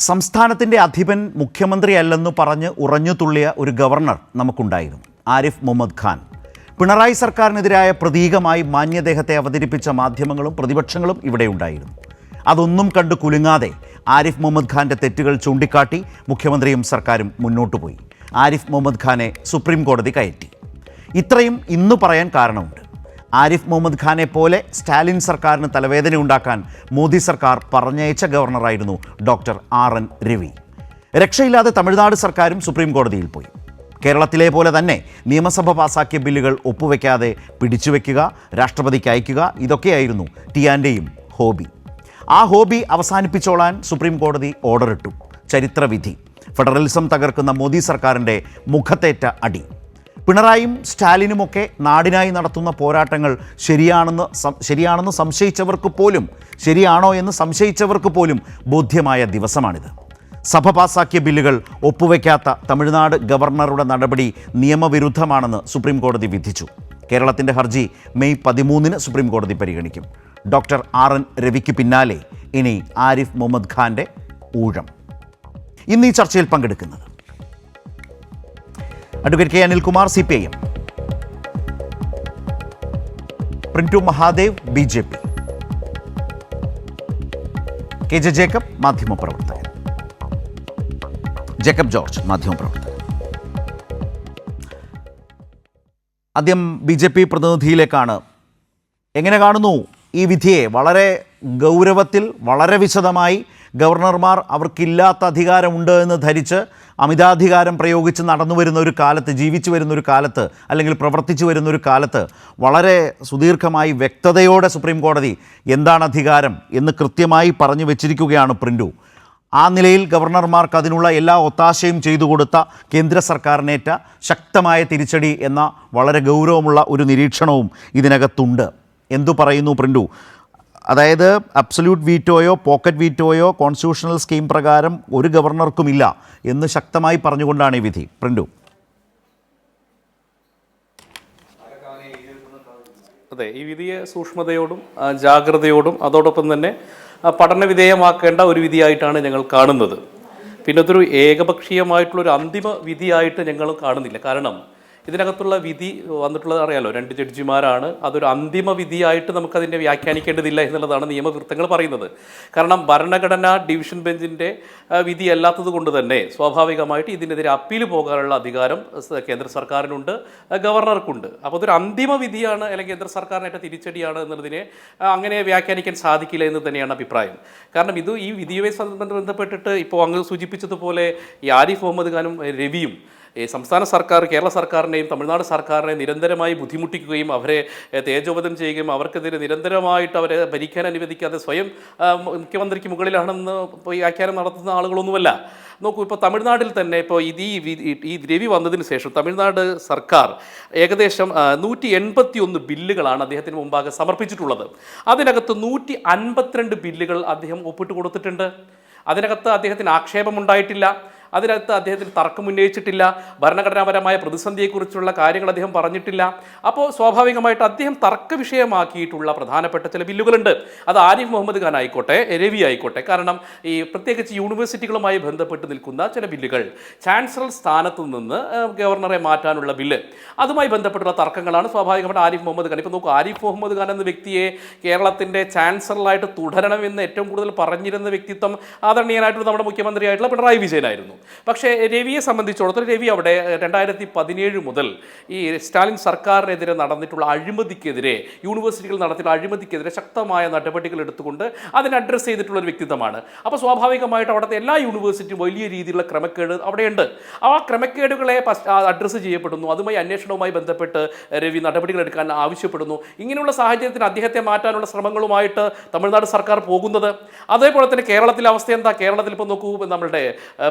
സംസ്ഥാനത്തിൻ്റെ അധിപൻ മുഖ്യമന്ത്രിയല്ലെന്ന് പറഞ്ഞ് ഉറഞ്ഞു തുള്ളിയ ഒരു ഗവർണർ നമുക്കുണ്ടായിരുന്നു, ആരിഫ് മുഹമ്മദ് ഖാൻ. പിണറായി സർക്കാരിനെതിരായ പ്രതീകമായി മാന്യദേഹത്തെ അവതരിപ്പിച്ച മാധ്യമങ്ങളും പ്രതിപക്ഷങ്ങളും ഇവിടെ ഉണ്ടായിരുന്നു. അതൊന്നും കണ്ടു കുലുങ്ങാതെ ആരിഫ് മുഹമ്മദ് ഖാൻ്റെ തെറ്റുകൾ ചൂണ്ടിക്കാട്ടി മുഖ്യമന്ത്രിയും സർക്കാരും മുന്നോട്ടു പോയി. ആരിഫ് മുഹമ്മദ് ഖാനെ സുപ്രീം കോടതി കയറ്റി. ഇത്രയും ഇന്ന് പറയാൻ കാരണമുണ്ട്. ആരിഫ് മുഹമ്മദ് ഖാനെ പോലെ സ്റ്റാലിൻ സർക്കാരിന് തലവേദന ഉണ്ടാക്കാൻ മോദി സർക്കാർ പറഞ്ഞയച്ച ഗവർണറായിരുന്നു ഡോക്ടർ RN രവി. രക്ഷയില്ലാതെ തമിഴ്നാട് സർക്കാരും സുപ്രീം കോടതിയിൽ പോയി. കേരളത്തിലെ പോലെ തന്നെ നിയമസഭ പാസാക്കിയ ബില്ലുകൾ ഒപ്പുവെക്കാതെ പിടിച്ചുവെക്കുക, രാഷ്ട്രപതിക്ക് അയക്കുക, ഇതൊക്കെയായിരുന്നു ടിയാൻ്റെയും ഹോബി. ആ ഹോബി അവസാനിപ്പിച്ചോളാൻ സുപ്രീം കോടതി ഓർഡറിട്ടു. ചരിത്രവിധി. ഫെഡറലിസം തകർക്കുന്ന മോദി സർക്കാരിൻ്റെ മുഖത്തേറ്റ അടി. പിണറായിയും സ്റ്റാലിനുമൊക്കെ നാടിനായി നടത്തുന്ന പോരാട്ടങ്ങൾ ശരിയാണെന്ന് സംശയിച്ചവർക്ക് പോലും, ശരിയാണോ എന്ന് സംശയിച്ചവർക്ക് പോലും ബോധ്യമായ ദിവസമാണിത്. സഭ പാസാക്കിയ ബില്ലുകൾ ഒപ്പുവെക്കാത്ത തമിഴ്നാട് ഗവർണറുടെ നടപടി നിയമവിരുദ്ധമാണെന്ന് സുപ്രീം കോടതി വിധിച്ചു. കേരളത്തിൻ്റെ ഹർജി മെയ് 13 സുപ്രീം കോടതി പരിഗണിക്കും. ഡോക്ടർ RN രവിക്ക് പിന്നാലെ ഇനി ആരിഫ് മുഹമ്മദ് ഖാൻ്റെ ഊഴം. ഇന്ന് ഈ ചർച്ചയിൽ പങ്കെടുക്കുന്നത് advocate K Anilkumar, CPIM, print Mahadev, BJP, KJ Jacob, മാധ്യമപ്രവർത്തകൻ, ജേക്കബ് ജോർജ്, മാധ്യമപ്രവർത്തകൻ. ആദ്യം BJP പ്രതിനിധിയിലേക്കാണ്. എങ്ങനെ കാണുന്നു ഈ വിധിയെ? വളരെ ഗൗരവത്തിൽ, വളരെ വിശദമായി ഗവർണർമാർ അവർക്കില്ലാത്ത അധികാരമുണ്ട് എന്ന് ധരിച്ച് അമിതാധികാരം പ്രയോഗിച്ച് നടന്നു വരുന്ന ഒരു കാലത്ത്, ജീവിച്ചു വരുന്നൊരു കാലത്ത്, അല്ലെങ്കിൽ പ്രവർത്തിച്ചു വരുന്നൊരു കാലത്ത് വളരെ സുദീർഘമായി വ്യക്തതയോടെ സുപ്രീം കോടതി എന്താണ് അധികാരം എന്ന് കൃത്യമായി പറഞ്ഞു വെച്ചിരിക്കുകയാണ് പ്രിൻ്റു. ആ നിലയിൽ ഗവർണർമാർക്ക് അതിനുള്ള എല്ലാ ഒത്താശയും ചെയ്തു കൊടുത്ത കേന്ദ്ര സർക്കാരിനേറ്റ ശക്തമായ തിരിച്ചടി എന്ന വളരെ ഗൗരവമുള്ള ഒരു നിരീക്ഷണവും ഇതിനകത്തുണ്ട്. എന്തു പറയുന്നു പ്രിൻ്റു? അതായത് അബ്സല്യൂട്ട് വീറ്റോയോ പോക്കറ്റ് വീറ്റോയോ കോൺസ്റ്റിറ്റ്യൂഷണൽ സ്കീം പ്രകാരം ഒരു ഗവർണർക്കുമില്ല എന്ന് ശക്തമായി പറഞ്ഞുകൊണ്ടാണ് ഈ വിധി. പ്രിൻ്റു. അതെ, ഈ വിധിയെ സൂക്ഷ്മതയോടും ജാഗ്രതയോടും അതോടൊപ്പം തന്നെ പഠന വിധേയമാക്കേണ്ട ഒരു വിധിയായിട്ടാണ് ഞങ്ങൾ കാണുന്നത്. പിന്നെ അതൊരു ഏകപക്ഷീയമായിട്ടുള്ളൊരു അന്തിമ വിധിയായിട്ട് ഞങ്ങൾ കാണുന്നില്ല. കാരണം ഇതിനകത്തുള്ള വിധി വന്നിട്ടുള്ളത് അറിയാലോ, 2 ജഡ്ജിമാരാണ്. അതൊരു അന്തിമ വിധിയായിട്ട് നമുക്കതിനെ വ്യാഖ്യാനിക്കേണ്ടതില്ല എന്നുള്ളതാണ് നിയമവൃത്തങ്ങൾ പറയുന്നത്. കാരണം ഭരണഘടനാ ഡിവിഷൻ ബെഞ്ചിൻ്റെ വിധി അല്ലാത്തത് കൊണ്ട് തന്നെ സ്വാഭാവികമായിട്ട് ഇതിനെതിരെ അപ്പീൽ പോകാനുള്ള അധികാരം കേന്ദ്ര സർക്കാരിനുണ്ട്, ഗവർണർക്കുണ്ട്. അപ്പോൾ അതൊരു അന്തിമ വിധിയാണ്, അല്ലെങ്കിൽ കേന്ദ്ര സർക്കാരിനേറ്റ തിരിച്ചടിയാണ് എന്നുള്ളതിനെ അങ്ങനെ വ്യാഖ്യാനിക്കാൻ സാധിക്കില്ല എന്ന് തന്നെയാണ് അഭിപ്രായം. കാരണം ഈ വിധിയുമായി ബന്ധപ്പെട്ടിട്ട് ഇപ്പോൾ അങ്ങ് സൂചിപ്പിച്ചതുപോലെ ഈ ആരിഫ് മുഹമ്മദ് ഖാനും രവിയും സംസ്ഥാന സർക്കാർ, കേരള സർക്കാരിനെയും തമിഴ്നാട് സർക്കാരിനെ നിരന്തരമായി ബുദ്ധിമുട്ടിക്കുകയും അവരെ തേജോവധം ചെയ്യുകയും അവർക്കെതിരെ നിരന്തരമായിട്ട് അവരെ ഭരിക്കാൻ അനുവദിക്കാതെ സ്വയം മുഖ്യമന്ത്രിക്ക് മുകളിലാണെന്ന് വ്യാഖ്യാനം നടത്തുന്ന ആളുകളൊന്നുമല്ല. നോക്കൂ, ഇപ്പോൾ തമിഴ്നാട്ടിൽ തന്നെ ഇപ്പോൾ ഈ രവി വന്നതിന് ശേഷം തമിഴ്നാട് സർക്കാർ ഏകദേശം 181 ബില്ലുകളാണ് അദ്ദേഹത്തിന് മുമ്പാകെ സമർപ്പിച്ചിട്ടുള്ളത്. അതിനകത്ത് 152 ബില്ലുകൾ അദ്ദേഹം ഒപ്പിട്ട് കൊടുത്തിട്ടുണ്ട്. അതിനകത്ത് അദ്ദേഹത്തിന് ആക്ഷേപമുണ്ടായിട്ടില്ല, അതിനകത്ത് അദ്ദേഹത്തിന് തർക്കം ഉന്നയിച്ചിട്ടില്ല, ഭരണഘടനാപരമായ പ്രതിസന്ധിയെക്കുറിച്ചുള്ള കാര്യങ്ങൾ അദ്ദേഹം പറഞ്ഞിട്ടില്ല. അപ്പോൾ സ്വാഭാവികമായിട്ട് അദ്ദേഹം തർക്ക വിഷയമാക്കിയിട്ടുള്ള പ്രധാനപ്പെട്ട ചില ബില്ലുകളുണ്ട്. അത് ആരിഫ് മുഹമ്മദ് ഖാൻ ആയിക്കോട്ടെ, രവി ആയിക്കോട്ടെ. കാരണം ഈ പ്രത്യേകിച്ച് യൂണിവേഴ്സിറ്റികളുമായി ബന്ധപ്പെട്ട് നിൽക്കുന്ന ചില ബില്ലുകൾ, ചാൻസലർ സ്ഥാനത്ത് നിന്ന് ഗവർണറെ മാറ്റാനുള്ള ബില്ല്, അതുമായി ബന്ധപ്പെട്ടുള്ള തർക്കങ്ങളാണ് സ്വാഭാവികമായിട്ട് ആരിഫ് മുഹമ്മദ് ഖാൻ. ഇപ്പോൾ നോക്കൂ, ആരിഫ് മുഹമ്മദ് ഖാൻ എന്ന വ്യക്തിയെ കേരളത്തിൻ്റെ ചാൻസലറായിട്ട് തുടരണമെന്ന് ഏറ്റവും കൂടുതൽ പറഞ്ഞിരുന്ന വ്യക്തിത്വം ആദരണീയനായിട്ടുള്ള നമ്മുടെ മുഖ്യമന്ത്രിയായിട്ടുള്ള പിണറായി വിജയനായിരുന്നു. പക്ഷേ രവിയെ സംബന്ധിച്ചിടത്തോളം രവി അവിടെ 2017 മുതൽ ഈ സ്റ്റാലിൻ സർക്കാരിനെതിരെ നടന്നിട്ടുള്ള അഴിമതിക്കെതിരെ, യൂണിവേഴ്സിറ്റികൾ നടത്തിയിട്ടുള്ള അഴിമതിക്കെതിരെ ശക്തമായ നടപടികൾ എടുത്തുകൊണ്ട് അതിനെ അഡ്രസ്സ് ചെയ്തിട്ടുള്ള ഒരു വ്യക്തിത്വമാണ്. അപ്പോൾ സ്വാഭാവികമായിട്ട് അവിടുത്തെ എല്ലാ യൂണിവേഴ്സിറ്റിയും വലിയ രീതിയിലുള്ള ക്രമക്കേട് അവിടെയുണ്ട്. ആ ക്രമക്കേടുകളെ അഡ്രസ്സ് ചെയ്യപ്പെടുന്നു. അതുമായി അന്വേഷണവുമായി ബന്ധപ്പെട്ട് രവി നടപടികൾ എടുക്കാൻ ആവശ്യപ്പെടുന്നു. ഇങ്ങനെയുള്ള സാഹചര്യത്തിൽ അദ്ദേഹത്തെ മാറ്റാനുള്ള ശ്രമങ്ങളുമായിട്ട് തമിഴ്നാട് സർക്കാർ പോകുന്നത്. അതേപോലെ തന്നെ കേരളത്തിലെ അവസ്ഥ എന്താ? കേരളത്തിൽ ഇപ്പോൾ നോക്കൂ, നമ്മളുടെ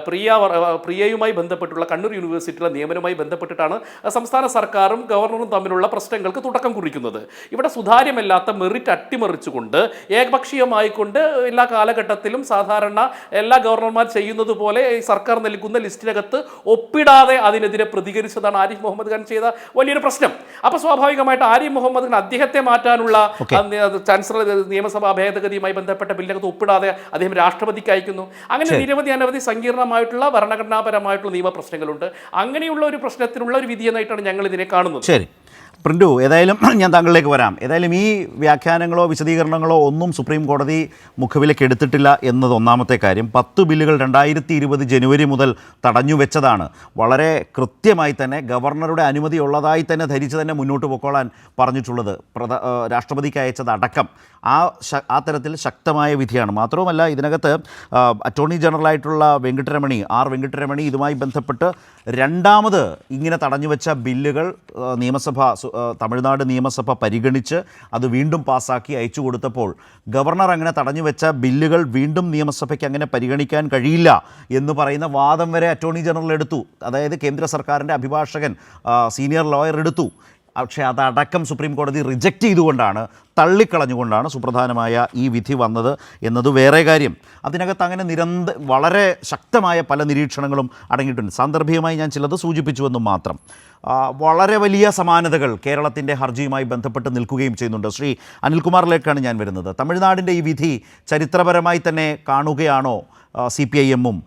പ്രിയ പ്രിയയുമായി ബന്ധപ്പെട്ടുള്ള കണ്ണൂർ യൂണിവേഴ്സിറ്റിയിലെ നിയമനവുമായി ബന്ധപ്പെട്ടിട്ടാണ് സംസ്ഥാന സർക്കാരും ഗവർണറും തമ്മിലുള്ള പ്രശ്നങ്ങൾക്ക് തുടക്കം കുറിക്കുന്നത്. ഇവിടെ സുതാര്യമല്ലാത്ത മെറിറ്റ് അട്ടിമറിച്ചുകൊണ്ട് ഏകപക്ഷീയമായിക്കൊണ്ട് എല്ലാ കാലഘട്ടത്തിലും സാധാരണ എല്ലാ ഗവർണർമാർ ചെയ്യുന്നത് പോലെ സർക്കാർ നൽകുന്ന ലിസ്റ്റിനകത്ത് ഒപ്പിടാതെ അതിനെതിരെ പ്രതികരിച്ചതാണ് ആരിഫ് മുഹമ്മദ് ഖാൻ ചെയ്ത വലിയൊരു പ്രശ്നം. അപ്പോൾ സ്വാഭാവികമായിട്ട് ആരിഫ് മുഹമ്മദ് ഖാൻ അദ്ദേഹത്തെ മാറ്റാനുള്ള ചാൻസലർ നിയമസഭാ ഭേദഗതിയുമായി ബന്ധപ്പെട്ട ബില്ലിനകത്ത് ഒപ്പിടാതെ അദ്ദേഹം രാഷ്ട്രപതിക്ക് അയക്കുന്നു. അങ്ങനെ നിരവധി അനവധി സങ്കീർണമായിട്ടുള്ള ഭരണഘടനാപരമായിട്ടുള്ള നിയമ പ്രശ്നങ്ങളുണ്ട്. അങ്ങനെയുള്ള ഒരു പ്രശ്നത്തിനുള്ള ഒരു വിധിയെന്നായിട്ടാണ് ഞങ്ങൾ ഇതിനെ കാണുന്നത്. ശരി പ്രിൻറ്റു, ഏതായാലും ഞാൻ താങ്കളിലേക്ക് വരാം. ഏതായാലും ഈ വ്യാഖ്യാനങ്ങളോ വിശദീകരണങ്ങളോ ഒന്നും സുപ്രീം കോടതി മുഖവിലേക്ക് എടുത്തിട്ടില്ല എന്നത് ഒന്നാമത്തെ കാര്യം. 10 ബില്ലുകൾ 2020 ജനുവരി മുതൽ തടഞ്ഞു വെച്ചതാണ്. വളരെ കൃത്യമായി തന്നെ ഗവർണറുടെ അനുമതി ഉള്ളതായി തന്നെ ധരിച്ച് തന്നെ മുന്നോട്ട് പൊക്കോളാൻ പറഞ്ഞിട്ടുള്ളത്. രാഷ്ട്രപതിക്ക് അയച്ചത് അടക്കം ആ തരത്തിൽ ശക്തമായ വിധിയാണ്. മാത്രവുമല്ല, ഇതിനകത്ത് അറ്റോർണി ജനറലായിട്ടുള്ള വെങ്കിട്ടരമണി ഇതുമായി ബന്ധപ്പെട്ട് രണ്ടാമത് ഇങ്ങനെ തടഞ്ഞുവെച്ച ബില്ലുകൾ തമിഴ്നാട് നിയമസഭ പരിഗണിച്ച് അത് വീണ്ടും പാസ്സാക്കി അയച്ചു കൊടുത്തപ്പോൾ ഗവർണർ അങ്ങനെ തടഞ്ഞുവെച്ച ബില്ലുകൾ വീണ്ടും നിയമസഭയ്ക്ക് അങ്ങനെ പരിഗണിക്കാൻ കഴിയില്ല എന്ന് പറയുന്ന വാദം വരെ അറ്റോർണി ജനറൽ എടുത്തു. അതായത് കേന്ദ്ര സർക്കാരിൻ്റെ അഭിഭാഷകൻ സീനിയർ ലോയർ എടുത്തു. പക്ഷേ അതടക്കം സുപ്രീം കോടതി റിജക്റ്റ് ചെയ്തുകൊണ്ടാണ്, തള്ളിക്കളഞ്ഞുകൊണ്ടാണ് സുപ്രധാനമായ ഈ വിധി വന്നത് എന്നത് വേറെ കാര്യം. അതിനകത്ത് അങ്ങനെ വളരെ ശക്തമായ പല നിരീക്ഷണങ്ങളും അടങ്ങിയിട്ടുണ്ട്. സാന്ദർഭികമായി ഞാൻ ചിലത് സൂചിപ്പിച്ചുവെന്നും മാത്രം. വളരെ വലിയ സമാനതകൾ കേരളത്തിൻ്റെ ഹർജിയുമായി ബന്ധപ്പെട്ട് നിൽക്കുകയും ചെയ്യുന്നുണ്ട്. ശ്രീ അനിൽകുമാറിലേക്കാണ് ഞാൻ വരുന്നത്. തമിഴ്നാടിൻ്റെ ഈ വിധി ചരിത്രപരമായി തന്നെ കാണുകയാണോ CPIM-ഉം?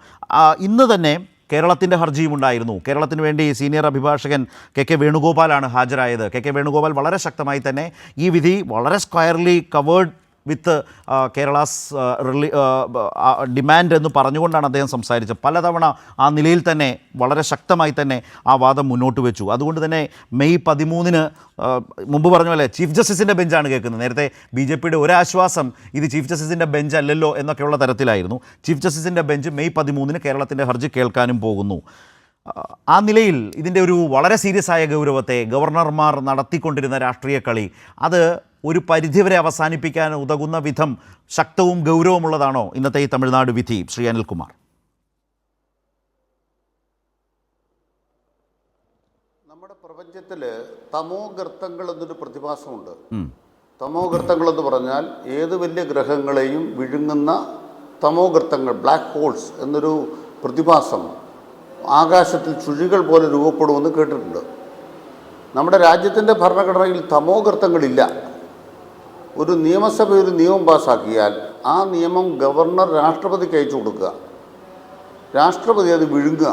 ഇന്ന് തന്നെ കേരളത്തിൻ്റെ ഹർജിയും ഉണ്ടായിരുന്നു. കേരളത്തിന് വേണ്ടി സീനിയർ അഭിഭാഷകൻ KK വേണുഗോപാലാണ് ഹാജരായത്. KK വേണുഗോപാൽ വളരെ ശക്തമായി തന്നെ ഈ വിധി വളരെ squarely covered with Kerala's demand എന്ന് പറഞ്ഞുകൊണ്ടാണ് അദ്ദേഹം സംസാരിച്ചത്. പലതവണ ആ നിലയിൽ തന്നെ വളരെ ശക്തമായി തന്നെ ആ വാദം മുന്നോട്ട് വെച്ചു. അതുകൊണ്ട് തന്നെ മെയ് 13 മുമ്പ് പറഞ്ഞ പോലെ ചീഫ് ജസ്റ്റിസിൻ്റെ ബെഞ്ചാണ് കേൾക്കുന്നത്. നേരത്തെ BJPയുടെ ഒരാശ്വാസം ഇത് ചീഫ് ജസ്റ്റിസിൻ്റെ ബെഞ്ച് അല്ലല്ലോ എന്നൊക്കെയുള്ള തരത്തിലായിരുന്നു. ചീഫ് ജസ്റ്റിസിൻ്റെ ബെഞ്ച് മെയ് 13 കേരളത്തിൻ്റെ ഹർജി കേൾക്കാനും പോകുന്നു. ആ നിലയിൽ ഇതിൻ്റെ ഒരു വളരെ സീരിയസ് ആയ ഗൗരവത്തെ ഗവർണർമാർ നടത്തിക്കൊണ്ടിരുന്ന രാഷ്ട്രീയ കളി അത് ഒരു പരിധിവരെ അവസാനിപ്പിക്കാൻ ഉതകുന്ന വിധം ശക്തവും ഗൗരവമുള്ളതാണോ ഇന്നത്തെ ഈ തമിഴ്നാട് വിധി? ശ്രീ അനിൽകുമാർ. നമ്മുടെ പ്രപഞ്ചത്തിൽ തമോഗർത്തങ്ങൾ എന്നൊരു പ്രതിഭാസമുണ്ട്. തമോഗർത്തങ്ങൾ എന്ന് പറഞ്ഞാൽ ഏത് വലിയ ഗ്രഹങ്ങളെയും വിഴുങ്ങുന്ന തമോഗർത്തങ്ങൾ, ബ്ലാക്ക് ഹോൾസ് എന്നൊരു പ്രതിഭാസം ആകാശത്തിൽ ചുഴികൾ പോലെ രൂപപ്പെടുമെന്ന് കേട്ടിട്ടുണ്ട്. നമ്മുടെ രാജ്യത്തിൻ്റെ ഭരണഘടനയിൽ തമോഗർത്തങ്ങളില്ല. ഒരു നിയമസഭ ഒരു നിയമം പാസ്സാക്കിയാൽ ആ നിയമം ഗവർണർ രാഷ്ട്രപതിക്ക് അയച്ചു കൊടുക്കുക, രാഷ്ട്രപതി അത് വിഴുങ്ങുക,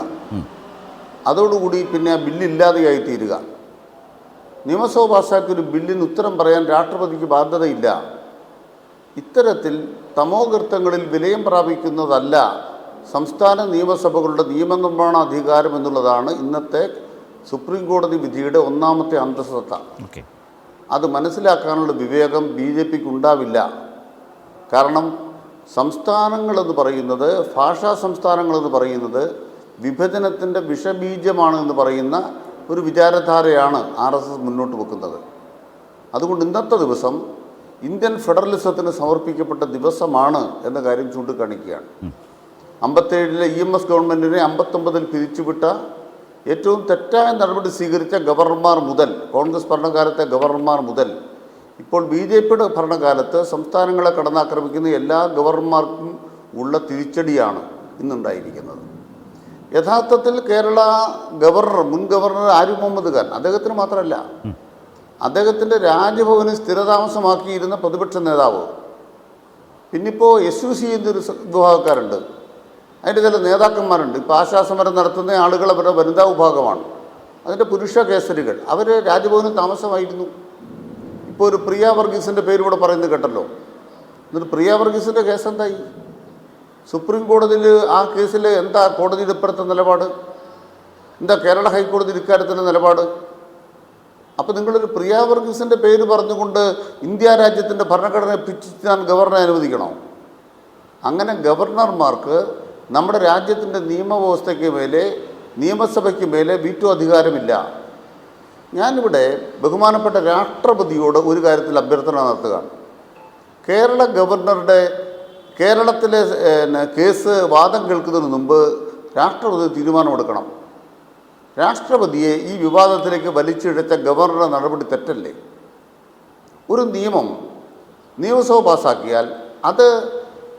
അതോടുകൂടി പിന്നെ ആ ബില്ലില്ലാതെയായി തീരുക. നിയമസഭ പാസ്സാക്കിയൊരു ബില്ലിന് ഉത്തരം പറയാൻ രാഷ്ട്രപതിക്ക് ബാധ്യതയില്ല. ഇത്തരത്തിൽ തമോഗർത്തങ്ങളിൽ വിലയം പ്രാപിക്കുന്നതല്ല സംസ്ഥാന നിയമസഭകളുടെ നിയമനിർമ്മാണ അധികാരം എന്നുള്ളതാണ് ഇന്നത്തെ സുപ്രീം കോടതി വിധിയുടെ ഒന്നാമത്തെ അന്തസത്ത. അത് മനസ്സിലാക്കാനുള്ള വിവേകം BJPക്ക് ഉണ്ടാവില്ല. കാരണം സംസ്ഥാനങ്ങളെന്ന് പറയുന്നത്, ഭാഷാ സംസ്ഥാനങ്ങളെന്ന് പറയുന്നത് വിഭജനത്തിൻ്റെ വിഷബീജമാണ് എന്ന് പറയുന്ന ഒരു വിചാരധാരയാണ് RSS മുന്നോട്ട് വെക്കുന്നത്. അതുകൊണ്ട് ഇന്നത്തെ ദിവസം ഇന്ത്യൻ ഫെഡറലിസത്തിന് സമർപ്പിക്കപ്പെട്ട ദിവസമാണ് എന്ന കാര്യം ചൂണ്ടിക്കാണിക്കുകയാണ്. 57-ലെ EMS ഗവൺമെൻറ്റിനെ 59-ൽ പിരിച്ചുവിട്ട ഏറ്റവും തെറ്റായ നടപടി സ്വീകരിച്ച ഗവർണർമാർ മുതൽ, കോൺഗ്രസ് ഭരണകാലത്തെ ഗവർണർമാർ മുതൽ ഇപ്പോൾ BJPയുടെ ഭരണകാലത്ത് സംസ്ഥാനങ്ങളെ കടന്നാക്രമിക്കുന്ന എല്ലാ ഗവർണർമാർക്കും ഉള്ള തിരിച്ചടിയാണ് ഇന്നുണ്ടായിരിക്കുന്നത്. യഥാർത്ഥത്തിൽ കേരള ഗവർണർ, മുൻ ഗവർണർ ആരിഫ് മുഹമ്മദ് ഖാൻ, അദ്ദേഹത്തിന് മാത്രമല്ല, അദ്ദേഹത്തിൻ്റെ രാജ്ഭവനിൽ സ്ഥിരതാമസമാക്കിയിരുന്ന പ്രതിപക്ഷ നേതാവ്, പിന്നിപ്പോൾ SUC എന്നൊരു വിഭാഗക്കാരുണ്ട്, അതിൻ്റെ ചില നേതാക്കന്മാരുണ്ട്. ഇപ്പോൾ ആശാസമരം നടത്തുന്ന ആളുകൾ അവരുടെ വനിതാ വിഭാഗമാണ്, അതിൻ്റെ പുരുഷ കേസരികൾ, അവർ രാജ്ഭവനിൽ താമസമായിരുന്നു. ഇപ്പോൾ ഒരു പ്രിയ വർഗീസിൻ്റെ പേര് ഇവിടെ പറയുന്നത് കേട്ടല്ലോ. എന്നിട്ട് പ്രിയ വർഗീസിൻ്റെ കേസ് എന്തായി? സുപ്രീം കോടതിയിൽ ആ കേസിൽ എന്താ കോടതിയുടെ ഇപ്പോഴത്തെ നിലപാട്? എന്താ കേരള ഹൈക്കോടതി ഇക്കാര്യത്തിൻ്റെ നിലപാട്? അപ്പോൾ നിങ്ങളൊരു പ്രിയ വർഗീസിൻ്റെ പേര് പറഞ്ഞുകൊണ്ട് ഇന്ത്യ രാജ്യത്തിൻ്റെ ഭരണഘടനയെ പിച്ചിച്ചാൻ ഗവർണറെ അനുവദിക്കണോ? അങ്ങനെ ഗവർണർമാർക്ക് നമ്മുടെ രാജ്യത്തിൻ്റെ നിയമവ്യവസ്ഥയ്ക്ക് മേലെ, നിയമസഭയ്ക്ക് മേലെ വീറ്റോ അധികാരമില്ല. ഞാനിവിടെ ബഹുമാനപ്പെട്ട രാഷ്ട്രപതിയോട് ഒരു കാര്യത്തിൽ അഭ്യർത്ഥന നടത്തുകയാണ്. കേരള ഗവർണറുടെ കേരളത്തിലെ കേസ് വാദം കേൾക്കുന്നതിന് മുമ്പ് രാഷ്ട്രപതി തീരുമാനമെടുക്കണം. രാഷ്ട്രപതിയെ ഈ വിവാദത്തിലേക്ക് വലിച്ചിഴച്ച ഗവർണറുടെ നടപടി തെറ്റല്ലേ? ഒരു നിയമം നിയമസഭ പാസ്സാക്കിയാൽ അത്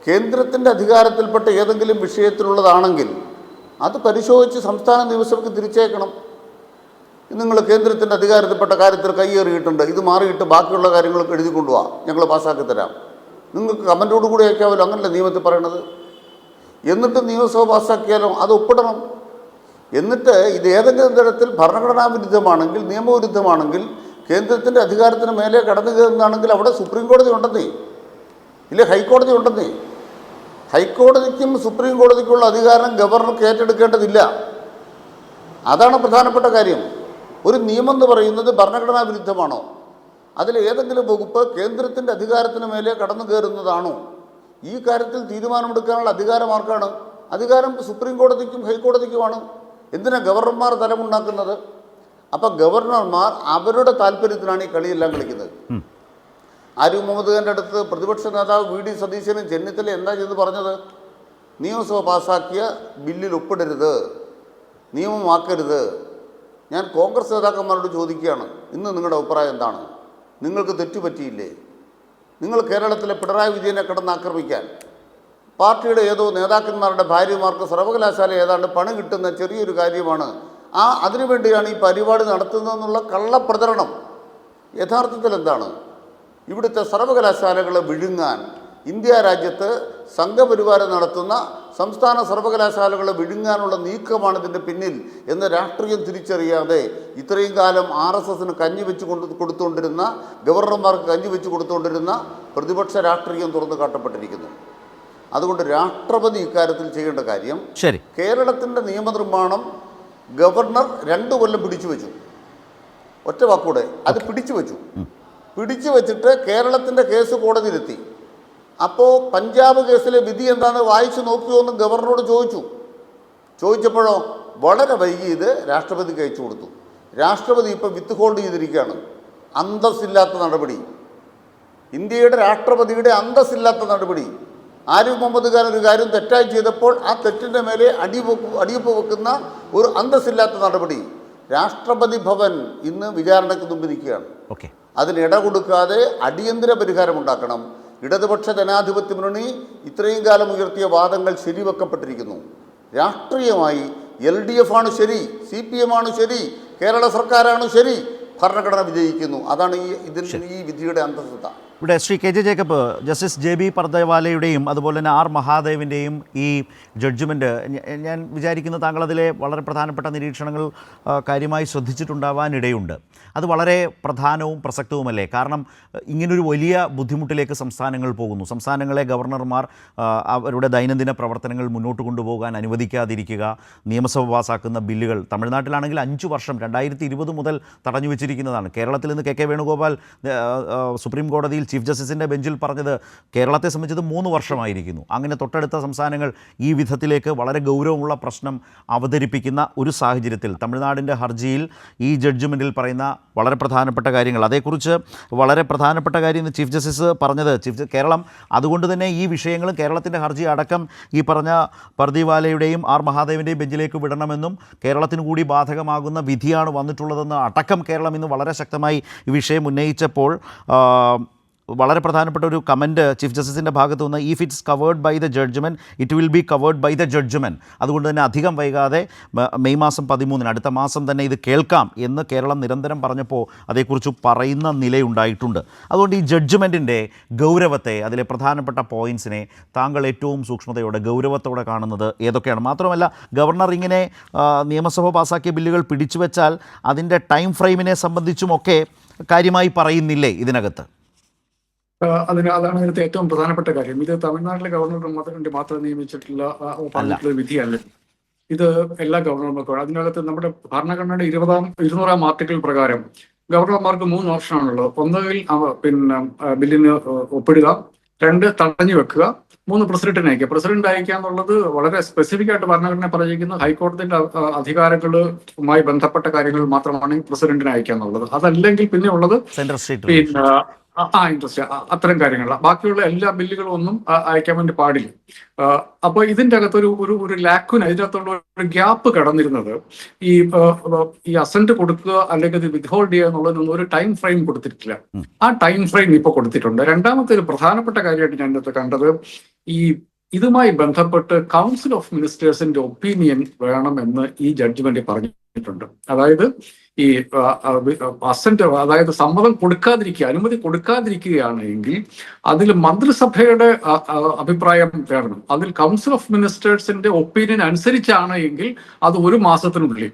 കേന്ദ്രത്തിൻ്റെ അധികാരത്തിൽപ്പെട്ട ഏതെങ്കിലും വിഷയത്തിലുള്ളതാണെങ്കിൽ അത് പരിശോധിച്ച് സംസ്ഥാന നിയമസഭയ്ക്ക് തിരിച്ചേക്കണം. നിങ്ങൾ കേന്ദ്രത്തിൻ്റെ അധികാരത്തിൽപ്പെട്ട കാര്യത്തിൽ കൈയേറിയിട്ടുണ്ട്, ഇത് മാറിയിട്ട് ബാക്കിയുള്ള കാര്യങ്ങളൊക്കെ എഴുതി കൊണ്ടുപോവാം, ഞങ്ങൾ പാസ്സാക്കി തരാം, നിങ്ങൾക്ക് കമൻറ്റോട് കൂടി അയക്കാമല്ലോ, അങ്ങനല്ലേ നിയമത്തിൽ പറയണത്. എന്നിട്ട് നിയമസഭ പാസ്സാക്കിയാലോ അത് ഒപ്പിടണം. എന്നിട്ട് ഇത് ഏതെങ്കിലും തരത്തിൽ ഭരണഘടനാ വിരുദ്ധമാണെങ്കിൽ, നിയമവിരുദ്ധമാണെങ്കിൽ, കേന്ദ്രത്തിൻ്റെ അധികാരത്തിന് മേലെ കടന്നു കയറുന്നതാണെങ്കിൽ അവിടെ സുപ്രീം കോടതി ഉണ്ടെന്നേ, ഇല്ലേ ഹൈക്കോടതി ഉണ്ടെന്നേ. ഹൈക്കോടതിക്കും സുപ്രീം കോടതിക്കുള്ള അധികാരം ഗവർണർക്ക് ഏറ്റെടുക്കേണ്ടതില്ല. അതാണ് പ്രധാനപ്പെട്ട കാര്യം. ഒരു നിയമം എന്ന് പറയുന്നത് ഭരണഘടനാ വിരുദ്ധമാണോ, അതിൽ ഏതെങ്കിലും വകുപ്പ് കേന്ദ്രത്തിൻ്റെ അധികാരത്തിന് മേലെ കടന്നു കയറുന്നതാണോ, ഈ കാര്യത്തിൽ തീരുമാനമെടുക്കാനുള്ള അധികാരം ആർക്കാണ്? അധികാരം സുപ്രീം കോടതിക്കും ഹൈക്കോടതിക്കുമാണ്. എന്തിനാ ഗവർണർമാർ തലമുണ്ടാക്കുന്നത്? അപ്പം ഗവർണർമാർ അവരുടെ താല്പര്യത്തിനാണ് ഈ കളിയെല്ലാം കളിക്കുന്നത്. ആരിഫ് മുഹമ്മദ് ഖാൻ്റെ അടുത്ത് പ്രതിപക്ഷ നേതാവ് വി ഡി സതീശനും ചെന്നിത്തല എന്താ ചെയ്ത് പറഞ്ഞത്? നിയമസഭ പാസ്സാക്കിയ ബില്ലിൽ ഒപ്പിടരുത്, നിയമമാക്കരുത്. ഞാൻ കോൺഗ്രസ് നേതാക്കന്മാരോട് ചോദിക്കുകയാണ്, ഇന്ന് നിങ്ങളുടെ അഭിപ്രായം എന്താണ്? നിങ്ങൾക്ക് തെറ്റുപറ്റിയില്ലേ? നിങ്ങൾ കേരളത്തിലെ പിണറായി വിജയനെ കിടന്നാക്രമിക്കാൻ പാർട്ടിയുടെ ഏതോ നേതാക്കന്മാരുടെ ഭാര്യമാർക്ക് സർവകലാശാല ഏതാണ്ട് പണം കിട്ടുന്ന ചെറിയൊരു കാര്യമാണ്, അതിനുവേണ്ടിയാണ് ഈ പരിപാടി നടത്തുന്നതെന്നുള്ള കള്ളപ്രചരണം യഥാർത്ഥത്തിൽ എന്താണ്? ഇവിടുത്തെ സർവകലാശാലകളെ വിഴുങ്ങാൻ ഇന്ത്യ രാജ്യത്ത് സംഘപരിവാരം നടത്തുന്ന സംസ്ഥാന സർവകലാശാലകളെ വിഴുങ്ങാനുള്ള നീക്കമാണ് ഇതിൻ്റെ പിന്നിൽ എന്ന് രാഷ്ട്രീയം തിരിച്ചറിയാതെ ഇത്രയും കാലം RSSന് കഞ്ഞി വെച്ച് കൊടുത്തുകൊണ്ടിരുന്ന, ഗവർണർമാർക്ക് കഞ്ഞി വെച്ച് കൊടുത്തുകൊണ്ടിരുന്ന പ്രതിപക്ഷ രാഷ്ട്രീയം തുറന്നു കാട്ടപ്പെട്ടിരിക്കുന്നു. അതുകൊണ്ട് രാഷ്ട്രപതി ഇക്കാര്യത്തിൽ ചെയ്യേണ്ട കാര്യം, ശരി, കേരളത്തിൻ്റെ നിയമനിർമ്മാണം ഗവർണർ 2 കൊല്ലം പിടിച്ചു വെച്ചു. ഒറ്റ വാക്കൂടെ അത് പിടിച്ചു വെച്ചിട്ട് കേരളത്തിൻ്റെ കേസ് കോടതിയിലെത്തി. അപ്പോൾ പഞ്ചാബ് കേസിലെ വിധി എന്താണെന്ന് വായിച്ചു നോക്കിയോ എന്ന് ഗവർണറോട് ചോദിച്ചപ്പോഴോ വളരെ വൈകി ഇത് രാഷ്ട്രപതിക്ക് അയച്ചു കൊടുത്തു. രാഷ്ട്രപതി ഇപ്പോൾ വിത്ത് ഹോൾഡ് ചെയ്തിരിക്കുകയാണ്. അന്തസ്സില്ലാത്ത നടപടി, ഇന്ത്യയുടെ രാഷ്ട്രപതിയുടെ അന്തസ്സില്ലാത്ത നടപടി. ആരിഫ് മുഹമ്മദ് ഖാൻ ഒരു കാര്യം തെറ്റായി ചെയ്തപ്പോൾ ആ തെറ്റിൻ്റെ മേലെ അടിയൊപ്പ് വെക്കുന്ന ഒരു അന്തസ്സില്ലാത്ത നടപടി. രാഷ്ട്രപതി ഭവൻ ഇന്ന് വിചാരണയ്ക്ക് മുമ്പ് നിൽക്കുകയാണ്. അതിന് ഇട കൊടുക്കാതെ അടിയന്തര പരിഹാരമുണ്ടാക്കണം. ഇടതുപക്ഷ ജനാധിപത്യ മുന്നണി ഇത്രയും കാലം ഉയർത്തിയ വാദങ്ങൾ ശരിവെക്കപ്പെട്ടിരിക്കുന്നു. രാഷ്ട്രീയമായി LDF ആണ് ശരി, CPM ആണ് ശരി, കേരള സർക്കാരാണ് ശരി, ഭരണഘടന വിജയിക്കുന്നു. അതാണ് ഈ വിധിയുടെ അന്തസ്സത്ത. ഇവിടെ Shri KJ Jacob, justice JB പർദവാലയുടെയും അതുപോലെ തന്നെ R മഹാദേവിൻ്റെയും ഈ ജഡ്ജ്മെൻറ്റ്, ഞാൻ വിചാരിക്കുന്ന താങ്കൾ അതിലെ വളരെ പ്രധാനപ്പെട്ട നിരീക്ഷണങ്ങൾ കാര്യമായി ശ്രദ്ധിച്ചിട്ടുണ്ടാവാനിടയുണ്ട്. അത് വളരെ പ്രധാനവും പ്രസക്തവുമല്ലേ? കാരണം ഇങ്ങനൊരു വലിയ ബുദ്ധിമുട്ടിലേക്ക് സംസ്ഥാനങ്ങൾ പോകുന്നു. സംസ്ഥാനങ്ങളെ ഗവർണർമാർ അവരുടെ ദൈനംദിന പ്രവർത്തനങ്ങൾ മുന്നോട്ട് കൊണ്ടുപോകാൻ അനുവദിക്കാതിരിക്കുക, നിയമസഭ പാസാക്കുന്ന ബില്ലുകൾ തമിഴ്നാട്ടിലാണെങ്കിൽ 5 വർഷം 2020 മുതൽ തടഞ്ഞു വെച്ചിരിക്കുന്നതാണ്. കേരളത്തിൽ നിന്ന് KK വേണുഗോപാൽ സുപ്രീം കോടതിയിൽ ചീഫ് ജസ്റ്റിസിൻ്റെ ബെഞ്ചിൽ പറഞ്ഞത് കേരളത്തെ സംബന്ധിച്ചത് 3 വർഷമായിരിക്കുന്നു. അങ്ങനെ തൊട്ടടുത്ത സംസ്ഥാനങ്ങൾ ഈ വിധത്തിലേക്ക് വളരെ ഗൗരവമുള്ള പ്രശ്നം അവതരിപ്പിക്കുന്ന ഒരു സാഹചര്യത്തിൽ തമിഴ്നാടിൻ്റെ ഹർജിയിൽ ഈ ജഡ്ജ്മെൻറ്റിൽ പറയുന്ന വളരെ പ്രധാനപ്പെട്ട കാര്യങ്ങൾ, അതേക്കുറിച്ച് വളരെ പ്രധാനപ്പെട്ട കാര്യം ചീഫ് ജസ്റ്റിസ് പറഞ്ഞത്, കേരളം അതുകൊണ്ട് തന്നെ ഈ വിഷയങ്ങളും കേരളത്തിൻ്റെ ഹർജി അടക്കം ഈ പറഞ്ഞ പർദിവാലയുടെയും R മഹാദേവിൻ്റെയും ബെഞ്ചിലേക്ക് വിടണമെന്നും കേരളത്തിന് കൂടി ബാധകമാകുന്ന വിധിയാണ് വന്നിട്ടുള്ളതെന്ന് അടക്കം കേരളം ഇന്ന് വളരെ ശക്തമായി ഈ വിഷയം ഉന്നയിച്ചപ്പോൾ വളരെ പ്രധാനപ്പെട്ട ഒരു കമൻറ്റ് ചീഫ് ജസ്റ്റിസിൻ്റെ ഭാഗത്തു നിന്ന്, if it's covered by the judgement it will be covered by the judgement, അതുകൊണ്ട് തന്നെ അധികം വൈകാതെ മെയ് മാസം 13 അടുത്ത മാസം തന്നെ ഇത് കേൾക്കാം എന്ന് കേരളം നിരന്തരം പറഞ്ഞപ്പോൾ അതേക്കുറിച്ച് പറയുന്ന നിലയുണ്ടായിട്ടുണ്ട്. അതുകൊണ്ട് ഈ ജഡ്ജ്മെൻറ്റിൻ്റെ ഗൗരവത്തെ, അതിലെ പ്രധാനപ്പെട്ട പോയിൻറ്റ്സിനെ താങ്കൾ ഏറ്റവും സൂക്ഷ്മതയോടെ ഗൗരവത്തോടെ കാണുന്നത് ഏതൊക്കെയാണ്? മാത്രമല്ല ഗവർണർ ഇങ്ങനെ നിയമസഭ പാസാക്കിയ ബില്ലുകൾ പിടിച്ചു വെച്ചാൽ അതിൻ്റെ ടൈം ഫ്രെയിമിനെ സംബന്ധിച്ചുമൊക്കെ കാര്യമായി പറയുന്നില്ലേ ഇതിനകത്ത്? അതാണ് ഇതിനകത്ത് ഏറ്റവും പ്രധാനപ്പെട്ട കാര്യം. ഇത് തമിഴ്നാട്ടിലെ ഗവർണർ മാത്രം നിയമിച്ചിട്ടുള്ള പറഞ്ഞിട്ടുള്ള വിധിയല്ല. ഇത് എല്ലാ ഗവർണർമാർക്കും. അതിനകത്ത് നമ്മുടെ ഭരണഘടനയുടെ 200-ാം ആർട്ടിക്കിൾ പ്രകാരം ഗവർണർമാർക്ക് 3 ഓപ്ഷനാണുള്ളത്. ഒന്നുകിൽ ബില്ലിന് ഒപ്പിടുക, 2 തടഞ്ഞു വെക്കുക, 3 പ്രസിഡന്റിനെ അയക്കുക. പ്രസിഡന്റ് അയക്കുക എന്നുള്ളത് വളരെ സ്പെസിഫിക് ആയിട്ട് ഭരണഘടന പറഞ്ഞിരിക്കുന്നത് ഹൈക്കോടതിയുടെ അധികാരങ്ങളുമായി ബന്ധപ്പെട്ട കാര്യങ്ങൾ മാത്രമാണ് പ്രസിഡന്റിനെ അയക്കുക എന്നുള്ളത്. അതല്ലെങ്കിൽ പിന്നെ ഉള്ളത് ഇൻട്രസ്റ്റ് അത്തരം കാര്യങ്ങൾ ബാക്കിയുള്ള എല്ലാ ബില്ലുകളും ഒന്നും അയക്കാൻ വേണ്ടി പാടില്ല. അപ്പൊ ഇതിന്റെ അകത്തൊരു ഒരു ഒരു ലാക്കുന ഇതിനകത്തുള്ള ഒരു ഗ്യാപ്പ് കടന്നിരുന്നത് ഈ അസന്റ് കൊടുക്കുക അല്ലെങ്കിൽ ഇത് വിത്ത്ഹോൾഡ് ചെയ്യുക എന്നുള്ളതൊന്നും ഒരു ടൈം ഫ്രെയിം കൊടുത്തിട്ടില്ല. ആ ടൈം ഫ്രെയിം ഇപ്പൊ കൊടുത്തിട്ടുണ്ട്. രണ്ടാമത്തെ ഒരു പ്രധാനപ്പെട്ട കാര്യമായിട്ട് ഞാൻ ഇന്നത്തെ കണ്ടത് ഈ ഇതുമായി ബന്ധപ്പെട്ട് കൗൺസിൽ ഓഫ് മിനിസ്റ്റേഴ്സിന്റെ ഒപ്പീനിയൻ വേണമെന്ന് ഈ ജഡ്ജ്മെന്റ് പറഞ്ഞിട്ടുണ്ട്. അതായത് ഈ അസന്റ് അതായത് സമ്മതം കൊടുക്കാതിരിക്കുക, അനുമതി കൊടുക്കാതിരിക്കുകയാണ് എങ്കിൽ അതിൽ മന്ത്രിസഭയുടെ അഭിപ്രായം തേടണം. അതിൽ കൗൺസിൽ ഓഫ് മിനിസ്റ്റേഴ്സിന്റെ ഒപ്പീനിയൻ അനുസരിച്ചാണ് എങ്കിൽ അത് 1 മാസത്തിനുള്ളിൽ,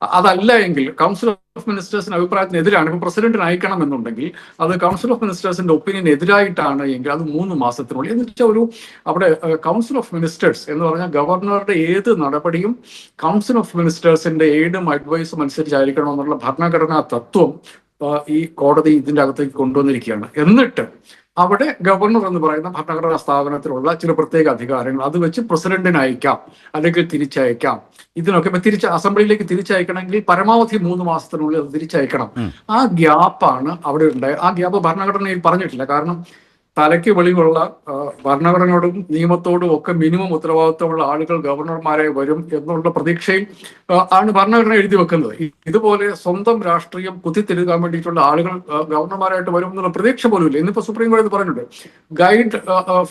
അതല്ല എങ്കിൽ കൗൺസിൽ ഓഫ് മിനിസ്റ്റേഴ്സിന്റെ അഭിപ്രായത്തിനെതിരാണ്, ഇപ്പൊ പ്രസിഡന്റിന് അയക്കണം എന്നുണ്ടെങ്കിൽ അത് കൗൺസിൽ ഓഫ് മിനിസ്റ്റേഴ്സിന്റെ ഒപ്പീനിയൻ എതിരായിട്ടാണ് എങ്കിൽ അത് 3 മാസത്തിനുള്ളിൽ. എന്ന് വെച്ചാൽ അവിടെ കൗൺസിൽ ഓഫ് മിനിസ്റ്റേഴ്സ് എന്ന് പറഞ്ഞാൽ ഗവർണറുടെ ഏത് നടപടിയും കൗൺസിൽ ഓഫ് മിനിസ്റ്റേഴ്സിന്റെ എയ്ഡും അഡ്വൈസും അനുസരിച്ചായിരിക്കണം എന്നുള്ള ഭരണഘടനാ തത്വം ഈ കോടതി ഇതിന്റെ അകത്തേക്ക് കൊണ്ടുവന്നിരിക്കുകയാണ്. എന്നിട്ട് അവിടെ ഗവർണർ എന്ന് പറയുന്ന ഭരണഘടനാ സ്ഥാപനത്തിലുള്ള ചില പ്രത്യേക അധികാരങ്ങൾ അത് വെച്ച് പ്രസിഡന്റിന് അയക്കാം, അല്ലെങ്കിൽ തിരിച്ചയക്കാം. ഇതിനൊക്കെ ഇപ്പൊ അസംബ്ലിയിലേക്ക് തിരിച്ചയക്കണമെങ്കിൽ പരമാവധി 3 മാസത്തിനുള്ളിൽ അത് തിരിച്ചയക്കണം. ആ ഗ്യാപ്പാണ് അവിടെ ഉണ്ടായത്. ആ ഗ്യാപ്പ് ഭരണഘടനയിൽ പറഞ്ഞിട്ടില്ല. കാരണം തലയ്ക്ക് വെളിവുള്ള ഭരണഘടനയോടും നിയമത്തോടും ഒക്കെ മിനിമം ഉത്തരവാദിത്വമുള്ള ആളുകൾ ഗവർണർമാരെ വരും എന്നുള്ള പ്രതീക്ഷയിൽ ആണ് ഭരണഘടന എഴുതി വെക്കുന്നത്. ഇതുപോലെ സ്വന്തം രാഷ്ട്രീയം കുത്തിത്തിരുകാൻ വേണ്ടിയിട്ടുള്ള ആളുകൾ ഗവർണർമാരായിട്ട് വരും എന്നുള്ള പ്രതീക്ഷ പോലും ഇല്ല. ഇന്നിപ്പോ സുപ്രീം കോടതി പറഞ്ഞിട്ടുണ്ട്, ഗൈഡ്,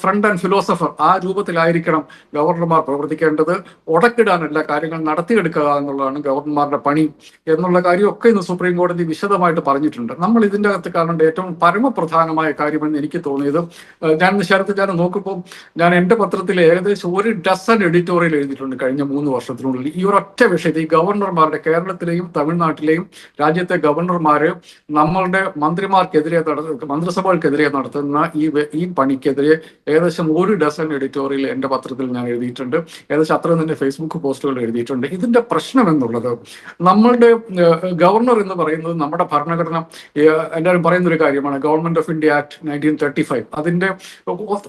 ഫ്രണ്ട് ആൻഡ് ഫിലോസഫർ, ആ രൂപത്തിലായിരിക്കണം ഗവർണർമാർ പ്രവർത്തിക്കേണ്ടത്. ഉടക്കിടാനല്ല, കാര്യങ്ങൾ നടത്തിയെടുക്കുക എന്നുള്ളതാണ് ഗവർണർമാരുടെ പണി എന്നുള്ള കാര്യമൊക്കെ ഇന്ന് സുപ്രീം കോടതി വിശദമായിട്ട് പറഞ്ഞിട്ടുണ്ട്. നമ്മൾ ഇതിന്റെ അകത്ത് കാണേണ്ട ഏറ്റവും പരമപ്രധാനമായ കാര്യമെന്ന് എനിക്ക് തോന്നിയത്, ഞാൻ ശരത്ത് ഞാൻ നോക്കുമ്പോൾ ഞാൻ എന്റെ പത്രത്തിൽ ഏകദേശം 1 ഡസൻ എഡിറ്റോറിയൽ എഴുതിയിട്ടുണ്ട് കഴിഞ്ഞ 3 വർഷത്തിനുള്ളിൽ ഈ ഒരൊറ്റ വിഷയത്തിൽ. ഈ ഗവർണർമാരുടെ, കേരളത്തിലെയും തമിഴ്നാട്ടിലെയും രാജ്യത്തെ ഗവർണർമാര് നമ്മളുടെ മന്ത്രിസഭകൾക്കെതിരെ നടത്തുന്ന ഈ പണിക്കെതിരെ ഏകദേശം 1 ഡസൻ എഡിറ്റോറിയൽ എന്റെ പത്രത്തിൽ ഞാൻ എഴുതിയിട്ടുണ്ട്. ഏകദേശം അത്ര തന്നെ ഫേസ്ബുക്ക് പോസ്റ്റുകൾ എഴുതിയിട്ടുണ്ട്. ഇതിന്റെ പ്രശ്നം എന്നുള്ളത്, നമ്മളുടെ ഗവർണർ എന്ന് പറയുന്നത് നമ്മുടെ ഭരണഘടന എല്ലാവരും പറയുന്ന ഒരു കാര്യമാണ്, ഗവൺമെന്റ് ഓഫ് ഇന്ത്യ ആക്ട് 1935. അതിന്റെ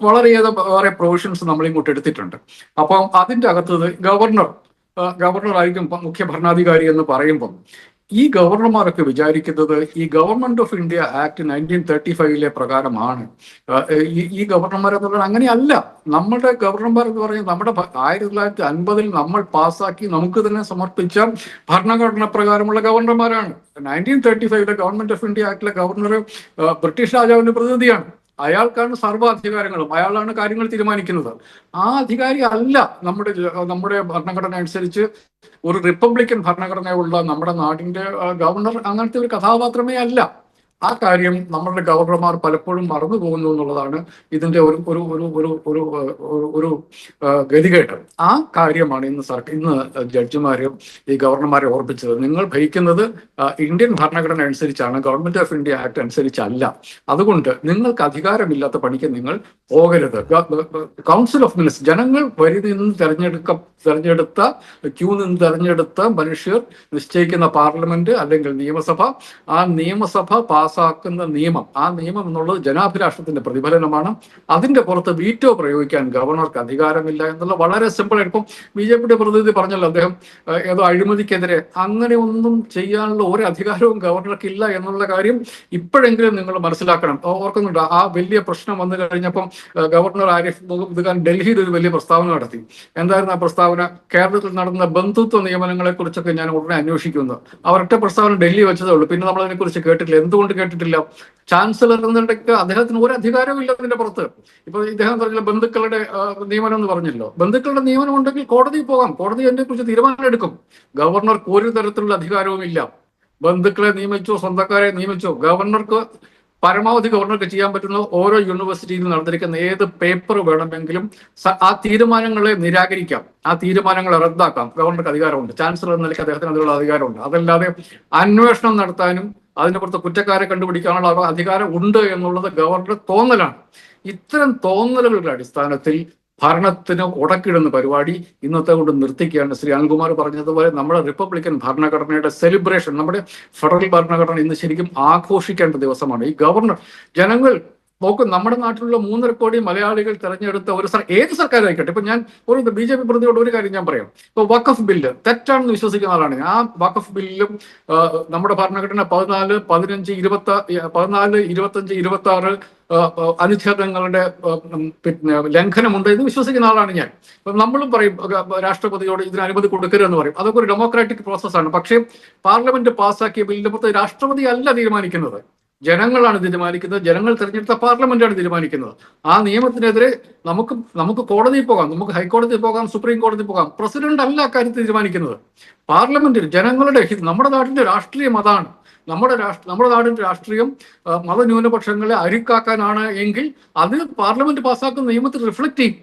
വളരെയേറെ പ്രൊവിഷൻസ് നമ്മൾ ഇങ്ങോട്ട് എടുത്തിട്ടുണ്ട്. അപ്പം അതിന്റെ അകത്ത് ഗവർണർ ആയിരിക്കും മുഖ്യ ഭരണാധികാരി എന്ന് പറയുമ്പോൾ ഈ ഗവർണർമാരൊക്കെ വിചാരിക്കുന്നത് ഈ ഗവൺമെന്റ് ഓഫ് ഇന്ത്യ ആക്ട് 1935 പ്രകാരമാണ് ഈ ഗവർണർമാർ എന്ന് പറയുന്നത്. അങ്ങനെയല്ല. നമ്മുടെ ഗവർണർമാർ എന്ന് പറയുന്നത് നമ്മുടെ 1950 നമ്മൾ പാസ്സാക്കി നമുക്ക് തന്നെ സമർപ്പിച്ച ഭരണഘടന പ്രകാരമുള്ള ഗവർണർമാരാണ്. 1935 ഗവൺമെന്റ് ഓഫ് ഇന്ത്യ ആക്ടിലെ ഗവർണർ ബ്രിട്ടീഷ് രാജാവിന്റെ പ്രതിനിധിയാണ്. അയാൾക്കാണ് സർവ്വ അധികാരങ്ങളും, അയാളാണ് കാര്യങ്ങൾ തീരുമാനിക്കുന്നത്. ആ അധികാരി അല്ല നമ്മുടെ ഭരണഘടന അനുസരിച്ച് ഒരു റിപ്പബ്ലിക്കൻ ഭരണഘടനയുള്ള നമ്മുടെ നാടിന്റെ ഗവർണർ. അങ്ങനത്തെ ഒരു കഥാപാത്രമേ അല്ല. ആ കാര്യം നമ്മളുടെ ഗവർണർമാർ പലപ്പോഴും മറന്നു പോകുന്നു എന്നുള്ളതാണ് ഇതിന്റെ ഒരു ഗതികേട്. ആ കാര്യമാണ് ഇന്ന് ജഡ്ജിമാര് ഈ ഗവർണർമാരെ ഓർപ്പിച്ചത്. നിങ്ങൾ ഭരിക്കുന്നത് ഇന്ത്യൻ ഭരണഘടന അനുസരിച്ചാണ്, ഗവൺമെന്റ് ഓഫ് ഇന്ത്യ ആക്ട് അനുസരിച്ചല്ല. അതുകൊണ്ട് നിങ്ങൾക്ക് അധികാരമില്ലാത്ത പണിക്ക് നിങ്ങൾ പോകരുത്. കൗൺസിൽ ഓഫ് മിനിസ്റ്റേഴ്സ്, ജനങ്ങൾ വരി നിന്ന് തെരഞ്ഞെടുത്ത ക്യൂ നിന്ന് തെരഞ്ഞെടുത്ത മനുഷ്യർ നിശ്ചയിക്കുന്ന പാർലമെന്റ് അല്ലെങ്കിൽ നിയമസഭ, ആ നിയമസഭ പാസ്സാക്കുന്ന നിയമം, ആ നിയമം എന്നുള്ളത് ജനാഭിലാഷത്തിന്റെ പ്രതിഫലനമാണ്. അതിന്റെ പുറത്ത് വീറ്റോ പ്രയോഗിക്കാൻ ഗവർണർക്ക് അധികാരമില്ല എന്നുള്ള വളരെ സിമ്പിൾ ആയിട്ട്. ഇപ്പം BJPയുടെ പ്രതിനിധി പറഞ്ഞല്ലോ, അദ്ദേഹം ഏതോ അഴിമതിക്കെതിരെ, അങ്ങനെ ഒന്നും ചെയ്യാനുള്ള ഒരു അധികാരവും ഗവർണർക്ക് ഇല്ല എന്നുള്ള കാര്യം ഇപ്പോഴെങ്കിലും നിങ്ങൾ മനസ്സിലാക്കണം. ഓർക്കുന്നുണ്ട്, ആ വലിയ പ്രശ്നം വന്നു കഴിഞ്ഞപ്പം ഗവർണർ ആരിഫ് മുഹമ്മദ് ഖാൻ ഡൽഹിയിൽ ഒരു വലിയ പ്രസ്താവന നടത്തി. എന്തായിരുന്നു ആ പ്രസ്താവന? കേരളത്തിൽ നടന്ന ബന്ധുത്വ നിയമനങ്ങളെ കുറിച്ചൊക്കെ ഞാൻ ഉടനെ അന്വേഷിക്കുന്നു. അവരൊറ്റ പ്രസ്താവന ഡൽഹി വെച്ചതേ ഉള്ളൂ. പിന്നെ നമ്മൾ അതിനെക്കുറിച്ച് കേട്ടിട്ടില്ല. എന്തുകൊണ്ട് കേട്ടിട്ടില്ല? ചാൻസലർ എന്നുണ്ടെങ്കിൽ അദ്ദേഹത്തിന് ഒരു അധികാരവും ഇല്ല അതിന്റെ പുറത്ത്. ഇപ്പൊ ഇദ്ദേഹം പറഞ്ഞില്ല ബന്ധുക്കളുടെ നിയമനം എന്ന് പറഞ്ഞല്ലോ. ബന്ധുക്കളുടെ നിയമനം ഉണ്ടെങ്കിൽ കോടതിയിൽ പോകാം, കോടതി അതിനെ കുറിച്ച് തീരുമാനം എടുക്കും. ഗവർണർക്ക് ഒരു തരത്തിലുള്ള അധികാരവും ഇല്ല. ബന്ധുക്കളെ നിയമിച്ചോ സ്വന്തക്കാരെ നിയമിച്ചോ, ഗവർണർക്ക് പരമാവധി ഗവർണർക്ക് ചെയ്യാൻ പറ്റുന്ന ഓരോ യൂണിവേഴ്സിറ്റിയിൽ നടന്നിരിക്കുന്ന ഏത് പേപ്പർ വേണമെങ്കിലും ആ തീരുമാനങ്ങളെ നിരാകരിക്കാം, ആ തീരുമാനങ്ങളെ റദ്ദാക്കാം. ഗവർണർക്ക് അധികാരമുണ്ട്. ചാൻസലർ എന്ന നിലയ്ക്ക് അദ്ദേഹത്തിന് അതിനുള്ള അധികാരമുണ്ട്. അതല്ലാതെ അന്വേഷണം നടത്താനും അതിന്റെ പുറത്ത് കുറ്റക്കാരെ കണ്ടുപിടിക്കാനുള്ള അധികാരം ഉണ്ട് എന്നുള്ളത് ഗവർണറുടെ തോന്നലാണ്. ഇത്തരം തോന്നലുകളുടെ അടിസ്ഥാനത്തിൽ ഭരണത്തിന് ഉടക്കിടുന്ന പരിപാടി ഇന്നത്തെ കൊണ്ട് നിർത്തിക്കുകയാണ്. ശ്രീ അനിൽകുമാർ പറഞ്ഞതുപോലെ നമ്മുടെ റിപ്പബ്ലിക്കൻ ഭരണഘടനയുടെ സെലിബ്രേഷൻ, നമ്മുടെ ഫെഡറൽ ഭരണഘടന ഇന്ന് ശരിക്കും ആഘോഷിക്കേണ്ട ദിവസമാണ്. ഈ ഗവർണർ, ജനങ്ങൾ നോക്കും, നമ്മുടെ നാട്ടിലുള്ള 3.5 കോടി മലയാളികൾ തെരഞ്ഞെടുത്ത ഒരു ഏത് സർക്കാരായിക്കോട്ടെ, ഇപ്പൊ ഞാൻ ഒരു BJP പ്രതിയോട് ഒരു കാര്യം ഞാൻ പറയാം. ഇപ്പൊ വഖഫ് ബില്ല് തെറ്റാണെന്ന് വിശ്വസിക്കുന്ന ആളാണ് ഞാൻ. ആ വഖഫ് ബില്ലിലും നമ്മുടെ ഭരണഘടന 14, 15, 14, 25, 26 അനുച്ഛേദങ്ങളുടെ പിന്നെ ലംഘനമുണ്ട് എന്ന് വിശ്വസിക്കുന്ന ആളാണ് ഞാൻ. നമ്മളും പറയും രാഷ്ട്രപതിയോട് ഇതിന് അനുമതി കൊടുക്കരുതെന്ന് പറയും. അതൊക്കെ ഒരു ഡെമോക്രാറ്റിക് പ്രോസസ്സാണ്. പക്ഷേ പാർലമെന്റ് പാസ്സാക്കിയ ബില്ലിന്റെ രാഷ്ട്രപതി അല്ല തീരുമാനിക്കുന്നത്, ജനങ്ങളാണ് തീരുമാനിക്കുന്നത്. ജനങ്ങൾ തെരഞ്ഞെടുത്ത പാർലമെന്റാണ് തീരുമാനിക്കുന്നത്. ആ നിയമത്തിനെതിരെ നമുക്ക് കോടതിയിൽ പോകാം, നമുക്ക് ഹൈക്കോടതിയിൽ പോകാം, സുപ്രീം കോടതിയിൽ പോകാം. പ്രസിഡന്റ് അല്ല അക്കാര്യത്തിൽ തീരുമാനിക്കുന്നത്, പാർലമെന്റിൽ ജനങ്ങളുടെ നമ്മുടെ നാട്ടിന്റെ രാഷ്ട്രീയം അതാണ്. നമ്മുടെ നാടിന്റെ രാഷ്ട്രീയം മതന്യൂനപക്ഷങ്ങളെ അരിക്കാക്കാനാണ് എങ്കിൽ അത് പാർലമെന്റ് പാസ്സാക്കുന്ന നിയമത്തിൽ റിഫ്ലക്ട് ചെയ്യും.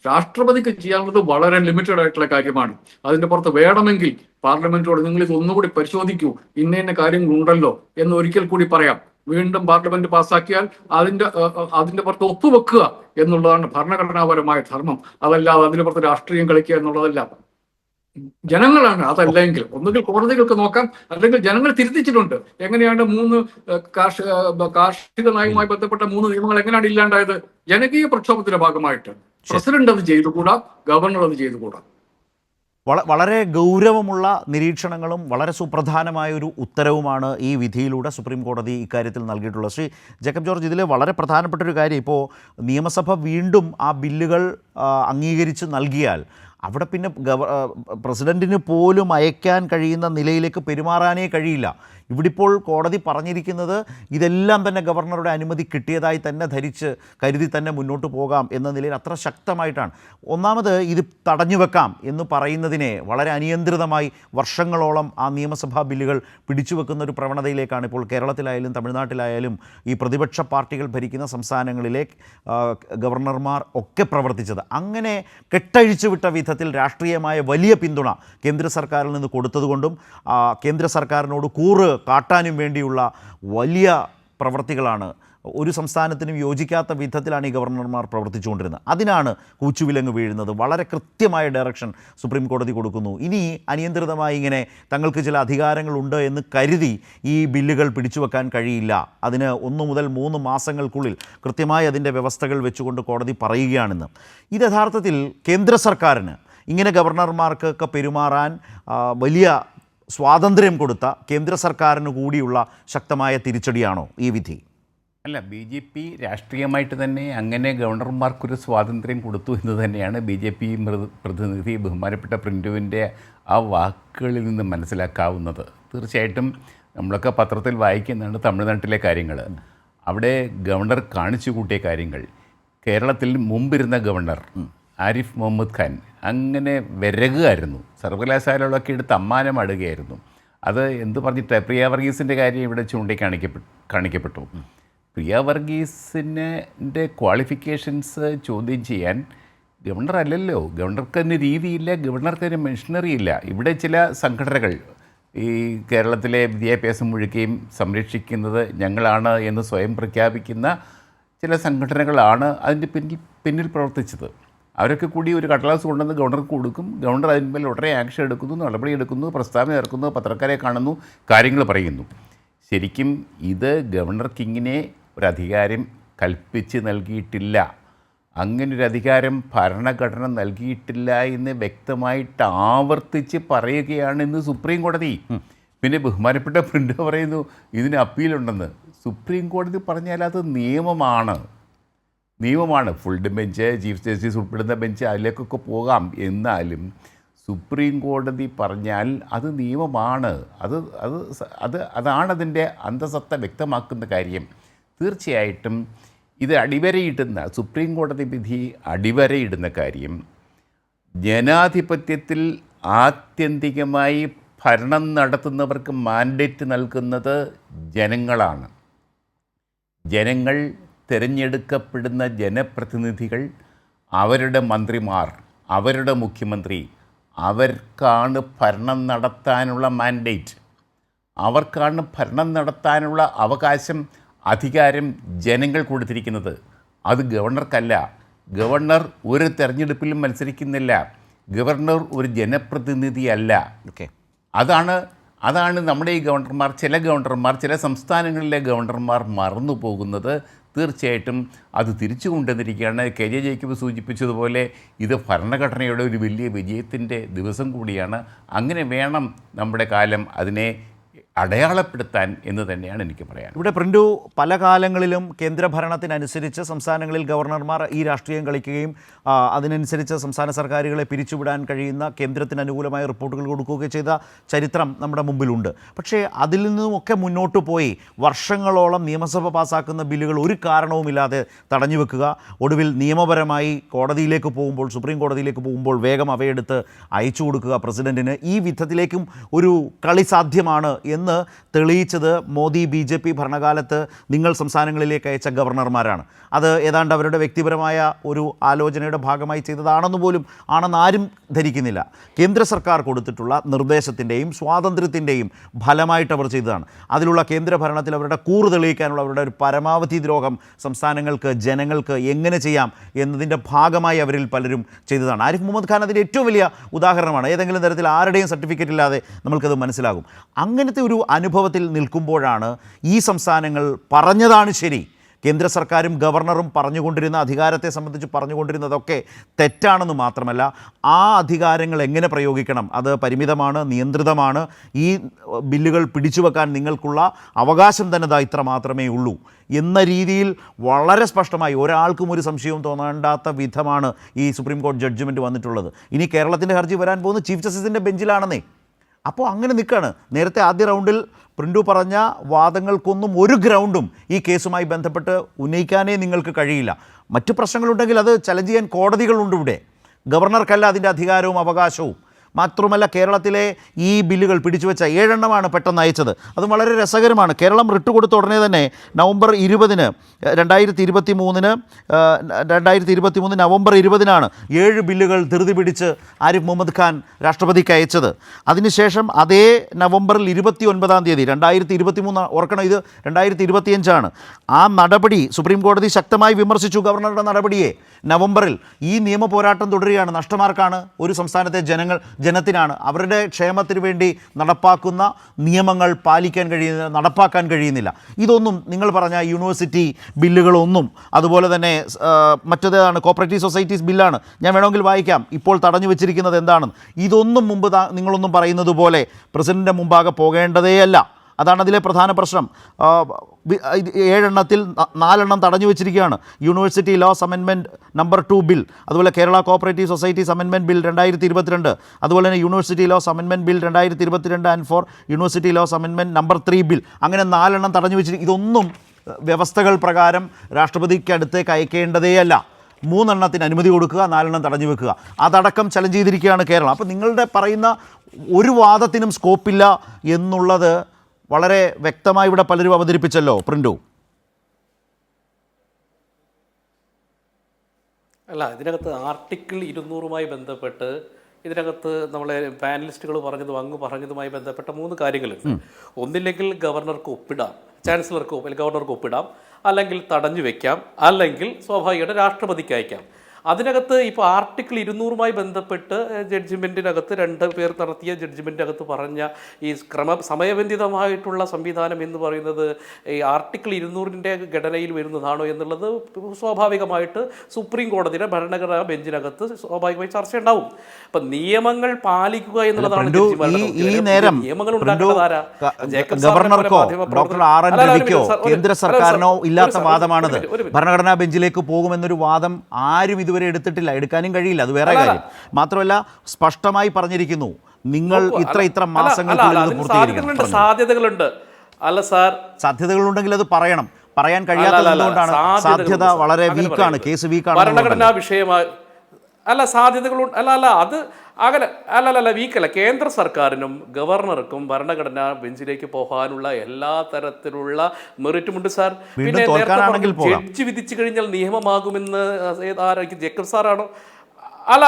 രാഷ്ട്രപതിക്ക് ചെയ്യാനുള്ളത് വളരെ ലിമിറ്റഡ് ആയിട്ടുള്ള കാര്യമാണ്. അതിന്റെ പുറത്ത് വേണമെങ്കിൽ പാർലമെന്റിനോട് നിങ്ങൾ ഇത് ഒന്നുകൂടി പരിശോധിക്കൂ, ഇന്ന കാര്യങ്ങളുണ്ടല്ലോ എന്ന് ഒരിക്കൽ കൂടി പറയാം. വീണ്ടും പാർലമെന്റ് പാസ്സാക്കിയാൽ അതിന്റെ പുറത്ത് ഒപ്പുവെക്കുക എന്നുള്ളതാണ് ഭരണഘടനാപരമായ ധർമ്മം. അതല്ലാതെ അതിന്റെ പുറത്ത് രാഷ്ട്രീയം കളിക്കുക എന്നുള്ളതല്ല. ജനങ്ങളാണ് അതല്ലെങ്കിൽ ഒന്നുകിൽ കോടതികൾക്ക് നോക്കാം, അല്ലെങ്കിൽ ജനങ്ങൾ തിരുത്തിച്ചിട്ടുണ്ട്. എങ്ങനെയാണ് 3 കാർഷിക നയവുമായി ബന്ധപ്പെട്ട 3 നിയമങ്ങൾ എങ്ങനെയാണ് ഇല്ലാണ്ടായത്? ജനകീയ പ്രക്ഷോഭത്തിന്റെ ഭാഗമായിട്ട്. പ്രസിഡന്റ് അത് ചെയ്തുകൂടാ, ഗവർണർ അത് ചെയ്തുകൂടാ. വളരെ ഗൗരവമുള്ള നിരീക്ഷണങ്ങളും വളരെ സുപ്രധാനമായ ഒരു ഉത്തരവുമാണ് ഈ വിധിയിലൂടെ സുപ്രീം കോടതി ഇക്കാര്യത്തിൽ നൽകിയിട്ടുള്ളത്. ശ്രീ ജേക്കബ് ജോർജ്, ഇതിൽ വളരെ പ്രധാനപ്പെട്ട ഒരു കാര്യം, ഇപ്പോൾ നിയമസഭ വീണ്ടും ആ ബില്ലുകൾ അംഗീകരിച്ച് നൽകിയാൽ അവിടെ പിന്നെ പ്രസിഡന്റിന് പോലും അയക്കാൻ കഴിയുന്ന നിലയിലേക്ക് പെരുമാറാനേ കഴിയില്ല. ഇവിടെ ഇപ്പോൾ കോടതി പറഞ്ഞിരിക്കുന്നത് ഇതെല്ലാം തന്നെ ഗവർണറുടെ അനുമതി കിട്ടിയതായി തന്നെ കരുതി തന്നെ മുന്നോട്ട് പോകാം എന്ന നിലയിൽ അത്ര ശക്തമായിട്ടാണ്. ഒന്നാമത് ഇത് തടഞ്ഞു വെക്കാം എന്ന് പറയുന്നതിനെ വളരെ അനിയന്ത്രിതമായി വർഷങ്ങളോളം ആ നിയമസഭാ ബില്ലുകൾ പിടിച്ചു വെക്കുന്ന ഒരു പ്രവണതയിലേക്കാണ് ഇപ്പോൾ കേരളത്തിലായാലും തമിഴ്നാട്ടിലായാലും ഈ പ്രതിപക്ഷ പാർട്ടികൾ ഭരിക്കുന്ന സംസ്ഥാനങ്ങളിലെ ഗവർണർമാർ ഒക്കെ പ്രവർത്തിച്ചത്. അങ്ങനെ കെട്ടഴിച്ചു വിട്ട വിധത്തിൽ രാഷ്ട്രീയമായ വലിയ പിന്തുണ കേന്ദ്ര സർക്കാരിൽ നിന്ന് കൊടുത്തതുകൊണ്ടും കേന്ദ്ര സർക്കാരിനോട് കൂറ് കാട്ടാനും വേണ്ടിയുള്ള വലിയ പ്രവർത്തികളാണ്. ഒരു സംസ്ഥാനത്തിനും യോജിക്കാത്ത വിധത്തിലാണ് ഈ ഗവർണർമാർ പ്രവർത്തിച്ചുകൊണ്ടിരുന്നത്. അതിനാണ് കൂച്ചുവിലങ്ങ് വീഴുന്നത്. വളരെ കൃത്യമായ ഡയറക്ഷൻ സുപ്രീം കോടതി കൊടുക്കുന്നു. ഇനി അനിയന്ത്രിതമായി ഇങ്ങനെ തങ്ങൾക്ക് ചില അധികാരങ്ങളുണ്ട് എന്ന് കരുതി ഈ ബില്ലുകൾ പിടിച്ചുവെക്കാൻ കഴിയില്ല. അതിന് 1 മുതൽ 3 മാസങ്ങൾക്കുള്ളിൽ കൃത്യമായി അതിൻ്റെ വ്യവസ്ഥകൾ വെച്ചുകൊണ്ട് കോടതി പറയുകയാണെന്ന്. ഇത് യഥാർത്ഥത്തിൽ കേന്ദ്ര സർക്കാരിന് ഇങ്ങനെ ഗവർണർമാർക്കൊക്കെ പെരുമാറാൻ വലിയ സ്വാതന്ത്ര്യം കൊടുത്ത കേന്ദ്ര സർക്കാരിന് കൂടിയുള്ള ശക്തമായ തിരിച്ചടിയാണോ ഈ വിധി? അല്ല, BJP രാഷ്ട്രീയമായിട്ട് തന്നെ അങ്ങനെ ഗവർണർമാർക്കൊരു സ്വാതന്ത്ര്യം കൊടുത്തു എന്ന് തന്നെയാണ് BJP പ്രതിനിധി ബഹുമാനപ്പെട്ട പ്രിൻറ്റുവിൻ്റെ ആ വാക്കുകളിൽ നിന്ന് മനസ്സിലാക്കാവുന്നത്. തീർച്ചയായിട്ടും നമ്മളൊക്കെ പത്രത്തിൽ വായിക്കുന്നതാണ് തമിഴ്നാട്ടിലെ കാര്യങ്ങൾ. അവിടെ ഗവർണർ കാണിച്ചു കൂട്ടിയ കാര്യങ്ങൾ, കേരളത്തിൽ മുമ്പിരുന്ന ഗവർണർ ആരിഫ് മുഹമ്മദ് ഖാൻ അങ്ങനെ വിരകുമായിരുന്നു. സർവകലാശാലകളൊക്കെ എടുത്ത് അമ്മാനമാടുകയായിരുന്നു. അത് എന്ത് പറഞ്ഞിട്ട് പ്രിയ വർഗീസിൻ്റെ കാര്യം ഇവിടെ കാണിക്കപ്പെട്ടു. പ്രിയ വർഗീസിൻ്റെ ക്വാളിഫിക്കേഷൻസ് ചോദ്യം ചെയ്യാൻ ഗവർണർ അല്ലല്ലോ. ഗവർണർക്ക് തന്നെ രീതിയില്ല, ഗവർണർക്ക് തന്നെ മെഷീനറി ഇല്ല. ഇവിടെ ചില സംഘടനകൾ ഈ കേരളത്തിലെ വിദ്യാഭ്യാസം മുഴുക്കുകയും സംരക്ഷിക്കുന്നത് ഞങ്ങളാണ് എന്ന് സ്വയം പ്രഖ്യാപിക്കുന്ന ചില സംഘടനകളാണ് അതിൻ്റെ പിന്നിൽ പ്രവർത്തിച്ചത്. അവരൊക്കെ കൂടി ഒരു കടലാസ് കൊണ്ടുവന്ന് ഗവർണർക്ക് കൊടുക്കും. ഗവർണർ അതിന്മേൽ ഉടനെ ആക്ഷൻ എടുക്കുന്നു, നടപടി എടുക്കുന്നു, പ്രസ്താവന ഇറക്കുന്നു, പത്രക്കാരെ കാണുന്നു, കാര്യങ്ങൾ പറയുന്നു. ശരിക്കും ഇത് ഗവർണർക്ക് ഇങ്ങനെ ഒരധികാരം കൽപ്പിച്ച് നൽകിയിട്ടില്ല. അങ്ങനൊരു അധികാരം ഭരണഘടന നൽകിയിട്ടില്ല എന്ന് വ്യക്തമായിട്ട് ആവർത്തിച്ച് പറയുകയാണ് ഇന്ന് സുപ്രീം കോടതി. പിന്നെ ബഹുമാനപ്പെട്ട പ്രിന്റ് പറയുന്നു ഇതിന് അപ്പീലുണ്ടെന്ന്. സുപ്രീം കോടതി പറഞ്ഞാൽ അത് നിയമമാണ്. ഫുൾ ബെഞ്ച്, ചീഫ് ജസ്റ്റിസ് ഉൾപ്പെടുന്ന ബെഞ്ച്, അതിലേക്കൊക്കെ പോകാം. എന്നാലും സുപ്രീം കോടതി പറഞ്ഞാൽ അത് നിയമമാണ്. അതാണതിൻ്റെ അന്തസത്ത വ്യക്തമാക്കുന്ന കാര്യം. തീർച്ചയായിട്ടും ഇത് അടിവരയിടുന്ന സുപ്രീം കോടതി വിധി അടിവരയിടുന്ന കാര്യം, ജനാധിപത്യത്തിൽ ആത്യന്തികമായി ഭരണം നടത്തുന്നവർക്ക് മാൻഡേറ്റ് നൽകുന്നത് ജനങ്ങളാണ്. ജനങ്ങൾ തിരഞ്ഞെടുക്കപ്പെടുന്ന ജനപ്രതിനിധികൾ, അവരുടെ മന്ത്രിമാർ, അവരുടെ മുഖ്യമന്ത്രി, അവർക്കാണ് ഭരണം നടത്താനുള്ള മാൻഡേറ്റ്. അവർക്കാണ് ഭരണം നടത്താനുള്ള അവകാശം, അധികാരം ജനങ്ങൾ കൊടുത്തിരിക്കുന്നത്. അത് ഗവർണർക്കല്ല. ഗവർണർ ഒരു തെരഞ്ഞെടുപ്പിലും മത്സരിക്കുന്നില്ല. ഗവർണർ ഒരു ജനപ്രതിനിധിയല്ല. അതാണ് നമ്മുടെ ഈ ഗവർണർമാർ, ചില സംസ്ഥാനങ്ങളിലെ ഗവർണർമാർ മറന്നു പോകുന്നത്. തീർച്ചയായിട്ടും അത് തിരിച്ചു കൊണ്ടുവന്നിരിക്കുകയാണ്. കെ ജെ ജേക്കബ് സൂചിപ്പിച്ചതുപോലെ ഇത് ഭരണഘടനയുടെ ഒരു വലിയ വിജയത്തിൻ്റെ ദിവസം കൂടിയാണ്. അങ്ങനെ വേണം നമ്മുടെ കാലം അതിനെ അടയാളപ്പെടുത്താൻ എന്ന് തന്നെയാണ് എനിക്ക് പറയാൻ. ഇവിടെ പ്രിൻറ്റു പല കാലങ്ങളിലും കേന്ദ്രഭരണത്തിനനുസരിച്ച് സംസ്ഥാനങ്ങളിൽ ഗവർണർമാർ ഈ രാഷ്ട്രീയം കളിക്കുകയും അതിനനുസരിച്ച് സംസ്ഥാന സർക്കാരുകളെ പിരിച്ചുവിടാൻ കഴിയുന്ന കേന്ദ്രത്തിന് അനുകൂലമായ റിപ്പോർട്ടുകൾ കൊടുക്കുകയും ചെയ്ത ചരിത്രം നമ്മുടെ മുമ്പിലുണ്ട്. പക്ഷേ അതിൽ നിന്നുമൊക്കെ മുന്നോട്ട് പോയി വർഷങ്ങളോളം നിയമസഭ പാസ്സാക്കുന്ന ബില്ലുകൾ ഒരു കാരണവുമില്ലാതെ തടഞ്ഞു വെക്കുക, ഒടുവിൽ നിയമപരമായി കോടതിയിലേക്ക് പോകുമ്പോൾ, സുപ്രീം കോടതിയിലേക്ക് പോകുമ്പോൾ വേഗം അവയെടുത്ത് അയച്ചു കൊടുക്കുക പ്രസിഡന്റിന്, ഈ വിധത്തിലേക്കും ഒരു കളി സാധ്യമാണ് എന്ന് തെളിയിച്ചത് മോദി BJP ഭരണകാലത്ത് നിങ്ങൾ സംസ്ഥാനങ്ങളിലേക്ക് അയച്ച ഗവർണർമാരാണ്. അത് ഏതാണ്ട് അവരുടെ വ്യക്തിപരമായ ഒരു ആലോചനയുടെ ഭാഗമായി ചെയ്തതാണെന്ന് പോലും ആരും ധരിക്കുന്നില്ല. കേന്ദ്ര സർക്കാർ കൊടുത്തിട്ടുള്ള നിർദ്ദേശത്തിൻ്റെയും സ്വാതന്ത്ര്യത്തിൻ്റെയും ഫലമായിട്ട് അവർ ചെയ്തതാണ്. അതിലുള്ള കേന്ദ്ര ഭരണത്തിൽ അവരുടെ കൂറ് തെളിയിക്കാനുള്ള അവരുടെ ഒരു പരമാവധി ദ്രോഹം സംസ്ഥാനങ്ങൾക്ക്, ജനങ്ങൾക്ക് എങ്ങനെ ചെയ്യാം എന്നതിൻ്റെ ഭാഗമായി അവരിൽ പലരും ചെയ്തതാണ്. ആരിഫ് മുഹമ്മദ് ഖാൻ അതിൻ്റെ ഏറ്റവും വലിയ ഉദാഹരണമാണ്. ഏതെങ്കിലും തരത്തിൽ ആരുടെയും സർട്ടിഫിക്കറ്റ് ഇല്ലാതെ നമ്മൾക്കത് മനസ്സിലാകും. അങ്ങനത്തെ ഒരു അനുഭവത്തിൽ നിൽക്കുമ്പോഴാണ് ഈ സംസ്ഥാനങ്ങൾ പറഞ്ഞതാണ് ശരി, കേന്ദ്ര സർക്കാരും ഗവർണറും പറഞ്ഞുകൊണ്ടിരുന്ന അധികാരത്തെ സംബന്ധിച്ച് പറഞ്ഞുകൊണ്ടിരുന്നതൊക്കെ തെറ്റാണെന്ന് മാത്രമല്ല, ആ അധികാരങ്ങൾ എങ്ങനെ പ്രയോഗിക്കണം, അത് പരിമിതമാണ്, നിയന്ത്രിതമാണ്, ഈ ബില്ലുകൾ പിടിച്ചുവെക്കാൻ നിങ്ങൾക്കുള്ള അവകാശം തന്നെ ഇത്ര മാത്രമേ ഉള്ളൂ എന്ന രീതിയിൽ വളരെ സ്പഷ്ടമായി ഒരാൾക്കും ഒരു സംശയവും തോന്നേണ്ടാത്ത വിധമാണ് ഈ സുപ്രീം കോടതി ജഡ്ജ്മെൻറ്റ് വന്നിട്ടുള്ളത്. ഇനി കേരളത്തിൻ്റെ ഹർജി വരാൻ പോകുന്നത് ചീഫ് ജസ്റ്റിസിൻ്റെ ബെഞ്ചിലാണെന്നേ. അപ്പോൾ അങ്ങനെ നിൽക്കുകയാണ്. നേരത്തെ ആദ്യ റൗണ്ടിൽ പ്രിൻറ്റു പറഞ്ഞ വാദങ്ങൾക്കൊന്നും ഒരു ഗ്രൗണ്ടും ഈ കേസുമായി ബന്ധപ്പെട്ട് ഉന്നയിക്കാനേ നിങ്ങൾക്ക് കഴിയില്ല. മറ്റു പ്രശ്നങ്ങളുണ്ടെങ്കിൽ അത് ചലഞ്ച് ചെയ്യാൻ കോടതികളുണ്ട് ഇവിടെ. ഗവർണർക്കല്ല അതിൻ്റെ അധികാരവും അവകാശവും. മാത്രമല്ല കേരളത്തിലെ ഈ ബില്ലുകൾ പിടിച്ചുവെച്ച 7 എണ്ണമാണ് പെട്ടെന്ന് അയച്ചത്. അത് വളരെ രസകരമാണ്. കേരളം റിട്ട് കൊടുത്ത ഉടനെ തന്നെ നവംബർ 20-ന് 2023 നവംബർ 20-നാണ് 7 ബില്ലുകൾ ധൃതി പിടിച്ച് ആരിഫ് മുഹമ്മദ് ഖാൻ രാഷ്ട്രപതിക്ക് അയച്ചത്. അതിനുശേഷം അതേ നവംബറിൽ 29-ാം തീയതി 2023, ഓർക്കണം ഇത് 2025 ആ നടപടി സുപ്രീം കോടതി ശക്തമായി വിമർശിച്ചു. ഗവർണറുടെ നടപടിയെ നവംബറിൽ ഈ നിയമ പോരാട്ടം തുടരുകയാണ്. നഷ്ടമാർക്കാണ്? ഒരു സംസ്ഥാനത്തെ ജനത്തിനാണ്. അവരുടെ ക്ഷേമത്തിന് വേണ്ടി നടപ്പാക്കുന്ന നിയമങ്ങൾ നടപ്പാക്കാൻ കഴിയുന്നില്ല. ഇതൊന്നും നിങ്ങൾ പറഞ്ഞ യൂണിവേഴ്സിറ്റി ബില്ലുകളൊന്നും, അതുപോലെ തന്നെ മറ്റേതാണ് കോപ്പറേറ്റീവ് സൊസൈറ്റീസ് ബില്ലാണ്, ഞാൻ വേണമെങ്കിൽ വായിക്കാം, ഇപ്പോൾ തടഞ്ഞു വെച്ചിരിക്കുന്നത് എന്താണെന്ന്. ഇതൊന്നും മുമ്പ് നിങ്ങളൊന്നും പറയുന്നത് പോലെ പ്രസിഡന്റിൻ്റെ മുമ്പാകെ പോകേണ്ടതേയല്ല. അതാണ് അതിലെ പ്രധാന പ്രശ്നം. 7 എണ്ണത്തിൽ 4 എണ്ണം തടഞ്ഞു വെച്ചിരിക്കുകയാണ്. University laws amendment number 2 bill, അതുപോലെ Kerala cooperative societies amendment bill 2022, അതുപോലെ തന്നെ university laws amendment bill 2022 and four university laws amendment number 3 bill, അങ്ങനെ 4 എണ്ണം തടഞ്ഞു വെച്ചിരിക്കും. ഇതൊന്നും വ്യവസ്ഥകൾ പ്രകാരം രാഷ്ട്രപതിക്ക് അടുത്തേക്ക് അയക്കേണ്ടതേയല്ല. 3 എണ്ണത്തിന് അനുമതി കൊടുക്കുക, 4 എണ്ണം തടഞ്ഞു വെക്കുക, അതടക്കം ചലഞ്ച് ചെയ്തിരിക്കുകയാണ് കേരളം. അപ്പോൾ നിങ്ങളുടെ പറയുന്ന ഒരു വാദത്തിനും സ്കോപ്പില്ല എന്നുള്ളത് വളരെ വ്യക്തമായി ഇവിടെ പലരും അവതരിപ്പിച്ചല്ലോ പ്രിൻറ്റു. അല്ല, ഇതിനകത്ത് ആർട്ടിക്കിൾ 200-മായി ബന്ധപ്പെട്ട് ഇതിനകത്ത് നമ്മളെ പാനലിസ്റ്റുകൾ പറഞ്ഞതുമായി ബന്ധപ്പെട്ട 3 കാര്യങ്ങളുണ്ട്. ഒന്നില്ലെങ്കിൽ ഗവർണർക്ക് ഒപ്പിടാം, ഗവർണർക്ക് ഒപ്പിടാം, അല്ലെങ്കിൽ തടഞ്ഞു വെക്കാം, അല്ലെങ്കിൽ സ്വാഭാവികമായിട്ട് രാഷ്ട്രപതിക്ക് അയക്കാം. അതിനകത്ത് ഇപ്പോൾ ആർട്ടിക്കിൾ 200-മായി ബന്ധപ്പെട്ട് ജഡ്ജ്മെൻറ്റിനകത്ത് 2 പേർ നടത്തിയ ജഡ്ജ്മെൻറ്റിനകത്ത് പറഞ്ഞ ഈ സമയബന്ധിതമായിട്ടുള്ള സംവിധാനം എന്ന് പറയുന്നത് ഈ ആർട്ടിക്കിൾ 200-ൻ്റെ ഘടനയിൽ വരുന്നതാണോ എന്നുള്ളത് സ്വാഭാവികമായിട്ട് സുപ്രീം കോടതിയുടെ ഭരണഘടനാ ബെഞ്ചിനകത്ത് സ്വാഭാവികമായി ചർച്ച ഉണ്ടാവും. അപ്പം നിയമങ്ങൾ പാലിക്കുക എന്നുള്ളതാണ് നിയമങ്ങൾ ഉണ്ടാക്കുന്നതാരാ? ഗവർണർക്കോ ഡോക്ടർ R.N. രവിക്കോ കേന്ദ്ര സർക്കാരിനോ ഇല്ലാത്ത വാദമാണത്. ഭരണഘടനാ ബെഞ്ചിലേക്ക് പോകുമെന്നൊരു വാദം ആരും ഇതുവരെ എടുത്തിട്ടില്ല, എടുക്കാനും കഴിയില്ല, അത് വേറെ കാര്യം. മാത്രമല്ല സ്പഷ്ടമായി പറഞ്ഞിരിക്കുന്നു, നിങ്ങൾ ഇത്ര മാസങ്ങൾക്കുള്ളിൽ പൂർത്തീകരിക്കണം. സാധ്യതകളുണ്ട്. അല്ല സാർ, സാധ്യതകളുണ്ടെങ്കിൽ അത് പറയാൻ കഴിയാത്തത് എന്തുകൊണ്ടാണ്? സാധ്യത വളരെ വീക്കാണ്, കേസ് വീക്കാണ്. ഭരണഘടനാ വിഷയമായി അല്ല സാധ്യതകളുണ്ട്. അത് അങ്ങനെ വീക്കല്ല. കേന്ദ്ര സർക്കാരിനും ഗവർണർക്കും ഭരണഘടനാ ബെഞ്ചിലേക്ക് പോകാനുള്ള എല്ലാ തരത്തിലുള്ള മെറിറ്റുമുണ്ട് സാർ. പിന്നെ ജഡ്ജി വിധിച്ചു കഴിഞ്ഞാൽ നിയമമാകുമെന്ന് ജേക്കബ് സാറാണോ? അല്ല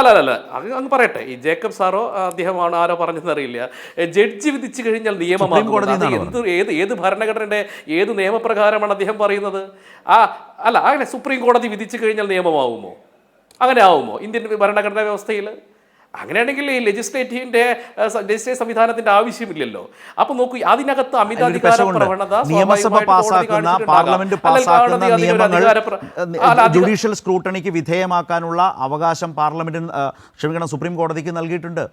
അങ്ങ് പറയട്ടെ, ഈ ജേക്കബ് സാറോ അദ്ദേഹമാണോ ആരോ പറഞ്ഞെന്നറിയില്ല. ജഡ്ജി വിധിച്ചു കഴിഞ്ഞാൽ നിയമമാകും. ഏത് ഭരണഘടനയുടെ ഏത് നിയമപ്രകാരമാണ് അദ്ദേഹം പറയുന്നത്? അങ്ങനെ സുപ്രീം കോടതി വിധിച്ചു കഴിഞ്ഞാൽ നിയമമാവുമോ? അങ്ങനെ ആവുമോ ഇന്ത്യൻ ഭരണഘടനാ വ്യവസ്ഥയിൽ? അങ്ങനെയാണെങ്കിൽ ഈ ലെജിസ്ലേറ്റീവ് സംവിധാനത്തിന്റെ ആവശ്യമില്ലല്ലോ. അപ്പൊ നോക്കൂ, അതിനകത്ത് അമിതാധികാര പെശകുണ്ട്. പ്രവണത നിയമസഭ പാസാക്കുന്ന, പാർലമെന്റ് പാസാക്കുന്ന നിയമങ്ങൾ ജുഡീഷ്യൽ സ്ക്രൂട്ടണിക്ക് വിധേയമാക്കാനുള്ള അവകാശം സുപ്രീം കോടതിക്ക് നൽകിയിട്ടുണ്ട്.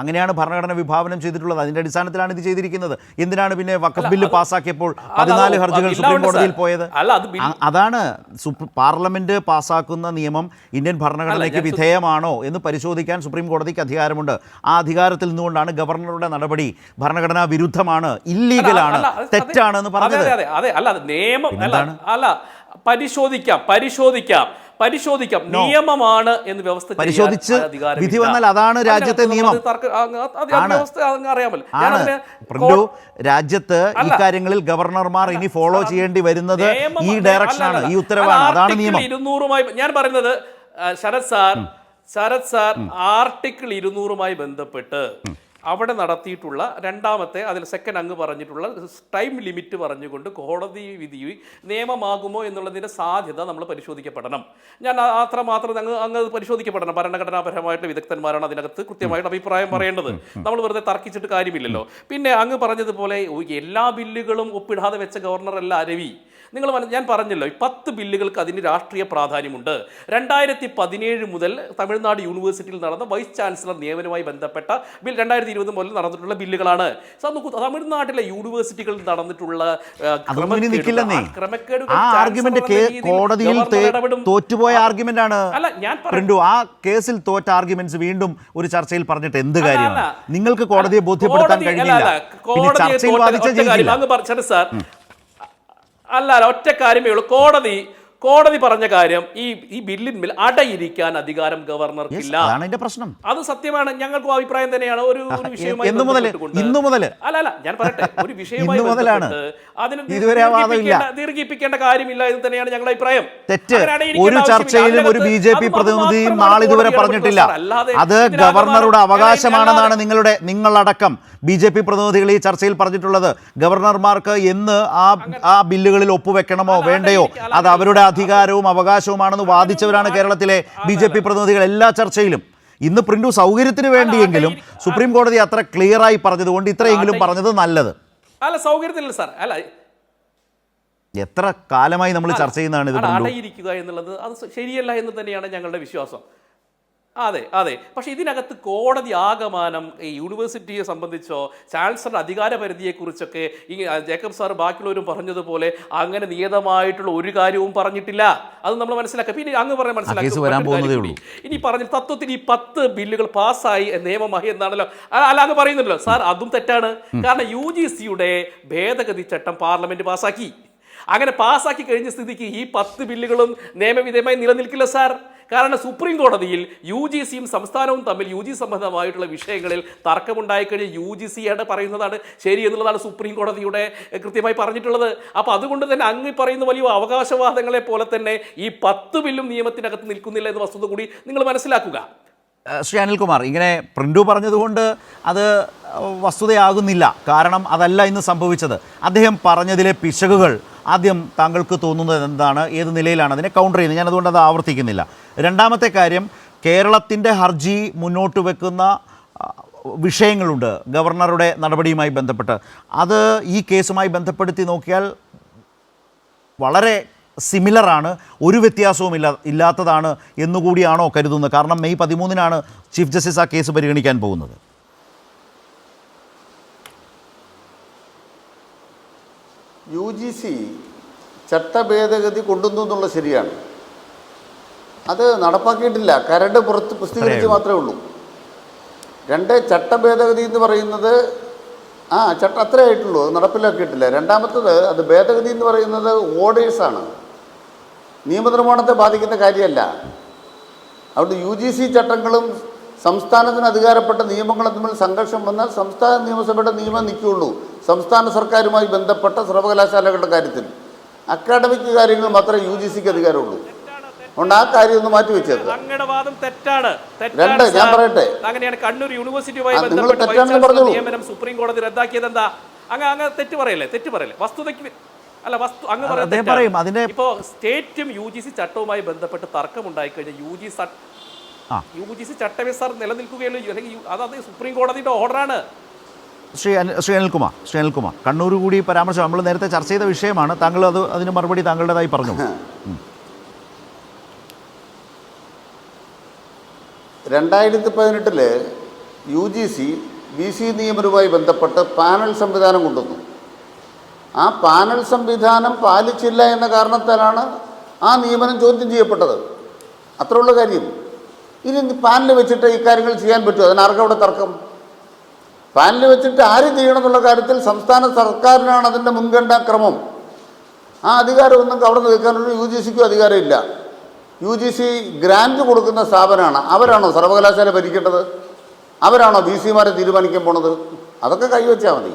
അങ്ങനെയാണ് ഭരണഘടന വിഭാവനം ചെയ്തിട്ടുള്ളത്. അതിന്റെ അടിസ്ഥാനത്തിലാണ് ഇത് ചെയ്തിരിക്കുന്നത്. എന്തിനാണ് പിന്നെ വഖഫ് ബില്ല് പാസാക്കിയപ്പോൾ 14 ഹർജികൾ സുപ്രീം കോടതിയിൽ പോയത്? അതാണ് പാർലമെന്റ് പാസാക്കുന്ന നിയമം ഇന്ത്യൻ ഭരണഘടനയ്ക്ക് വിധേയമാണോ എന്ന് പരിശോധിക്കാൻ സുപ്രീം കോടതിക്ക് അധികാരമുണ്ട്. ആ അധികാരത്തിൽ നിന്നുകൊണ്ടാണ് ഗവർണറുടെ നടപടി ഭരണഘടനാ വിരുദ്ധമാണ്, ഇല്ലീഗലാണ്, തെറ്റാണെന്ന് പറഞ്ഞത്. പരിശോധിക്കാം നിയമമാണ് എന്ന് വ്യവസ്ഥ പരിശോധിച്ച് വിധി വന്നാൽ അതാണ് രാജ്യത്തെ നിയമം. അറിയാമല്ലോ, രാജ്യത്ത് ഈ കാര്യങ്ങളിൽ ഗവർണർമാർ ഇനി ഫോളോ ചെയ്യേണ്ടി വരുന്നത് ഈ ഡയറക്ഷനാണ്, ഈ ഉത്തരവാണ്, അതാണ് നിയമം. 200 ഞാൻ പറയുന്നത് ശരത് സാർ ആർട്ടിക്കിൾ 200 ബന്ധപ്പെട്ട് അവിടെ നടത്തിയിട്ടുള്ള രണ്ടാമത്തെ അതിൽ സെക്കൻഡ് അങ്ങ് പറഞ്ഞിട്ടുള്ള ടൈം ലിമിറ്റ് പറഞ്ഞുകൊണ്ട് കോടതി വിധി നിയമമാകുമോ എന്നുള്ളതിൻ്റെ സാധ്യത നമ്മൾ പരിശോധിക്കപ്പെടണം. ഞാൻ അത്രമാത്രം അങ്ങ് പരിശോധിക്കപ്പെടണം. ഭരണഘടനാപരമായിട്ട് വിദഗ്ധന്മാരാണ് അതിനകത്ത് കൃത്യമായിട്ട് അഭിപ്രായം പറയേണ്ടത്. നമ്മൾ വെറുതെ തർക്കിച്ചിട്ട് കാര്യമില്ലല്ലോ. പിന്നെ അങ്ങ് പറഞ്ഞതുപോലെ എല്ലാ ബില്ലുകളും ഒപ്പിടാതെ വെച്ച ഗവർണറല്ല രവി. ഞാൻ പറഞ്ഞല്ലോ, ഈ 10 ബില്ലുകൾക്ക് അതിന് രാഷ്ട്രീയ പ്രാധാന്യമുണ്ട്. 2017 മുതൽ തമിഴ്നാട് യൂണിവേഴ്സിറ്റിയിൽ നടന്ന വൈസ് ചാൻസലർ നിയമനവുമായി ബന്ധപ്പെട്ട ബിൽ 2020 മുതൽ നടന്നിട്ടുള്ള ബില്ലുകളാണ്. തമിഴ്നാട്ടിലെ യൂണിവേഴ്സിറ്റികളിൽ നടന്നിട്ടുള്ള തോറ്റുപോയ ആർഗ്യുമെന്റ് ആണ്. ആ കേസിൽ തോറ്റ ആർഗ്യുമെന്റ്സ് വീണ്ടും ഒരു ചർച്ചയിൽ പറഞ്ഞിട്ട് എന്ത് കാര്യമാണ്? നിങ്ങൾക്ക് കോടതിയെ ബോധ്യപ്പെടുത്താൻ കഴിഞ്ഞില്ല. അല്ല, ഒറ്റ കാര്യമേ ഉള്ളൂ. കോടതി പറഞ്ഞ കാര്യം ഈ ബില്ലിന്മേൽ അടയിരിക്കാൻ അധികാരം ഗവർണർക്കില്ല. പ്രശ്നം അത് സത്യമാണ്. ഞങ്ങൾക്കും അഭിപ്രായം തന്നെയാണ്. ഒരു വിഷയമായി അല്ല ഞാൻ പറയട്ടെ, ഒരു വിഷയമായി ദീർഘിപ്പിക്കേണ്ട കാര്യമില്ല എന്ന് തന്നെയാണ് ഞങ്ങളുടെ അഭിപ്രായം. ഒരു ചർച്ചയിലും ഒരു ബിജെപി പ്രതിനിധിയും നാളിതുവരെ പറഞ്ഞിട്ടില്ല അത് ഗവർണറുടെ അവകാശമാണെന്നാണ് നിങ്ങളടക്കം ബിജെപി പ്രതിനിധികൾ ഈ ചർച്ചയിൽ പറഞ്ഞിട്ടുള്ളത്. ഗവർണർമാർക്ക് എന്ന് ആ ബില്ലുകളിൽ ഒപ്പുവെക്കണമോ വേണ്ടയോ അത് അവരുടെ അധികാരവും അവകാശവുമാണെന്ന് വാദിച്ചവരാണ് കേരളത്തിലെ ബിജെപി പ്രതിനിധികൾ എല്ലാ ചർച്ചയിലും. ഇന്ന് പ്രിന്റു സൗകര്യത്തിന് വേണ്ടിയെങ്കിലും സുപ്രീം കോടതി അത്ര ക്ലിയറായി പറഞ്ഞതുകൊണ്ട് ഇത്രയെങ്കിലും പറഞ്ഞത് നല്ലത്. അല്ല, സൗകര്യത്തില്ല സാർ. അല്ല, എത്ര കാലമായി നമ്മൾ ചർച്ച ചെയ്യുന്നതാണ് ഇത്. അടയിരിക്കുക എന്നുള്ളത് അത് ശരിയല്ല എന്ന് തന്നെയാണ് ഞങ്ങളുടെ വിശ്വാസം. അതെ. പക്ഷെ ഇതിനകത്ത് കോടതി ആകമാനം ഈ യൂണിവേഴ്സിറ്റിയെ സംബന്ധിച്ചോ ചാൻസലറുടെ അധികാര പരിധിയെക്കുറിച്ചൊക്കെ ഈ ജേക്കബ് സാർ ബാക്കിയുള്ളവരും പറഞ്ഞതുപോലെ അങ്ങനെ നിയതമായിട്ടുള്ള ഒരു കാര്യവും പറഞ്ഞിട്ടില്ല. അത് നമ്മൾ മനസ്സിലാക്കുക. പിന്നെ അങ്ങ് പറഞ്ഞ മനസ്സിലാക്കുക. ഇനി പറഞ്ഞ തത്വത്തിൽ ഈ 10 ബില്ലുകൾ പാസ്സായി നിയമമായി എന്നാണല്ലോ. അല്ല, അങ്ങ് പറയുന്നുണ്ടല്ലോ സാർ, അതും തെറ്റാണ്. കാരണം UGCയുടെ ഭേദഗതി ചട്ടം പാർലമെന്റ് പാസ്സാക്കി. അങ്ങനെ പാസ്സാക്കി കഴിഞ്ഞ സ്ഥിതിക്ക് ഈ 10 ബില്ലുകളും നിയമവിധേയമായി നിലനിൽക്കില്ല സാർ. കാരണം സുപ്രീം കോടതിയിൽ UGCയും സംസ്ഥാനവും തമ്മിൽ UG സംബന്ധമായിട്ടുള്ള വിഷയങ്ങളിൽ തർക്കമുണ്ടായിക്കഴിഞ്ഞ് UGC പറയുന്നതാണ് ശരി എന്നുള്ളതാണ് സുപ്രീം കോടതിയുടെ കൃത്യമായി പറഞ്ഞിട്ടുള്ളത്. അപ്പോൾ അതുകൊണ്ട് തന്നെ അങ്ങ് പറയുന്ന വലിയ അവകാശവാദങ്ങളെ പോലെ തന്നെ ഈ 10 ബില്ലും നിയമത്തിനകത്ത് നിൽക്കുന്നില്ല എന്ന വസ്തുത കൂടി നിങ്ങൾ മനസ്സിലാക്കുക. ശ്രീ അനിൽകുമാർ, ഇങ്ങനെ പ്രിന്റു പറഞ്ഞതുകൊണ്ട് അത് വസ്തുതയാകുന്നില്ല. കാരണം അതല്ല ഇന്ന് സംഭവിച്ചത്. അദ്ദേഹം പറഞ്ഞതിലെ പിശകുകൾ ആദ്യം താങ്കൾക്ക് തോന്നുന്നത് എന്താണ്, ഏത് നിലയിലാണ് അതിനെ കൗണ്ടർ ചെയ്യുന്നത്? ഞാൻ അതുകൊണ്ട് അത് ആവർത്തിക്കുന്നില്ല. രണ്ടാമത്തെ കാര്യം, കേരളത്തിൻ്റെ ഹർജി മുന്നോട്ട് വെക്കുന്ന വിഷയങ്ങളുണ്ട് ഗവർണറുടെ നടപടിയുമായി ബന്ധപ്പെട്ട്. അത് ഈ കേസുമായി ബന്ധപ്പെടുത്തി നോക്കിയാൽ വളരെ സിമിലറാണ്, ഒരു വ്യത്യാസവും ഇല്ലാത്തതാണ് എന്നുകൂടിയാണോ കരുതുന്നത്? കാരണം മെയ് 13 ചീഫ് ജസ്റ്റിസ് ആ കേസ് പരിഗണിക്കാൻ പോകുന്നത്. UGC ചട്ടഭേദഗതി കൊണ്ടുവന്നു എന്നുള്ളത് ശരിയാണ്. അത് നടപ്പാക്കിയിട്ടില്ല. കരട് പ്രസിദ്ധീകരിച്ച് മാത്രമേ ഉള്ളൂ. 2 ചട്ടഭേദഗതി എന്ന് പറയുന്നത് ചട്ടം അത്രേ ആയിട്ടുള്ളൂ, അത് നടപ്പിലാക്കിയിട്ടില്ല. രണ്ടാമത്തത് അത് ഭേദഗതി എന്ന് പറയുന്നത് ഓർഡേഴ്സാണ്, നിയമനിർമ്മാണത്തെ ബാധിക്കുന്ന കാര്യമല്ല. അതുകൊണ്ട് UGC ചട്ടങ്ങളും സംസ്ഥാനത്തിന് അധികാരപ്പെട്ട നിയമങ്ങളും തമ്മിൽ സംഘർഷം വന്നാൽ സംസ്ഥാന നിയമസഭയുടെ നിയമം നിൽക്കുകയുള്ളൂ. സംസ്ഥാന സർക്കാരുമായി ബന്ധപ്പെട്ട സർവകലാശാലകളുടെ കാര്യത്തിൽ അക്കാഡമിക് കാര്യങ്ങൾ മാത്രമേ UGCക്ക് അധികാരമുള്ളൂ. അതുകൊണ്ട് ആ കാര്യം ഒന്ന് മാറ്റി വെച്ചേക്കുക. ഞാൻ പറയട്ടെ, അങ്ങനെയാണ് കണ്ണൂർ യൂണിവേഴ്സിറ്റിയുമായി ബന്ധപ്പെട്ട നിയമനം സുപ്രീം കോടതി റദ്ദാക്കിയത്. എന്താ അങ്ങ് തെറ്റ് പറയല്ലേ? വസ്തുതയ്ക്ക് അല്ല, അങ്ങ് പറയുന്നത് ഇപ്പോ സ്റ്റേറ്റും UGC ചട്ടവുമായി ബന്ധപ്പെട്ട് തർക്കമുണ്ടായിക്കഴിഞ്ഞാൽ UGC ചട്ടവ്യവസ്ഥ നിലനിൽക്കുകയല്ലോ, അല്ലെങ്കിൽ അത് സുപ്രീം കോടതിയുടെ ഓർഡറാണ്. ശ്രീ അനിൽകുമാർ കണ്ണൂർ കൂടി പരാമർശം നമ്മൾ നേരത്തെ ചർച്ച ചെയ്ത വിഷയമാണ്. താങ്കൾ അതിന് മറുപടി താങ്കളുടേതായി പറഞ്ഞു. 2018 UGC VC നിയമനവുമായി ബന്ധപ്പെട്ട് പാനൽ സംവിധാനം കൊണ്ടുവന്നു. ആ പാനൽ സംവിധാനം പാലിച്ചില്ല എന്ന കാരണത്താലാണ് ആ നിയമനം ചോദ്യം ചെയ്യപ്പെട്ടത്. അത്രയുള്ള കാര്യം. ഇനി പാനൽ വെച്ചിട്ട് ഇക്കാര്യങ്ങൾ ചെയ്യാൻ പറ്റുമോ? അതിനാർക്കും അവിടെ തർക്കം. പാനൽ വെച്ചിട്ട് ആര് ചെയ്യണം എന്നുള്ള കാര്യത്തിൽ സംസ്ഥാന സർക്കാരിനാണ് അതിൻ്റെ മുൻഗണനാ ക്രമം. ആ അധികാരമൊന്നും കവർന്ന് വെക്കാനുള്ള UGCക്കും അധികാരമില്ല. UGC ഗ്രാൻറ്റ് കൊടുക്കുന്ന സ്ഥാപനമാണ്. അവരാണോ സർവകലാശാല ഭരിക്കേണ്ടത്? അവരാണോ VC-മാരെ തീരുമാനിക്കാൻ പോണത്? അതൊക്കെ കൈവച്ചാൽ മതി.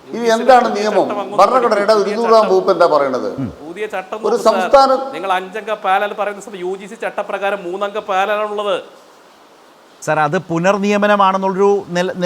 ഇനി എന്താണ് നിയമം? ഭരണഘടനയുടെ 200-ാം വകുപ്പ് എന്താ പറയണത്? പുതിയ ചട്ടം ഒരു സംസ്ഥാനം നിങ്ങൾ 5-അംഗ പാനൽ പറയുന്ന UGC ചട്ടപ്രകാരം 3-അംഗ പാനലാണുള്ളത്. സാർ, അത് പുനർനിയമനമാണെന്നുള്ളൊരു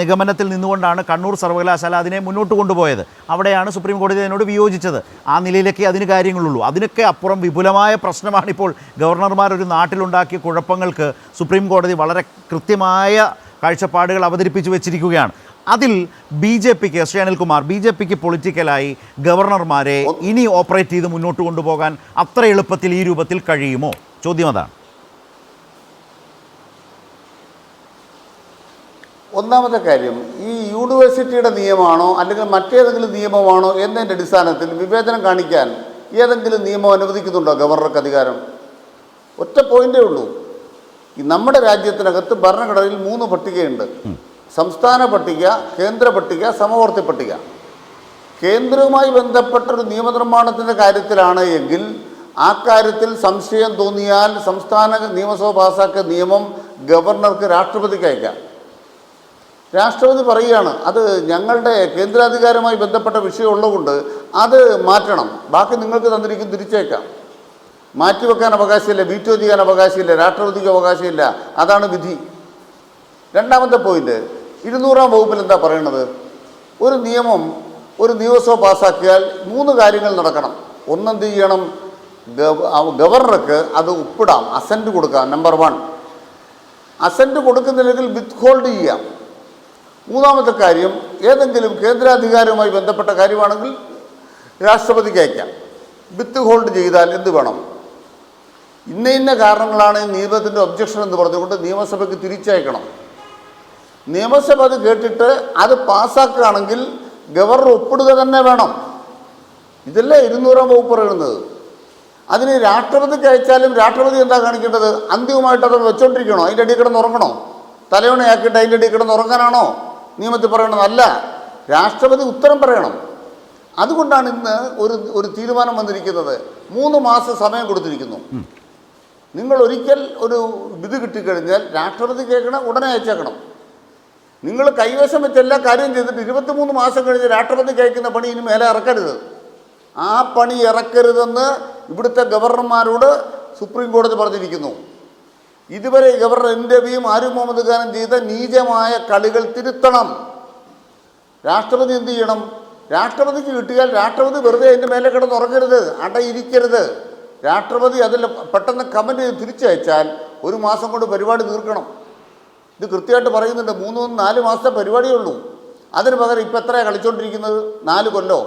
നിഗമനത്തിൽ നിന്നുകൊണ്ടാണ് കണ്ണൂർ സർവകലാശാല അതിനെ മുന്നോട്ട് കൊണ്ടുപോയത്. അവിടെയാണ് സുപ്രീം കോടതി അതിനോട് വിയോജിച്ചത്. ആ നിലയിലൊക്കെ അതിന് കാര്യങ്ങളുള്ളൂ. അതിനൊക്കെ അപ്പുറം വിപുലമായ പ്രശ്നമാണിപ്പോൾ ഗവർണർമാർ ഒരു നാട്ടിലുണ്ടാക്കിയ കുഴപ്പങ്ങൾക്ക് സുപ്രീം കോടതി വളരെ കൃത്യമായ കാഴ്ചപ്പാടുകൾ അവതരിപ്പിച്ചു വെച്ചിരിക്കുകയാണ്. അതിൽ BJPക്ക്, ശ്രീ അനിൽകുമാർ, BJPക്ക് പൊളിറ്റിക്കലായി ഗവർണർമാരെ ഇനി ഓപ്പറേറ്റ് ചെയ്ത് മുന്നോട്ട് കൊണ്ടുപോകാൻ അത്ര എളുപ്പത്തിൽ ഈ രൂപത്തിൽ കഴിയുമോ? ചോദ്യം അതാണ്. ഒന്നാമത്തെ കാര്യം, ഈ യൂണിവേഴ്സിറ്റിയുടെ നിയമമാണോ അല്ലെങ്കിൽ മറ്റേതെങ്കിലും നിയമമാണോ എന്നതിൻ്റെ അടിസ്ഥാനത്തിൽ വിവേചനം കാണിക്കാൻ ഏതെങ്കിലും നിയമം അനുവദിക്കുന്നുണ്ടോ ഗവർണർക്ക് അധികാരം? ഒറ്റ പോയിൻ്റേ ഉള്ളൂ. ഈ നമ്മുടെ രാജ്യത്തിനകത്ത് ഭരണഘടനയിൽ 3 പട്ടികയുണ്ട്. സംസ്ഥാന പട്ടിക, കേന്ദ്ര പട്ടിക, സമവർത്തി പട്ടിക. കേന്ദ്രവുമായി ബന്ധപ്പെട്ടൊരു നിയമനിർമ്മാണത്തിൻ്റെ കാര്യത്തിലാണ് എങ്കിൽ ആ കാര്യത്തിൽ സംശയം തോന്നിയാൽ സംസ്ഥാന നിയമസഭ പാസാക്കിയ നിയമം ഗവർണർക്ക് രാഷ്ട്രപതിക്ക് അയക്കാം. രാഷ്ട്രപതി പറയുകയാണ് അത് ഞങ്ങളുടെ കേന്ദ്രാധികാരവുമായി ബന്ധപ്പെട്ട വിഷയം ഉള്ളതുകൊണ്ട് അത് മാറ്റണം, ബാക്കി നിങ്ങൾക്ക് തന്നിരിക്കും, തിരിച്ചേക്കാം. മാറ്റിവെക്കാൻ അവകാശമില്ല, വീറ്റോ ചെയ്യാൻ അവകാശമില്ല, രാഷ്ട്രപതിക്ക് അവകാശമില്ല. അതാണ് വിധി. രണ്ടാമത്തെ പോയിന്റ്, 200-ാം വകുപ്പിൽ എന്താ പറയണത്? ഒരു നിയമം ഒരു നിയമസഭ പാസ്സാക്കിയാൽ 3 കാര്യങ്ങൾ നടക്കണം. ഒന്നെന്ത് ചെയ്യണം? ഗവർണർക്ക് അത് ഒപ്പിടാം, അസെൻറ്റ് കൊടുക്കാം. നമ്പർ 1, അസെൻറ്റ് കൊടുക്കുന്നില്ലെങ്കിൽ വിത്ത് ഹോൾഡ് ചെയ്യാം. മൂന്നാമത്തെ കാര്യം, ഏതെങ്കിലും കേന്ദ്രാധികാരവുമായി ബന്ധപ്പെട്ട കാര്യമാണെങ്കിൽ രാഷ്ട്രപതിക്ക് അയക്കാം. വിത്ത് ഹോൾഡ് ചെയ്താൽ എന്ത് വേണം? ഇന്ന കാരണങ്ങളാണ് നിയമത്തിൻ്റെ ഒബ്ജക്ഷൻ എന്ന് പറഞ്ഞുകൊണ്ട് നിയമസഭയ്ക്ക് തിരിച്ചയക്കണം. നിയമസഭ അത് കേട്ടിട്ട് അത് പാസ്സാക്കുകയാണെങ്കിൽ ഗവർണർ ഒപ്പിടുക തന്നെ വേണം. ഇതല്ലേ 200-ാം വകുപ്പ് പറയുന്നത്. അതിന് രാഷ്ട്രപതിക്ക് അയച്ചാലും രാഷ്ട്രപതി എന്താ കാണിക്കേണ്ടത്? അന്തിമമായിട്ട് അത് വെച്ചോണ്ടിരിക്കണോ? അതിൻ്റെ അടിയിൽ കിടന്ന് ഉറങ്ങണോ? തലവണയാക്കിയിട്ട് അതിൻ്റെ അടിയിൽ കിടന്ന് ഉറങ്ങാനാണോ നിയമത്തിൽ പറയണത്? അല്ല, രാഷ്ട്രപതി ഉത്തരം പറയണം. അതുകൊണ്ടാണ് ഇന്ന് ഒരു തീരുമാനം വന്നിരിക്കുന്നത്. 3 മാസം സമയം കൊടുത്തിരിക്കുന്നു. നിങ്ങൾ ഒരിക്കൽ ഒരു വിധി കിട്ടിക്കഴിഞ്ഞാൽ രാഷ്ട്രപതി കേൾക്കണം, ഉടനെ അയച്ചേക്കണം. നിങ്ങൾ കൈവശം വെച്ച് എല്ലാ കാര്യം ചെയ്തിട്ട് 23 മാസം കഴിഞ്ഞ് രാഷ്ട്രപതി കേൾക്കുന്ന പണി ഇനി മേലെ ഇറക്കരുത്. ആ പണി ഇറക്കരുതെന്ന് ഇവിടുത്തെ ഗവർണർമാരോട് സുപ്രീം കോടതി പറഞ്ഞിരിക്കുന്നു. ഇതുവരെ ഗവർണർ NWയും ആരിഫ് മുഹമ്മദ് ഖാനും ചെയ്ത നീചമായ കളികൾ തിരുത്തണം. രാഷ്ട്രപതി എന്ത് ചെയ്യണം? രാഷ്ട്രപതിക്ക് കിട്ടിയാൽ രാഷ്ട്രപതി വെറുതെ അതിൻ്റെ മേലെ കിടന്ന് ഉറങ്ങരുത്, അടയിരിക്കരുത്. രാഷ്ട്രപതി അതിൽ പെട്ടെന്ന് കമൻറ്റ് ചെയ്ത് തിരിച്ചയച്ചാൽ 1 മാസം കൊണ്ട് പരിപാടി തീർക്കണം. ഇത് കൃത്യമായിട്ട് പറയുന്നുണ്ട്. 3-4 മാസത്തെ പരിപാടിയേ ഉള്ളൂ. അതിന് പകരം ഇപ്പം എത്രയാണ് കളിച്ചുകൊണ്ടിരിക്കുന്നത്? 4 കൊല്ലോ.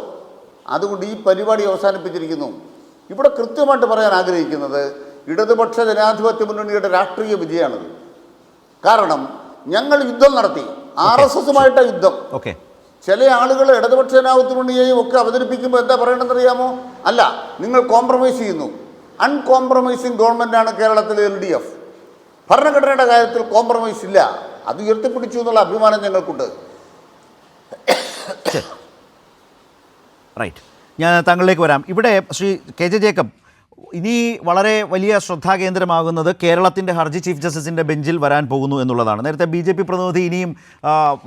അതുകൊണ്ട് ഈ പരിപാടി അവസാനിപ്പിച്ചിരിക്കുന്നു. ഇവിടെ കൃത്യമായിട്ട് പറയാൻ ആഗ്രഹിക്കുന്നത് ഇടതുപക്ഷ ജനാധിപത്യ മുന്നണിയുടെ രാഷ്ട്രീയ വിജയമാണിത്. കാരണം ഞങ്ങൾ യുദ്ധം നടത്തി, RSSുമായിട്ടാണ് യുദ്ധം. ചില ആളുകൾ ഇടതുപക്ഷ ജനാധിപത്യ മുന്നണിയെയും ഒക്കെ അവതരിപ്പിക്കുമ്പോൾ എന്താ പറയണമെന്നറിയാമോ? അല്ല, നിങ്ങൾ കോംപ്രമൈസ് ചെയ്യുന്നു. അൺകോംപ്രമൈസിങ് ഗവൺമെൻറ്റാണ് കേരളത്തിലെ LDF. ഭരണഘടനയുടെ കാര്യത്തിൽ കോംപ്രമൈസ് ഇല്ല. അത് ഉയർത്തിപ്പിടിച്ചു എന്നുള്ള അഭിമാനം ഞങ്ങൾക്കുണ്ട്. റൈറ്റ്, ഞാൻ താങ്കളിലേക്ക് വരാം. ഇവിടെ ശ്രീ KJ ജേക്കബ്, ഇനി വളരെ വലിയ ശ്രദ്ധാകേന്ദ്രമാകുന്നത് കേരളത്തിൻ്റെ ഹർജി ചീഫ് ജസ്റ്റിസിൻ്റെ ബെഞ്ചിൽ വരാൻ പോകുന്നു എന്നുള്ളതാണ്. നേരത്തെ BJP പ്രതിനിധി ഇനിയും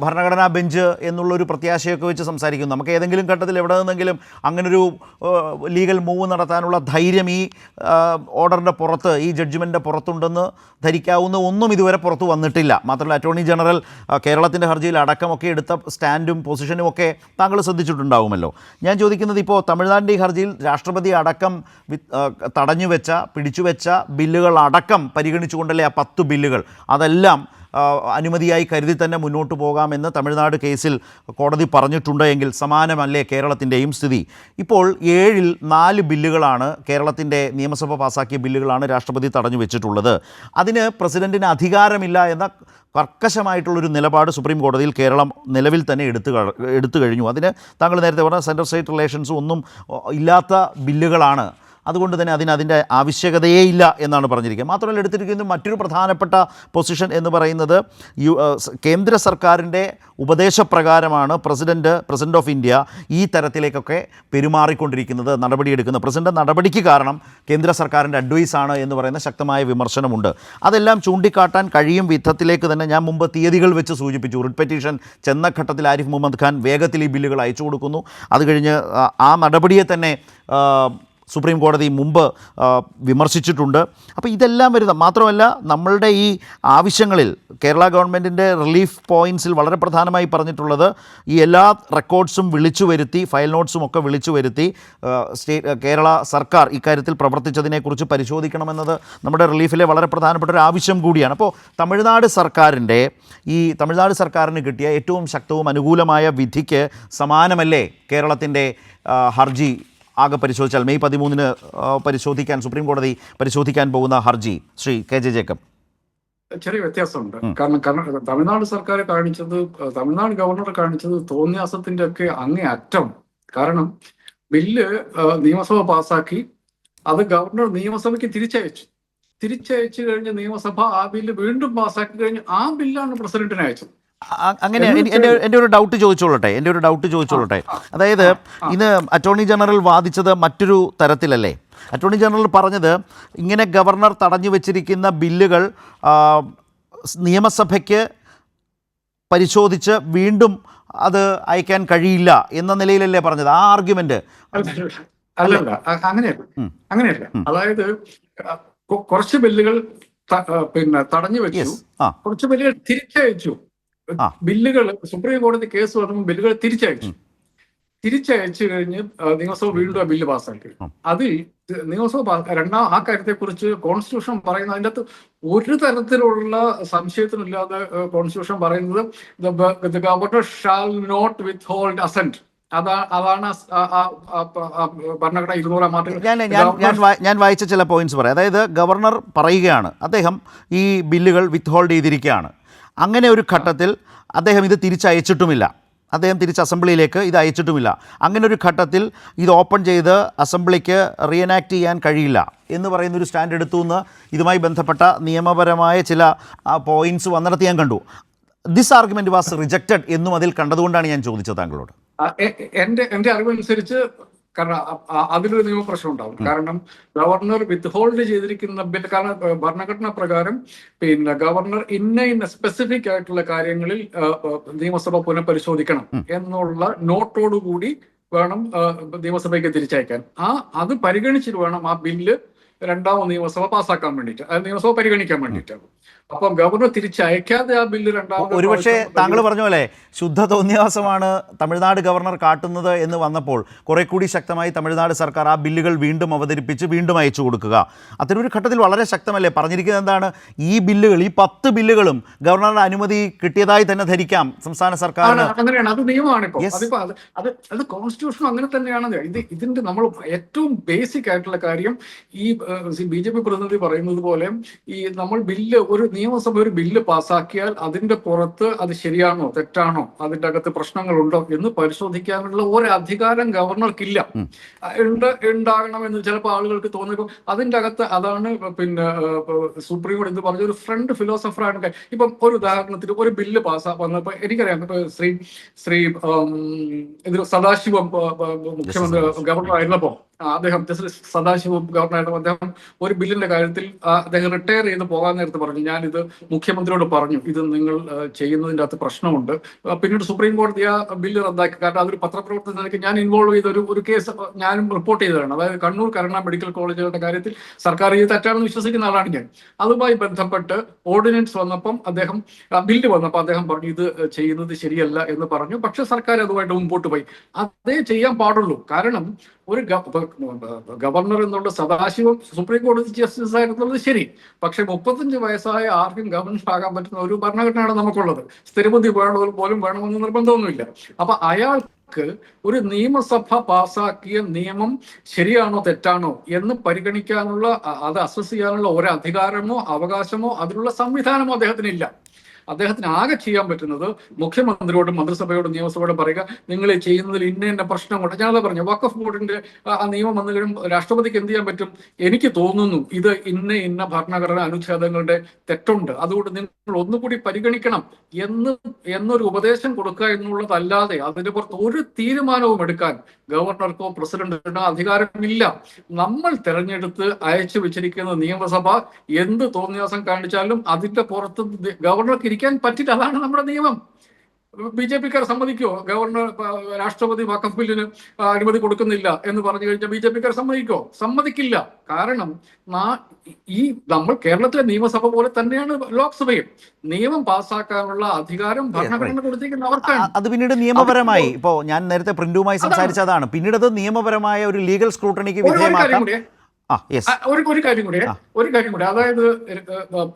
ഭരണഘടനാ ബെഞ്ച് എന്നുള്ളൊരു പ്രത്യാശയൊക്കെ വെച്ച് സംസാരിക്കുന്നു. നമുക്ക് ഏതെങ്കിലും ഘട്ടത്തിൽ എവിടെ നിന്നെങ്കിലും അങ്ങനൊരു ലീഗൽ മൂവ് നടത്താനുള്ള ധൈര്യം ഈ ഓർഡറിൻ്റെ പുറത്ത്, ഈ ജഡ്ജ്മെൻറ്റിൻ്റെ പുറത്തുണ്ടെന്ന് ധരിക്കാവുന്ന ഒന്നും ഇതുവരെ പുറത്തു വന്നിട്ടില്ല. മാത്രമല്ല അറ്റോർണി ജനറൽ കേരളത്തിൻ്റെ ഹർജിയിൽ അടക്കമൊക്കെ എടുത്ത സ്റ്റാൻഡും പൊസിഷനും ഒക്കെ താങ്കൾ ശ്രദ്ധിച്ചിട്ടുണ്ടാവുമല്ലോ. ഞാൻ ചോദിക്കുന്നത്, ഇപ്പോൾ തമിഴ്നാടിൻ്റെ ഈ ഹർജിയിൽ രാഷ്ട്രപതി അടക്കം തടഞ്ഞുവെച്ച പിടിച്ചുവെച്ച ബില്ലുകളടക്കം പരിഗണിച്ചുകൊണ്ടല്ലേ ആ 10 ബില്ലുകൾ അതെല്ലാം അനുമതിയായി കരുതി തന്നെ മുന്നോട്ട് പോകാമെന്ന് തമിഴ്നാട് കേസിൽ കോടതി പറഞ്ഞിട്ടുണ്ട് എങ്കിൽ സമാനമല്ലേ കേരളത്തിൻ്റെയും സ്ഥിതി? ഇപ്പോൾ 7-ൽ 4 ബില്ലുകളാണ് കേരളത്തിൻ്റെ നിയമസഭ പാസാക്കിയ ബില്ലുകളാണ് രാഷ്ട്രപതി തടഞ്ഞു വെച്ചിട്ടുള്ളത്. അതിന് പ്രസിഡന്റിന് അധികാരമില്ല എന്ന കർക്കശമായിട്ടുള്ളൊരു നിലപാട് സുപ്രീം കോടതിയിൽ കേരളം നിലവിൽ തന്നെ എടുത്തു കഴിഞ്ഞു. അതിന് താങ്കൾ നേരത്തെ പറഞ്ഞ സെൻട്രൽ സ്റ്റേറ്റ് റിലേഷൻസും ഒന്നും ഇല്ലാത്ത ബില്ലുകളാണ്. അതുകൊണ്ട് തന്നെ അതിൻ്റെ ആവശ്യകതയേ ഇല്ല എന്നാണ് പറഞ്ഞിരിക്കുന്നത്. മാത്രമല്ല എടുത്തിരിക്കുന്ന മറ്റൊരു പ്രധാനപ്പെട്ട പൊസിഷൻ എന്ന് പറയുന്നത് കേന്ദ്ര സർക്കാരിൻ്റെ ഉപദേശപ്രകാരമാണ് പ്രസിഡന്റ് ഓഫ് ഇന്ത്യ ഈ തരത്തിലേക്കൊക്കെ പെരുമാറിക്കൊണ്ടിരിക്കുന്നത്, നടപടിയെടുക്കുന്നത്. പ്രസിഡന്റ് നടപടിക്ക് കാരണം കേന്ദ്ര സർക്കാരിൻ്റെ അഡ്വൈസാണ് എന്ന് പറയുന്ന ശക്തമായ വിമർശനമുണ്ട്. അതെല്ലാം ചൂണ്ടിക്കാട്ടാൻ കഴിയും വിധത്തിലേക്ക് തന്നെ ഞാൻ മുമ്പ് തീയതികൾ വെച്ച് സൂചിപ്പിച്ചു. റിട്ട് പെറ്റീഷൻ ചെന്ന ഘട്ടത്തിൽ ആരിഫ് മുഹമ്മദ് ഖാൻ വേഗത്തിൽ ഈ ബില്ലുകൾ അയച്ചു കൊടുക്കുന്നു. അത് കഴിഞ്ഞ് ആ നടപടിയെ തന്നെ സുപ്രീം കോടതി മുമ്പ് വിമർശിച്ചിട്ടുണ്ട്. അപ്പോൾ ഇതെല്ലാം വരുന്ന മാത്രമല്ല നമ്മളുടെ ഈ ആവശ്യങ്ങളിൽ കേരള ഗവൺമെൻറ്റിൻ്റെ റിലീഫ് പോയിൻറ്റ്സിൽ വളരെ പ്രധാനമായി പറഞ്ഞിട്ടുള്ളത് ഈ എല്ലാ റെക്കോർഡ്സും വിളിച്ചു വരുത്തി, ഫയൽ നോട്ട്സും ഒക്കെ വിളിച്ചു വരുത്തി കേരള സർക്കാർ ഇക്കാര്യത്തിൽ പ്രവർത്തിച്ചതിനെക്കുറിച്ച് പരിശോധിക്കണമെന്നത് നമ്മുടെ റിലീഫിലെ വളരെ പ്രധാനപ്പെട്ട ഒരു ആവശ്യം കൂടിയാണ്. അപ്പോൾ തമിഴ്നാട് സർക്കാരിന് കിട്ടിയ ഏറ്റവും ശക്തവും അനുകൂലമായ വിധിക്ക് സമാനമല്ലേ കേരളത്തിൻ്റെ ഹർജി ആകെ പരിശോധിച്ചാൽ മെയ് 13-ന് സുപ്രീം കോടതി പരിശോധിക്കാൻ പോകുന്ന ഹർജി? ശ്രീ KJ ജേക്കബ്, ചെറിയ വ്യത്യാസമുണ്ട്. കാരണം തമിഴ്നാട് സർക്കാർ തമിഴ്നാട് ഗവർണർ കാണിച്ചത് തോന്നിയാസത്തിന്റെ ഒക്കെ അങ്ങേ അറ്റം. കാരണം ബില്ല് നിയമസഭ പാസാക്കി, അത് ഗവർണർ നിയമസഭയ്ക്ക് തിരിച്ചയച്ചു കഴിഞ്ഞ് നിയമസഭ ആ ബില്ല് വീണ്ടും പാസാക്കി കഴിഞ്ഞ് ആ ബില്ലാണ് പ്രസിഡന്റിന് അയച്ചത്. അങ്ങനെ എൻ്റെ ഒരു ഡൗട്ട് ചോദിച്ചോളട്ടെ. അതായത് ഇന്ന് അറ്റോർണി ജനറൽ വാദിച്ചത് മറ്റൊരു തരത്തിലല്ലേ? അറ്റോർണി ജനറൽ പറഞ്ഞത് ഇങ്ങനെ ഗവർണർ തടഞ്ഞു വെച്ചിരിക്കുന്ന ബില്ലുകൾ നിയമസഭയ്ക്ക് പരിശോധിച്ച് വീണ്ടും അത് അയക്കാൻ കഴിയില്ല എന്ന നിലയിലല്ലേ പറഞ്ഞത്? ആ ആർഗ്യുമെന്റ് അല്ലല്ല, അങ്ങനെയല്ല. അതായത് കുറച്ച് ബില്ലുകൾ തടഞ്ഞു വെച്ചു, കുറച്ച് ബില്ലുകൾ തിരിച്ചയച്ചു. ബില്ലുകൾ സുപ്രീം കോടതി കേസ് വന്നപ്പോൾ ബില്ലുകൾ തിരിച്ചയച്ചു കഴിഞ്ഞ് നിയമസഭ വീണ്ടും ആ ബില്ല് പാസ്സാക്കി. അതിൽ നിയമസഭ ആ കാര്യത്തെക്കുറിച്ച് കോൺസ്റ്റിറ്റ്യൂഷൻ പറയുന്നത്, അതിൻ്റെ അകത്ത് ഒരു തരത്തിലുള്ള സംശയത്തിനില്ലാതെ കോൺസ്റ്റിറ്റ്യൂഷൻ പറയുന്നത് the governor shall not withhold assent. അതാണ് ഭരണഘടന 200-ാം ആർട്ടിക്കിൾ. ഞാൻ വായിച്ച ചില പോയിന്റ്സ് പറയാം. അതായത് ഗവർണർ പറയുകയാണ് അദ്ദേഹം ഈ ബില്ലുകൾ വിത്ത് ഹോൾഡ് ചെയ്തിരിക്കുകയാണ്. അങ്ങനെ ഒരു ഘട്ടത്തിൽ അദ്ദേഹം ഇത് തിരിച്ചയച്ചിട്ടുമില്ല, അദ്ദേഹം തിരിച്ച് അസംബ്ലിയിലേക്ക് ഇത് അയച്ചിട്ടുമില്ല. അങ്ങനെ ഒരു ഘട്ടത്തിൽ ഇത് ഓപ്പൺ ചെയ്ത് അസംബ്ലിക്ക് റീഎനാക്ട് ചെയ്യാൻ കഴിയില്ല എന്ന് പറയുന്നൊരു സ്റ്റാൻഡ് എടുത്തു എന്ന് ഇതുമായി ബന്ധപ്പെട്ട നിയമപരമായ ചില പോയിന്റ്സ് വന്നിടത്ത് ഞാൻ കണ്ടു. ദിസ് ആർഗ്യുമെന്റ് വാസ് റിജക്റ്റഡ് എന്നും അതിൽ കണ്ടതുകൊണ്ടാണ് ഞാൻ ചോദിച്ചത് താങ്കളോട്. എൻ്റെ അറിവനുസരിച്ച്, കാരണം അതിലൊരു നിയമപ്രശ്നം ഉണ്ടാവും. കാരണം ഗവർണർ വിത്ത് ഹോൾഡ് ചെയ്തിരിക്കുന്ന ബിൽ, കാരണം ഭരണഘടനാ പ്രകാരം ഗവർണർ ഇന്ന സ്പെസിഫിക് ആയിട്ടുള്ള കാര്യങ്ങളിൽ നിയമസഭ പുനഃപരിശോധിക്കണം എന്നുള്ള നോട്ടോടുകൂടി വേണം നിയമസഭയ്ക്ക് തിരിച്ചയക്കാൻ. അത് പരിഗണിച്ചിട്ട് വേണം ആ ബില്ല് രണ്ടാമത് നിയമസഭ പാസ്സാക്കാൻ വേണ്ടിയിട്ട്, നിയമസഭ പരിഗണിക്കാൻ വേണ്ടിയിട്ടാണ്. അപ്പം ഗവർണർ തിരിച്ചയക്കാതെ ആ ബില്ല് രണ്ടാമത്, ഒരുപക്ഷെ താങ്കൾ പറഞ്ഞ പോലെ ശുദ്ധ തോന്നിയാസമാണ് തമിഴ്നാട് ഗവർണർ കാട്ടുന്നത് എന്ന് വന്നപ്പോൾ കുറെ കൂടി ശക്തമായി തമിഴ്നാട് സർക്കാർ ആ ബില്ലുകൾ വീണ്ടും അവതരിപ്പിച്ച് വീണ്ടും അയച്ചു കൊടുക്കുക. അത്തരമൊരു ഘട്ടത്തിൽ വളരെ ശക്തമല്ലേ പറഞ്ഞിരിക്കുന്നത്? എന്താണ് ഈ ബില്ലുകൾ, ഈ 10 ബില്ലുകളും ഗവർണറുടെ അനുമതി കിട്ടിയതായി തന്നെ ധരിക്കാം സംസ്ഥാന സർക്കാരിന്. അങ്ങനെയാണ്, അത് നിയമമാണ്. ഇപ്പോൾ അത് കോൺസ്റ്റിറ്റ്യൂഷൻ അങ്ങനെ തന്നെയാണ്. ഇതിന്റെ നമ്മൾ ഏറ്റവും ബേസിക് ആയിട്ടുള്ള കാര്യം, ഈ BJP പ്രതിനിധി പറയുന്നത് പോലെ, ഈ നമ്മൾ ഒരു നിയമസഭ ഒരു ബില്ല് പാസ്സാക്കിയാൽ അതിന്റെ പുറത്ത് അത് ശരിയാണോ തെറ്റാണോ, അതിന്റെ അകത്ത് പ്രശ്നങ്ങളുണ്ടോ എന്ന് പരിശോധിക്കാനുള്ള ഒരു അധികാരം ഗവർണർക്കില്ല. ഉണ്ടാകണമെന്ന് ചിലപ്പോൾ ആളുകൾക്ക് തോന്നിയപ്പോൾ അതിന്റെ അകത്ത് അതാണ് സുപ്രീം കോടതി എന്ന് പറഞ്ഞ ഒരു ഫ്രണ്ട് ഫിലോസഫറാണ്. ഇപ്പം ഒരു ഉദാഹരണത്തിന് ഒരു ബില്ല് വന്നപ്പോൾ എനിക്കറിയാം, ശ്രീ സദാശിവം മുഖ്യമന്ത്രി ഗവർണർ ആയിരുന്നപ്പോൾ അദ്ദേഹം സദാശിവം ഗവർണറായിരുന്നു. അദ്ദേഹം ഒരു ബില്ലിന്റെ കാര്യത്തിൽ അദ്ദേഹം റിട്ടയർ ചെയ്ത് പോകാൻ നേരത്ത് പറഞ്ഞു, ഞാനിത് മുഖ്യമന്ത്രിയോട് പറഞ്ഞു, ഇത് നിങ്ങൾ ചെയ്യുന്നതിൻ്റെ അകത്ത് പ്രശ്നമുണ്ട്. പിന്നീട് സുപ്രീം കോടതി ആ ബില്ല് റദ്ദാക്കി. കാരണം അതൊരു പത്രപ്രവർത്തനത്തിലേക്ക് ഞാൻ ഇൻവോൾവ് ചെയ്ത ഒരു കേസ് ഞാനും റിപ്പോർട്ട് ചെയ്തതാണ്. അതായത് കണ്ണൂർ കരുണ മെഡിക്കൽ കോളേജുകളുടെ കാര്യത്തിൽ സർക്കാർ ഇത് തെറ്റാണെന്ന് വിശ്വസിക്കുന്ന ആളാണ് ഞാൻ. അതുമായി ബന്ധപ്പെട്ട് ഓർഡിനൻസ് വന്നപ്പം ബില്ല് വന്നപ്പോൾ അദ്ദേഹം പറഞ്ഞു ഇത് ചെയ്യുന്നത് ശരിയല്ല എന്ന് പറഞ്ഞു. പക്ഷെ സർക്കാർ അതുമായിട്ട് മുമ്പോട്ട് പോയി. അതേ ചെയ്യാൻ പാടുള്ളൂ. കാരണം ഗവർണർ എന്നുള്ള സദാശിവം സുപ്രീം കോടതി ജസ്റ്റിസ് ആയിരുന്നുള്ളത് ശരി, പക്ഷെ 35 വയസ്സായ ആർക്കും ഗവർണർ ആകാൻ പറ്റുന്ന ഒരു ഭരണഘടനയാണ് നമുക്കുള്ളത്. സ്ഥിരബുദ്ധി പോലും വേണമെന്ന് നിർബന്ധമൊന്നുമില്ല. അപ്പൊ അയാൾക്ക് ഒരു നിയമസഭ പാസാക്കിയ നിയമം ശരിയാണോ തെറ്റാണോ എന്ന് പരിഗണിക്കാനുള്ള, അത് അസസ് ചെയ്യാനുള്ള ഒരു അധികാരമോ അവകാശമോ അതിനുള്ള സംവിധാനമോ അദ്ദേഹത്തിനില്ല. അദ്ദേഹത്തിന് ആകെ ചെയ്യാൻ പറ്റുന്നത് മുഖ്യമന്ത്രിയോടും മന്ത്രിസഭയോടും നിയമസഭയോടും പറയുക, നിങ്ങൾ ചെയ്യുന്നതിൽ ഇന്ന പ്രശ്നമുണ്ട്. ഞാനത് പറഞ്ഞു, വഖഫ് ബോർഡിന്റെ ആ നിയമം വന്നു കഴിയുമ്പോൾ രാഷ്ട്രപതിക്ക് എന്ത് ചെയ്യാൻ പറ്റും? എനിക്ക് തോന്നുന്നു ഇത് ഇന്ന ഭരണഘടനാ അനുച്ഛേദങ്ങളുടെ തെറ്റുണ്ട്, അതുകൊണ്ട് നിങ്ങൾ ഒന്നുകൂടി പരിഗണിക്കണം എന്നൊരു ഉപദേശം കൊടുക്കുക എന്നുള്ളതല്ലാതെ അതിന്റെ പുറത്ത് ഒരു തീരുമാനവും എടുക്കാൻ ഗവർണർക്കോ പ്രസിഡന്റിനോ അധികാരമില്ല. നമ്മൾ തെരഞ്ഞെടുത്ത് അയച്ചു വെച്ചിരിക്കുന്ന നിയമസഭ എന്ത് തോന്നിയാസം കാണിച്ചാലും അതിന്റെ പുറത്ത് ഗവർണർക്ക് ഇരിക്കാൻ പറ്റില്ല. അതാണ് നമ്മുടെ നിയമം. ബി.ജെ.പിക്കാർ സമ്മതിക്കോ? ഗവർണർ രാഷ്ട്രപതി വഖഫ് ബില്ലിന് അനുമതി കൊടുക്കുന്നില്ല എന്ന് പറഞ്ഞു കഴിഞ്ഞാൽ ബി.ജെ.പിക്കാർ സമ്മതിക്കോ? സമ്മതിക്കില്ല. കാരണം നമ്മൾ കേരളത്തിലെ നിയമസഭ പോലെ തന്നെയാണ് ലോക്സഭയും. നിയമം പാസ്സാക്കാനുള്ള അധികാരം ഭരണഘടന കൊടുത്തിരിക്കുന്ന അവർക്കാണ്. അത് പിന്നീട് നിയമപരമായി, ഇപ്പോൾ ഞാൻ നേരത്തെ പ്രിന്റുമായി സംസാരിച്ചതാണ്, പിന്നീട് അത് നിയമപരമായ ഒരു ലീഗൽ സ്ക്രൂട്ടണിക്ക് വിധേയമാക്കാം. ഒരു കാര്യം കൂടി, അതായത്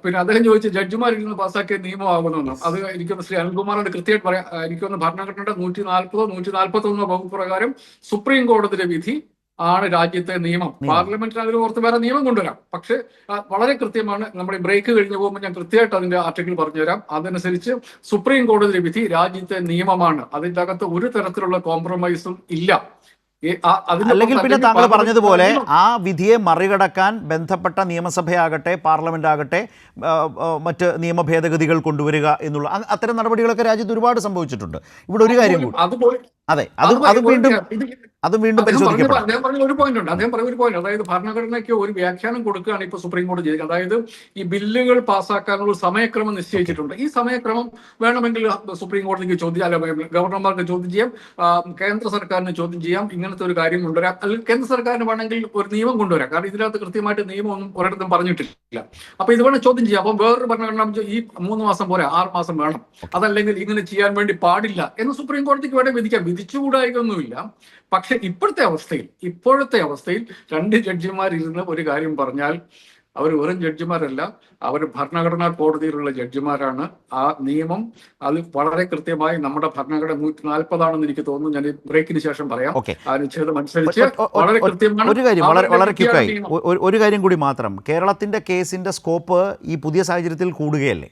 പിന്നെ അദ്ദേഹം ചോദിച്ച ജഡ്ജിമാരിൽ നിന്ന് പാസ്സാക്കിയ നിയമമാകുമെന്ന്. അത് എനിക്കൊന്ന് ശ്രീ അനിൽകുമാറിന്റെ കൃത്യമായിട്ട് പറയാം. എനിക്കൊന്ന് ഭരണഘടനയുടെ 140-141 വകുപ്പ് പ്രകാരം സുപ്രീം കോടതിയുടെ വിധി ആണ് രാജ്യത്തെ നിയമം. പാർലമെന്റിന് അതിന് പുറത്ത് വേറെ നിയമം കൊണ്ടുവരാം. പക്ഷെ വളരെ കൃത്യമാണ്. നമ്മുടെ ബ്രേക്ക് കഴിഞ്ഞ് പോകുമ്പോൾ ഞാൻ കൃത്യമായിട്ട് അതിന്റെ ആർട്ടിക്കിൾ പറഞ്ഞുതരാം. അതനുസരിച്ച് സുപ്രീം കോടതിയുടെ വിധി രാജ്യത്തെ നിയമമാണ്. അതിൻ്റെ അകത്ത് ഒരു തരത്തിലുള്ള കോംപ്രമൈസും ഇല്ല. അല്ലെങ്കിൽ പിന്നെ താങ്കൾ പറഞ്ഞതുപോലെ ആ വിധിയെ മറികടക്കാൻ ബന്ധപ്പെട്ട നിയമസഭയാകട്ടെ പാർലമെന്റ് ആകട്ടെ മറ്റ് നിയമ ഭേദഗതികൾ കൊണ്ടുവരിക എന്നുള്ള അത്തരം നടപടികളൊക്കെ രാജ്യത്ത് ഒരുപാട് സംഭവിച്ചിട്ടുണ്ട്. ഇവിടെ ഒരു കാര്യം കൂടി, അതെ, അതും വീണ്ടും പരിശോധിക്കപ്പെടും. അദ്ദേഹം പറഞ്ഞ ഒരു പോയിന്റ്, അതായത് ഭരണഘടനയ്ക്ക് ഒരു വ്യാഖ്യാനം കൊടുക്കുകയാണ് ഇപ്പൊ സുപ്രീം കോടതി ചെയ്തത്. അതായത് ഈ ബില്ലുകൾ പാസ്സാക്കാനുള്ള സമയക്രമം നിശ്ചയിച്ചിട്ടുണ്ട്. ഈ സമയക്രമം വേണമെങ്കിൽ സുപ്രീം കോടതിക്ക് ചോദ്യം, ഗവർണർമാർക്ക് ചോദ്യം ചെയ്യാം, കേന്ദ്ര സർക്കാരിന് ചോദ്യം ചെയ്യാം. ഇങ്ങനത്തെ ഒരു കാര്യം കൊണ്ടുവരാം. അല്ലെങ്കിൽ കേന്ദ്ര സർക്കാരിന് വേണമെങ്കിൽ ഒരു നിയമം കൊണ്ടുവരാം. കാരണം ഇതിനകത്ത് കൃത്യമായിട്ട് നിയമമൊന്നും ഒരിടത്തും പറഞ്ഞിട്ടില്ല. അപ്പൊ ഇത് വേണം ചോദ്യം ചെയ്യാം. അപ്പം വേറൊരു ഭരണഘടന ഈ 3 മാസം പോരാ, 6 മാസം വേണം, അതല്ലെങ്കിൽ ഇങ്ങനെ ചെയ്യാൻ വേണ്ടി പാടില്ല എന്ന് സുപ്രീം കോടതിക്ക് വേണ്ടി വിധിക്കാം. വിധിച്ചുകൂടായിക്കൊന്നുമില്ല. പക്ഷെ ഇപ്പോഴത്തെ അവസ്ഥയിൽ 2 ജഡ്ജിമാരിരുന്ന് ഒരു കാര്യം പറഞ്ഞാൽ അവർ വെറും ജഡ്ജിമാരല്ല, അവർ ഭരണഘടനാ കോടതിയിലുള്ള ജഡ്ജിമാരാണ്. ആ നിയമം അത് വളരെ കൃത്യമായി നമ്മുടെ ഭരണഘടന 140 എനിക്ക് തോന്നുന്നു. ഞാൻ ബ്രേക്കിന് ശേഷം പറയാം. അനുച്ഛേദം അനുസരിച്ച് വളരെ കൃത്യമാണ്. ഒരു കാര്യം കൂടി മാത്രം, കേരളത്തിന്റെ കേസിന്റെ സ്കോപ്പ് ഈ പുതിയ സാഹചര്യത്തിൽ കൂടുകയല്ലേ?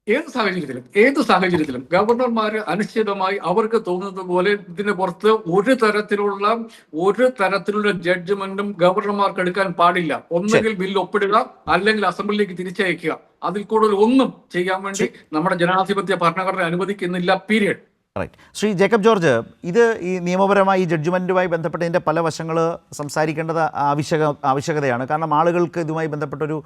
ഏത് സാഹചര്യത്തിലും ഗവർണർമാര് അനിശ്ചിതമായി അവർക്ക് തോന്നുന്നത് പോലെ ഇതിന് പുറത്ത് ഒരു തരത്തിലുള്ള ജഡ്ജ്മെന്റും ഗവർണർമാർക്ക് എടുക്കാൻ പാടില്ല. ഒന്നുകിൽ ബില്ല് ഒപ്പിടുക, അല്ലെങ്കിൽ അസംബ്ലിയിലേക്ക് തിരിച്ചയക്കുക. അതിൽ കൂടുതൽ ഒന്നും ചെയ്യാൻ വേണ്ടി നമ്മുടെ ജനാധിപത്യ ഭരണഘടന അനുവദിക്കുന്നില്ല. പീരിയഡ്. റൈറ്റ്. ശ്രീ ജേക്കബ് ജോർജ്, ഇത് ഈ നിയമപരമായി ഈ ജഡ്ജ്മെൻറ്റുമായി ബന്ധപ്പെട്ടതിൻ്റെ പല വശങ്ങൾ സംസാരിക്കേണ്ടത് ആവശ്യകതയാണ്. കാരണം ആളുകൾക്ക് ഇതുമായി ബന്ധപ്പെട്ടൊരു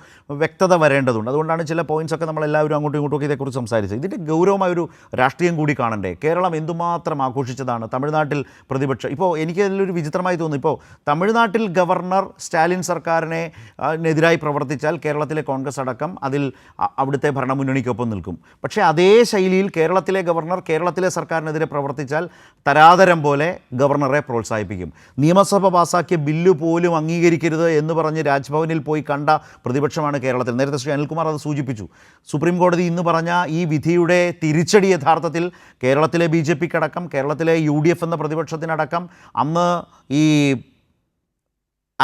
വ്യക്തത വരേണ്ടതുണ്ട്. അതുകൊണ്ടാണ് ചില പോയിൻറ്റ്സൊക്കെ നമ്മളെല്ലാവരും അങ്ങോട്ടും ഇങ്ങോട്ടും ഇതേക്കുറിച്ച് സംസാരിച്ചത്. ഇതിൻ്റെ ഗൗരവമായൊരു രാഷ്ട്രീയം കൂടി കാണണ്ടേ? കേരളം എന്തുമാത്രം ആഘോഷിച്ചതാണ് തമിഴ്നാട്ടിൽ പ്രതിപക്ഷം. ഇപ്പോൾ എനിക്ക് അതിലൊരു വിചിത്രമായി തോന്നുന്നു, ഇപ്പോൾ തമിഴ്നാട്ടിൽ ഗവർണർ സ്റ്റാലിൻ സർക്കാരിനെതിരായി പ്രവർത്തിച്ചാൽ കേരളത്തിലെ കോൺഗ്രസ് അടക്കം അവിടുത്തെ ഭരണമുന്നണിക്കൊപ്പം നിൽക്കും. പക്ഷേ അതേ ശൈലിയിൽ കേരളത്തിലെ ഗവർണർ കേരളത്തിലെ സർക്കാരിനെതിരെ പ്രവർത്തിച്ചാൽ തരാതരം പോലെ ഗവർണറെ പ്രോത്സാഹിപ്പിക്കും. നിയമസഭ പാസാക്കിയ ബില്ല് പോലും അംഗീകരിക്കരുത് എന്ന് പറഞ്ഞ് രാജ്ഭവനിൽ പോയി കണ്ട പ്രതിപക്ഷമാണ് കേരളത്തിൽ. നേരത്തെ ശ്രീ അനിൽകുമാർ അത് സൂചിപ്പിച്ചു. സുപ്രീം കോടതി ഇന്ന് പറഞ്ഞ ഈ വിധിയുടെ തിരിച്ചടി യഥാർത്ഥത്തിൽ കേരളത്തിലെ ബി.ജെ.പിക്കടക്കം കേരളത്തിലെ UDF എന്ന പ്രതിപക്ഷത്തിനടക്കം അന്ന് ഈ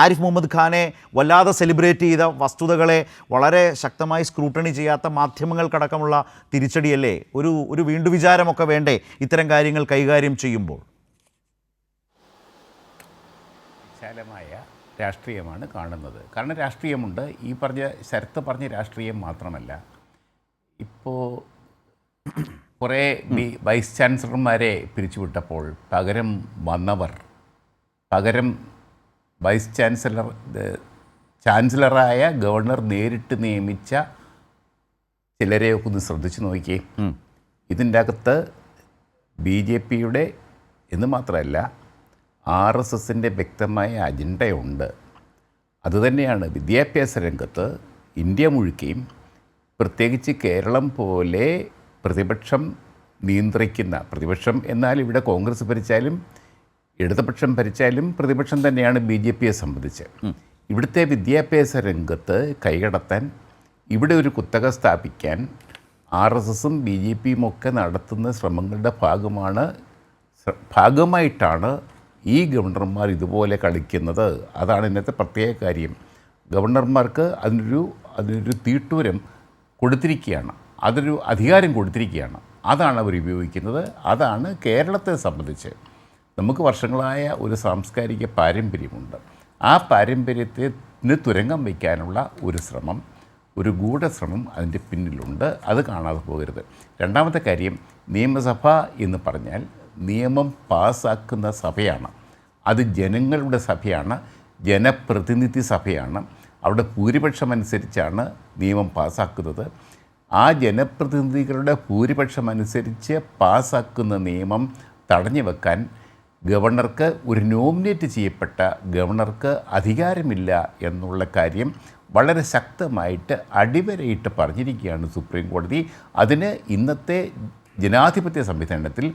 ആരിഫ് മുഹമ്മദ് ഖാനെ വല്ലാതെ സെലിബ്രേറ്റ് ചെയ്ത വസ്തുതകളെ വളരെ ശക്തമായി സ്ക്രൂട്ടണി ചെയ്യാത്ത മാധ്യമങ്ങൾക്കടക്കമുള്ള തിരിച്ചടിയല്ലേ? ഒരു വീണ്ടും വിചാരമൊക്കെ വേണ്ടേ ഇത്തരം കാര്യങ്ങൾ കൈകാര്യം ചെയ്യുമ്പോൾ? വിശാലമായ രാഷ്ട്രീയമാണ് കാണുന്നത്. കാരണം രാഷ്ട്രീയമുണ്ട്. ഈ ശരത്ത് പറഞ്ഞ രാഷ്ട്രീയം മാത്രമല്ല, ഇപ്പോൾ കുറേ വൈസ് ചാൻസലർമാരെ പിരിച്ചുവിട്ടപ്പോൾ പകരം വൈസ് ചാൻസലറായ ഗവർണർ നേരിട്ട് നിയമിച്ച ചിലരെയൊക്കെ ഒന്ന് ശ്രദ്ധിച്ചു നോക്കിയേ. ഇതിൻ്റെ അകത്ത് BJPയുടെ എന്ന് മാത്രമല്ല RSSൻ്റെ വ്യക്തമായ അജണ്ടയുണ്ട്. അതുതന്നെയാണ് വിദ്യാഭ്യാസ രംഗത്ത് ഇന്ത്യ മുഴുക്കയും, പ്രത്യേകിച്ച് കേരളം പോലെ പ്രതിപക്ഷം നിയന്ത്രിക്കുന്ന, പ്രതിപക്ഷം എന്നാൽ ഇവിടെ കോൺഗ്രസ് ഭരിച്ചാലും ഇടതുപക്ഷം ഭരിച്ചാലും പ്രതിപക്ഷം തന്നെയാണ് BJPയെ സംബന്ധിച്ച്. ഇവിടുത്തെ വിദ്യാഭ്യാസ രംഗത്ത് കൈകടത്താൻ, ഇവിടെ ഒരു കുത്തക സ്ഥാപിക്കാൻ RSSും BJPയും ഒക്കെ നടത്തുന്ന ശ്രമങ്ങളുടെ ഭാഗമായിട്ടാണ് ഈ ഗവർണർമാർ ഇതുപോലെ കളിക്കുന്നത്. അതാണ് ഇന്നത്തെ പ്രത്യേക കാര്യം. ഗവർണർമാർക്ക് അതിനൊരു തീട്ടൂരം കൊടുത്തിരിക്കുകയാണ്, അതൊരു അധികാരം കൊടുത്തിരിക്കുകയാണ്. അതാണ് അവർ ഉപയോഗിക്കുന്നത്. അതാണ് കേരളത്തെ സംബന്ധിച്ച് നമുക്ക് വർഷങ്ങളായ ഒരു സാംസ്കാരിക പാരമ്പര്യമുണ്ട്. ആ പാരമ്പര്യത്തിന് തുരങ്കം വയ്ക്കാനുള്ള ഒരു ശ്രമം, ഒരു ഗൂഢശ്രമം അതിൻ്റെ പിന്നിലുണ്ട്. അത് കാണാതെ പോകരുത്. രണ്ടാമത്തെ കാര്യം, നിയമസഭ എന്ന് പറഞ്ഞാൽ നിയമം പാസ്സാക്കുന്ന സഭയാണ്. അത് ജനങ്ങളുടെ സഭയാണ്, ജനപ്രതിനിധി സഭയാണ്. അവിടെ ഭൂരിപക്ഷമനുസരിച്ചാണ് നിയമം പാസ്സാക്കുന്നത്. ആ ജനപ്രതിനിധികളുടെ ഭൂരിപക്ഷമനുസരിച്ച് പാസ്സാക്കുന്ന നിയമം തടഞ്ഞു വെക്കാൻ ഗവർണർക്ക്, ഒരു നോമിനേറ്റ് ചെയ്യപ്പെട്ട ഗവർണർക്ക് അധികാരമില്ല എന്നുള്ള കാര്യം വളരെ ശക്തമായിട്ട് അടിവരയിട്ട് പറഞ്ഞിരിക്കുകയാണ് സുപ്രീം കോടതി. അതിന് ഇന്നത്തെ ജനാധിപത്യ സംവിധാനത്തിൽ,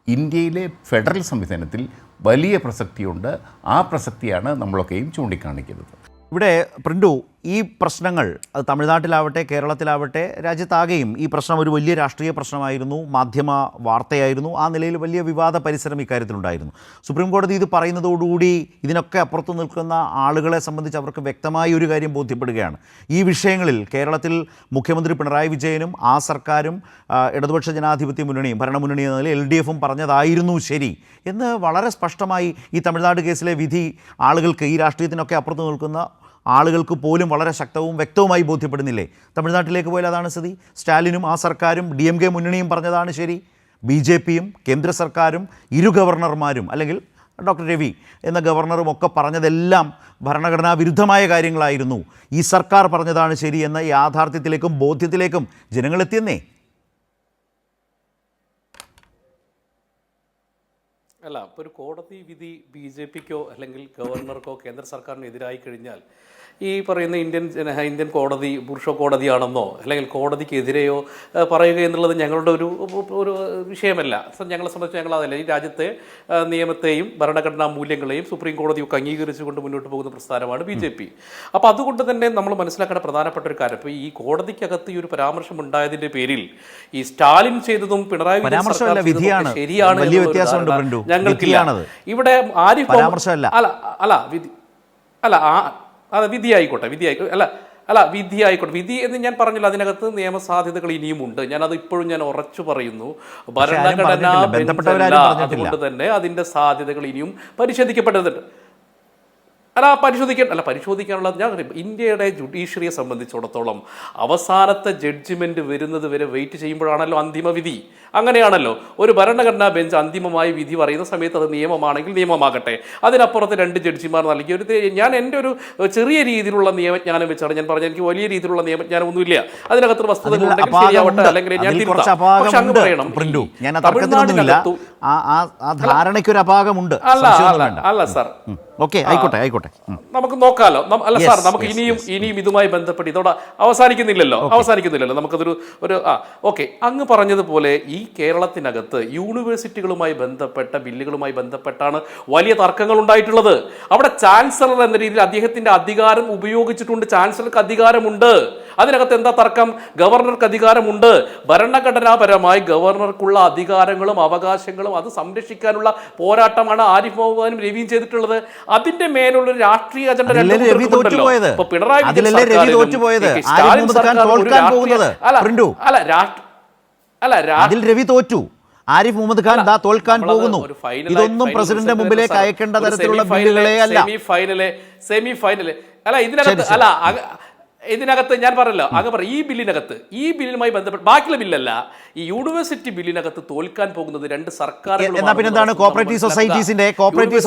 ഇന്ത്യയിലെ ഫെഡറൽ സംവിധാനത്തിൽ വലിയ പ്രസക്തിയുണ്ട്. ആ പ്രസക്തിയാണ് നമ്മളൊക്കെയും ചൂണ്ടിക്കാണിക്കുന്നത്. ഇവിടെ പ്രിൻറ്റു, ഈ പ്രശ്നങ്ങൾ അത് തമിഴ്നാട്ടിലാവട്ടെ കേരളത്തിലാവട്ടെ രാജ്യത്താകെയും ഈ പ്രശ്നം ഒരു വലിയ രാഷ്ട്രീയ പ്രശ്നമായിരുന്നു, മാധ്യമ വാർത്തയായിരുന്നു. ആ നിലയിൽ വലിയ വിവാദ പരിസരം ഇക്കാര്യത്തിലുണ്ടായിരുന്നു. സുപ്രീം കോടതി ഇത് പറയുന്നതോടുകൂടി ഇതിനൊക്കെ അപ്പുറത്ത് നിൽക്കുന്ന ആളുകളെ സംബന്ധിച്ച് അവർക്ക് വ്യക്തമായി ഒരു കാര്യം ബോധ്യപ്പെടുകയാണ്. ഈ വിഷയങ്ങളിൽ കേരളത്തിൽ മുഖ്യമന്ത്രി പിണറായി വിജയനും ആ സർക്കാരും ഇടതുപക്ഷ ജനാധിപത്യ മുന്നണിയും ഭരണമുന്നണി എന്ന നിലയിൽ LDFും പറഞ്ഞതായിരുന്നു ശരി എന്ന് വളരെ സ്പഷ്ടമായി ഈ തമിഴ്നാട് കേസിലെ വിധി ആളുകൾക്ക്, ഈ രാഷ്ട്രീയത്തിനൊക്കെ അപ്പുറത്ത് നിൽക്കുന്ന ആളുകൾക്ക് പോലും വളരെ ശക്തവും വ്യക്തവുമായി ബോധ്യപ്പെടുന്നില്ലേ? തമിഴ്നാട്ടിലേക്ക് പോയാൽ അതാണ് സ്ഥിതി. സ്റ്റാലിനും ആ സർക്കാരും DMK മുന്നണിയും പറഞ്ഞതാണ് ശരി. BJPയും കേന്ദ്ര സർക്കാരും ഇരു ഗവർണർമാരും, അല്ലെങ്കിൽ ഡോക്ടർ രവി എന്ന ഗവർണറും ഒക്കെ പറഞ്ഞതെല്ലാം ഭരണഘടനാ വിരുദ്ധമായ കാര്യങ്ങളായിരുന്നു. ഈ സർക്കാർ പറഞ്ഞതാണ് ശരി എന്ന യാഥാർത്ഥ്യത്തിലേക്കും ബോധ്യത്തിലേക്കും ജനങ്ങളെത്തിയെന്നേ. അല്ല, ഇപ്പോൾ ഒരു കോടതി വിധി BJPക്കോ അല്ലെങ്കിൽ ഗവർണർക്കോ കേന്ദ്ര സർക്കാരിനോ എതിരായി കഴിഞ്ഞാൽ ഈ പറയുന്ന ഇന്ത്യൻ കോടതി പുരുഷ കോടതിയാണെന്നോ അല്ലെങ്കിൽ കോടതിക്കെതിരെയോ പറയുക എന്നുള്ളത് ഞങ്ങളുടെ ഒരു വിഷയമല്ല. ഞങ്ങളെ സംബന്ധിച്ച് ഞങ്ങൾ അതല്ല, ഈ രാജ്യത്തെ നിയമത്തെയും ഭരണഘടനാ മൂല്യങ്ങളെയും സുപ്രീം കോടതിയൊക്കെ അംഗീകരിച്ചുകൊണ്ട് മുന്നോട്ട് പോകുന്ന പ്രസ്ഥാനമാണ് BJP. അപ്പോൾ അതുകൊണ്ട് തന്നെ നമ്മൾ മനസ്സിലാക്കേണ്ട പ്രധാനപ്പെട്ട ഒരു കാര്യം, ഇപ്പോൾ ഈ കോടതിക്കകത്ത് ഈ ഒരു പരാമർശം ഉണ്ടായതിൻ്റെ പേരിൽ ഈ സ്റ്റാലിൻ ചെയ്തതും പിണറായി വിധിയാണ്, ശരിയാണ് ഞങ്ങൾക്കില്ല. ഇവിടെ ആരിഫ് വിധി ആയിക്കോട്ടെ. വിധി എന്ന് ഞാൻ പറഞ്ഞില്ല, അതിനകത്ത് നിയമസാധ്യതകൾ ഇനിയും ഉണ്ട്. ഞാനത് ഇപ്പോഴും ഉറച്ചു പറയുന്നു. ഭരണഘടനാ ബെഞ്ചല്ല, അതുകൊണ്ട് തന്നെ അതിന്റെ സാധ്യതകൾ ഇനിയും പരിശോധിക്കപ്പെട്ടിട്ടുണ്ട്. പരിശോധിക്കാനുള്ള ഞാൻ ഇന്ത്യയുടെ ജുഡീഷ്യറിയെ സംബന്ധിച്ചിടത്തോളം അവസാനത്തെ ജഡ്ജിമെന്റ് വരുന്നത് വരെ വെയിറ്റ് ചെയ്യുമ്പോഴാണല്ലോ അന്തിമ വിധി. അങ്ങനെയാണല്ലോ ഒരു ഭരണഘടനാ ബെഞ്ച് അന്തിമമായി വിധി പറയുന്ന സമയത്ത് അത് നിയമമാണെങ്കിൽ നിയമമാകട്ടെ. അതിനപ്പുറത്ത് 2 ജഡ്ജിമാർ നൽകിയ ഞാൻ എൻ്റെ ഒരു ചെറിയ രീതിയിലുള്ള നിയമജ്ഞാനം വെച്ചാണ് ഞാൻ പറഞ്ഞത്. എനിക്ക് വലിയ രീതിയിലുള്ള നിയമജ്ഞാനം ഒന്നുമില്ല. അതിനകത്ത് വസ്തുതകളുണ്ടെങ്കിൽ ശരിയാവട്ടെ, അല്ലെങ്കിൽ ഞാൻ തമിഴ്നാടിനകത്തു അല്ല സാർ, ആയിക്കോട്ടെ നമുക്ക് നോക്കാലോ. അല്ല സാർ, നമുക്ക് ഇനിയും ഇതുമായി ബന്ധപ്പെട്ട് ഇതോടെ അവസാനിക്കുന്നില്ലല്ലോ. നമുക്കതൊരു ഓക്കെ. അങ്ങ് പറഞ്ഞതുപോലെ ഈ കേരളത്തിനകത്ത് യൂണിവേഴ്സിറ്റികളുമായി ബന്ധപ്പെട്ട ബില്ലുകളുമായി ബന്ധപ്പെട്ടാണ് വലിയ തർക്കങ്ങൾ ഉണ്ടായിട്ടുള്ളത്. അവിടെ ചാൻസലർ എന്ന രീതിയിൽ അദ്ദേഹത്തിന്റെ അധികാരം ഉപയോഗിച്ചിട്ടുണ്ട്. ചാൻസലർക്ക് അധികാരമുണ്ട്. അതിനകത്ത് എന്താ തർക്കം? ഗവർണർക്ക് അധികാരമുണ്ട്. ഭരണഘടനാപരമായി ഗവർണർക്കുള്ള അധികാരങ്ങളും അവകാശങ്ങളും അത് സംരക്ഷിക്കാനുള്ള പോരാട്ടമാണ് ആരിഫ് മുഹമ്മദും രവിയും ചെയ്തിട്ടുള്ളത്. അതിന്റെ മേലുള്ള രാഷ്ട്രീയ അജണ്ട പിണറായി രവി തോറ്റു, ആരിഫ് മുഹമ്മദ് ഖാൻ തോൽക്കാൻ പോകുന്നു. ഇതൊന്നും പ്രസിഡന്റിന്റെ മുമ്പിലേക്ക് അയക്കേണ്ട തരത്തിലുള്ള ബില്ലുകളെ അല്ല. സെമി ഫൈനല് അല്ല ഇതിനകത്ത് ഞാൻ പറഞ്ഞല്ലോ, ഈ ബില്ലുമായി ബന്ധപ്പെട്ട് ബാക്കിയുള്ള ബില്ലല്ല, ഈ യൂണിവേഴ്സിറ്റി ബില്ലിനകത്ത് തോൽക്കാൻ പോകുന്നത് 2 സർക്കാരുകൾ. പിന്നെന്താണ് കോപ്പറേറ്റീവ്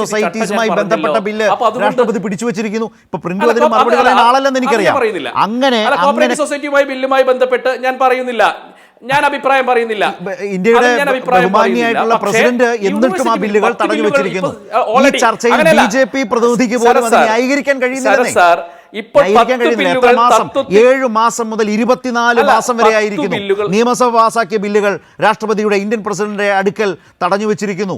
സൊസൈറ്റീസുമായി ബന്ധപ്പെട്ട ബില്ല് രാഷ്ട്രപതി പിടിച്ചു വെച്ചിരിക്കുന്നു. ഇപ്പൊ പ്രിന്റ് അതിന് മറുപടി പറയാൻ ആളല്ലെന്ന് എനിക്കറിയാം. അങ്ങനെ കോപ്പറേറ്റീവ് സൊസൈറ്റിയുമായി ബില്ലുമായി ബന്ധപ്പെട്ട് ഞാൻ പറയുന്നില്ല, ഞാൻ അഭിപ്രായം പറയുന്നില്ല. ഇന്ത്യയുടെ ബഹുമാന്യായിട്ടുള്ള പ്രസിഡന്റ് എന്നിട്ടും ആ ബില്ലുകൾ തടഞ്ഞു വെച്ചിരിക്കുന്നു. ഈ ചർച്ചയിൽ BJP പ്രതിനിധിക്ക് പോലും അത് ന്യായീകരിക്കാൻ കഴിയുന്നില്ല. 7 മാസം മുതൽ 24 മാസം വരെ ആയിരിക്കുന്നു നിയമസഭ പാസാക്കിയ ബില്ലുകൾ രാഷ്ട്രപതിയുടെ ഇന്ത്യൻ പ്രസിഡന്റിന്റെ അടുക്കൽ തടഞ്ഞു വെച്ചിരിക്കുന്നു.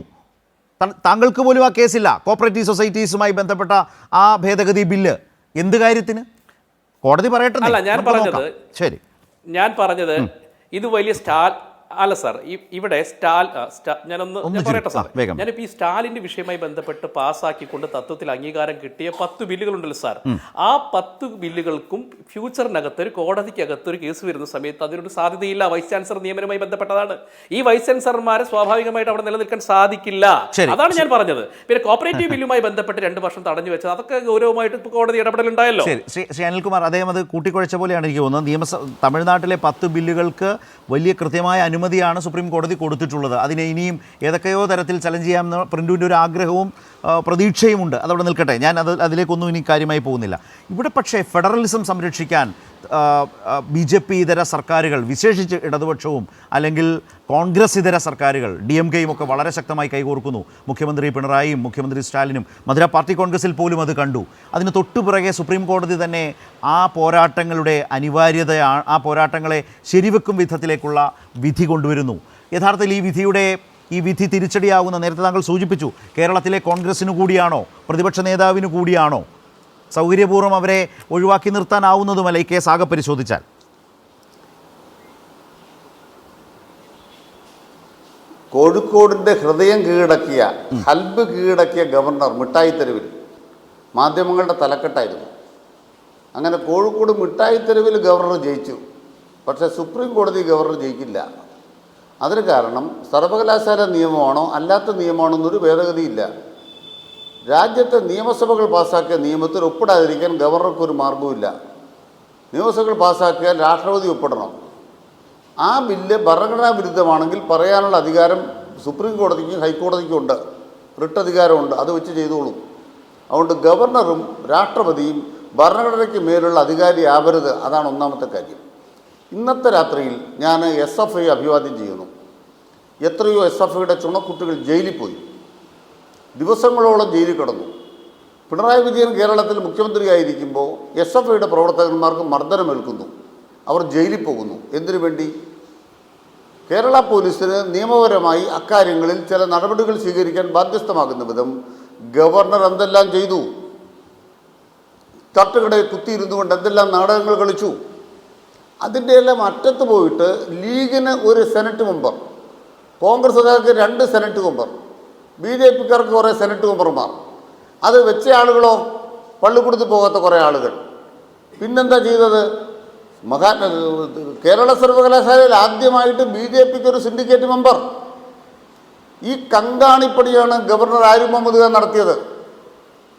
താങ്കൾക്ക് പോലും ആ കേസില്ല. കോപ്പറേറ്റീവ് സൊസൈറ്റീസുമായി ബന്ധപ്പെട്ട ആ ഭേദഗതി ബില്ല് എന്ത് കാര്യത്തിന്? കോടതി പറയട്ടെ. അല്ല, ഞാൻ പറഞ്ഞത് ശരി, ഞാൻ പറഞ്ഞത് ഇത് വലിയ അല്ല സാർ, ഇവിടെ ഞാൻ പറയട്ടെ സാർ, ഞാനിപ്പോൾ ഈ സ്റ്റാലിൻ്റെ വിഷയവുമായി ബന്ധപ്പെട്ട് പാസ്സാക്കിക്കൊണ്ട് തത്വത്തിൽ അംഗീകാരം കിട്ടിയ 10 ബില്ലുകളുണ്ടല്ലോ സാർ, ആ 10 ബില്ലുകൾക്കും ഫ്യൂച്ചറിനകത്ത് ഒരു കോടതിക്കകത്ത് ഒരു കേസ് വരുന്ന സമയത്ത് അതിനൊരു സാധ്യതയില്ല. വൈസ് ചാൻസലർ നിയമനവുമായി ബന്ധപ്പെട്ടതാണ്. ഈ വൈസ് ചാൻസലർമാരെ സ്വാഭാവികമായിട്ട് അവിടെ നിലനിൽക്കാൻ സാധിക്കില്ല. അതാണ് ഞാൻ പറഞ്ഞത്. പിന്നെ കോപ്പറേറ്റീവ് ബില്ലുമായി ബന്ധപ്പെട്ട് 2 വർഷം തടഞ്ഞു വെച്ചത് അതൊക്കെ ഗൗരവമായിട്ട് ഇപ്പോൾ കോടതി ഇടപെടലുണ്ടായല്ലോ. ശ്രീ അനിൽകുമാർ, അദ്ദേഹം അത് കൂട്ടിക്കുഴച്ച പോലെയാണ് എനിക്ക് തോന്നുന്നത്. തമിഴ്നാട്ടിലെ 10 ബില്ലുകൾക്ക് വലിയ കൃത്യമായ അനുമതിയാണ് സുപ്രീം കോടതി കൊടുത്തിട്ടുള്ളത്. അതിനെ ഇനിയും ഏതൊക്കെയോ തരത്തിൽ ചലഞ്ച് ചെയ്യാമെന്ന് പ്രിന്റുവിൻ്റെ ഒരു ആഗ്രഹവും പ്രതീക്ഷയുമുണ്ട്. അതവിടെ നിൽക്കട്ടെ, ഞാൻ അതിലേക്കൊന്നും ഇനി കാര്യമായി പോകുന്നില്ല. ഇവിടെ പക്ഷേ ഫെഡറലിസം സംരക്ഷിക്കാൻ BJP ഇതര സർക്കാരുകൾ, വിശേഷിച്ച് ഇടതുപക്ഷവും അല്ലെങ്കിൽ കോൺഗ്രസ് ഇതര സർക്കാരുകൾ, DMKയും ഒക്കെ വളരെ ശക്തമായി കൈകോർക്കുന്നു. മുഖ്യമന്ത്രി പിണറായിയും മുഖ്യമന്ത്രി സ്റ്റാലിനും മധുര പാർട്ടി കോൺഗ്രസിൽ പോലും അത് കണ്ടു. അതിന് തൊട്ടുപിറകെ സുപ്രീം കോടതി തന്നെ ആ പോരാട്ടങ്ങളുടെ അനിവാര്യതയാണ്, ആ പോരാട്ടങ്ങളെ ശരിവെക്കും വിധത്തിലേക്കുള്ള വിധി കൊണ്ടുവരുന്നു. യഥാർത്ഥത്തിൽ ഈ വിധി തിരിച്ചടിയാകുന്ന, നേരത്തെ താങ്കൾ സൂചിപ്പിച്ചു, കേരളത്തിലെ കോൺഗ്രസിനു കൂടിയാണോ, പ്രതിപക്ഷ നേതാവിനു കൂടിയാണോ? സൗകര്യപൂർവ്വം അവരെ ഒഴിവാക്കി നിർത്താനാവുന്നതുമല്ല ഈ കേസ് ആകെ പരിശോധിച്ചാൽ. കോഴിക്കോടിൻ്റെ ഹൃദയം കീഴടക്കിയ, ഹൽബ് കീഴടക്കിയ ഗവർണർ മിഠായിത്തെരുവിൽ മാധ്യമങ്ങളുടെ തലക്കെട്ടായിരുന്നു. അങ്ങനെ കോഴിക്കോട് മിഠായിത്തെരുവിൽ ഗവർണർ ജയിച്ചു. പക്ഷേ സുപ്രീം കോടതി ഗവർണർ ജയിക്കില്ല. അതിന് കാരണം സർവകലാശാല നിയമമാണോ അല്ലാത്ത നിയമമാണോ എന്നൊരു ഭേദഗതിയില്ല. രാജ്യത്തെ നിയമസഭകൾ പാസ്സാക്കിയ നിയമത്തിൽ ഒപ്പിടാതിരിക്കാൻ ഗവർണർക്കൊരു മാർഗവുമില്ല. നിയമസഭകൾ പാസ്സാക്കിയാൽ രാഷ്ട്രപതി ഒപ്പിടണം. ആ ബില്ല് ഭരണഘടനാ വിരുദ്ധമാണെങ്കിൽ പറയാനുള്ള അധികാരം സുപ്രീം കോടതിക്കും ഹൈക്കോടതിക്കും ഉണ്ട്, റിട്ട് അധികാരമുണ്ട്, അത് വെച്ച് ചെയ്തോളും. അതുകൊണ്ട് ഗവർണറും രാഷ്ട്രപതിയും ഭരണഘടനയ്ക്ക് മേലുള്ള അധികാരിയാവരുത്. അതാണ് ഒന്നാമത്തെ കാര്യം. ഇന്നത്തെ രാത്രിയിൽ ഞാൻ SFI അഭിവാദ്യം ചെയ്യുന്നു. എത്രയോ SFIയുടെ ചുണക്കുട്ടികൾ ജയിലിൽ പോയി, ദിവസങ്ങളോളം ജയിലിൽ കിടന്നു. പിണറായി വിജയൻ കേരളത്തിൽ മുഖ്യമന്ത്രിയായിരിക്കുമ്പോൾ SFIയുടെ പ്രവർത്തകന്മാർക്ക് മർദ്ദനമേൽക്കുന്നു, അവർ ജയിലിൽ പോകുന്നു. എന്തിനു വേണ്ടി? കേരള പോലീസിന് നിയമപരമായി അക്കാര്യങ്ങളിൽ ചില നടപടികൾ സ്വീകരിക്കാൻ ബാധ്യസ്ഥമാകുന്ന വിധം ഗവർണർ എന്തെല്ലാം ചെയ്തു? തട്ടുകടയിൽ കുത്തിയിരുന്നു കൊണ്ട് എന്തെല്ലാം നാടകങ്ങൾ കളിച്ചു? അതിൻ്റെ എല്ലാം അറ്റത്ത് പോയിട്ട് ലീഗിന് ഒരു സെനറ്റ് മെമ്പർ, കോൺഗ്രസ്സുകാർക്ക് 2 സെനറ്റ് മെമ്പർ, BJPക്കാർക്ക് കുറേ സെനറ്റ് മെമ്പർമാർ, അത് വെച്ച ആളുകളോ പള്ളിക്കൂടത്തിൽ പോകാത്ത കുറേ ആളുകൾ. പിന്നെന്താ ചെയ്തത്? കേരള സർവകലാശാലയിൽ ആദ്യമായിട്ട് BJPക്ക് ഒരു സിൻഡിക്കേറ്റ് മെമ്പർ. ഈ കങ്കാണിപ്പടിയാണ് ഗവർണർ ആരിഫ് മുഹമ്മദ് ഖാൻ നടത്തിയത്.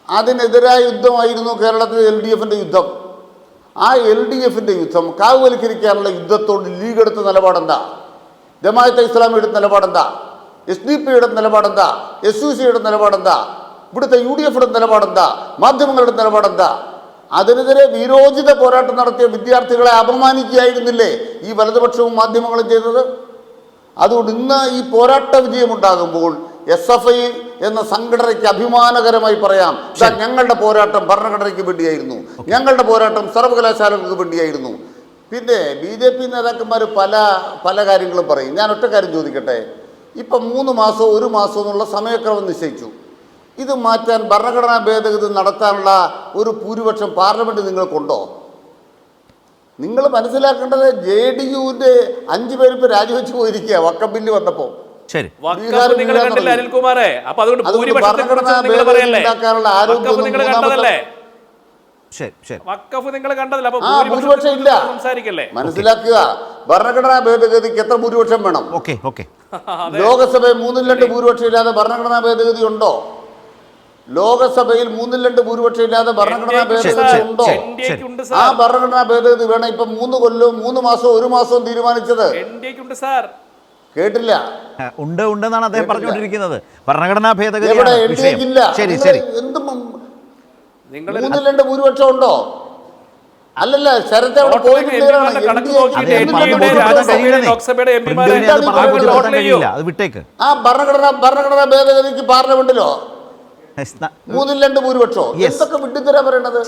അതിനെതിരായ യുദ്ധമായിരുന്നു കേരളത്തിലെ LDFൻ്റെ യുദ്ധം. ആ LDFൻ്റെ യുദ്ധം, കാവ്യവൽക്കരിക്കാനുള്ള യുദ്ധത്തോട് ലീഗ് എടുത്ത നിലപാടെന്താ? ജമാഅത്തെ ഇസ്ലാമി എടുത്ത നിലപാടെന്താ? SDP നിലപാടെന്താ? SUCയുടെ നിലപാടെന്താ? ഇവിടുത്തെ UDFയുടെ നിലപാടെന്താ? മാധ്യമങ്ങളുടെ നിലപാടെന്താ? അതിനെതിരെ വീരോചിത പോരാട്ടം നടത്തിയ വിദ്യാർത്ഥികളെ അപമാനിക്കുകയായിരുന്നില്ലേ ഈ വലതുപക്ഷവും മാധ്യമങ്ങളും ചെയ്തത്? അതുകൊണ്ട് ഇന്ന് ഈ പോരാട്ട വിജയമുണ്ടാകുമ്പോൾ SFI എന്ന സംഘടനയ്ക്ക് അഭിമാനകരമായി പറയാം, ഞങ്ങളുടെ പോരാട്ടം ഭരണഘടനയ്ക്ക് വേണ്ടിയായിരുന്നു, ഞങ്ങളുടെ പോരാട്ടം സർവകലാശാലകൾക്ക് വേണ്ടിയായിരുന്നു. പിന്നെ BJP നേതാക്കന്മാർ പല കാര്യങ്ങളും പറയും. ഞാൻ ഒറ്റ കാര്യം ചോദിക്കട്ടെ, ഇപ്പം 3 മാസമോ 1 മാസമോ എന്നുള്ള സമയക്രമം നിശ്ചയിച്ചു. ഇത് മാറ്റാൻ ഭരണഘടനാ ഭേദഗതി നടത്താനുള്ള ഒരു ഭൂരിപക്ഷം പാർലമെൻറ്റ് നിങ്ങൾക്കുണ്ടോ? നിങ്ങൾ മനസ്സിലാക്കേണ്ടത് JDUവിൻ്റെ 5 പേര് ഇപ്പോൾ രാജിവെച്ച് പോയിരിക്കുക വക്കം ബില്ല് വന്നപ്പോൾ. ശരി, അനിൽകുമാറെ, അപ്പൊ അതുകൊണ്ട് മനസ്സിലാക്കുക. ഭരണഘടനാ ഭേദഗതിക്ക് എത്ര ഭൂരിപക്ഷം വേണം? ലോകസഭയിൽ 3/2 ഭൂരിപക്ഷം ഇല്ലാതെ ഭരണഘടനാ ഭേദഗതി ഉണ്ടോ? ലോകസഭയിൽ 3/2 ഭൂരിപക്ഷം ഇല്ലാതെ ഭരണഘടനാ ഭേദഗതി ഉണ്ടോ? ആ ഭരണഘടനാ ഭേദഗതി വേണം. ഇപ്പൊ 3 കൊല്ലവും 3 മാസവും 1 മാസവും തീരുമാനിച്ചത് കേട്ടില്ല. ഉണ്ടെന്നാണ് അദ്ദേഹം പറഞ്ഞുകൊണ്ടിരിക്കുന്നത്. ഭരണഘടനാ ഭേദഗതി ശരി ശരി, എന്ത് 3/2 ഭൂരിപക്ഷം ഉണ്ടോ? അല്ലല്ല, ശരത് അവിടെ പോയിന്റ് ആ ഭരണഘടനാ ഭേദഗതിക്ക് പാർലമെന്റിലോ 3/2 ഭൂരിപക്ഷോ? എന്തൊക്കെ വിഡ്ഢിത്തരാ പറയണത്?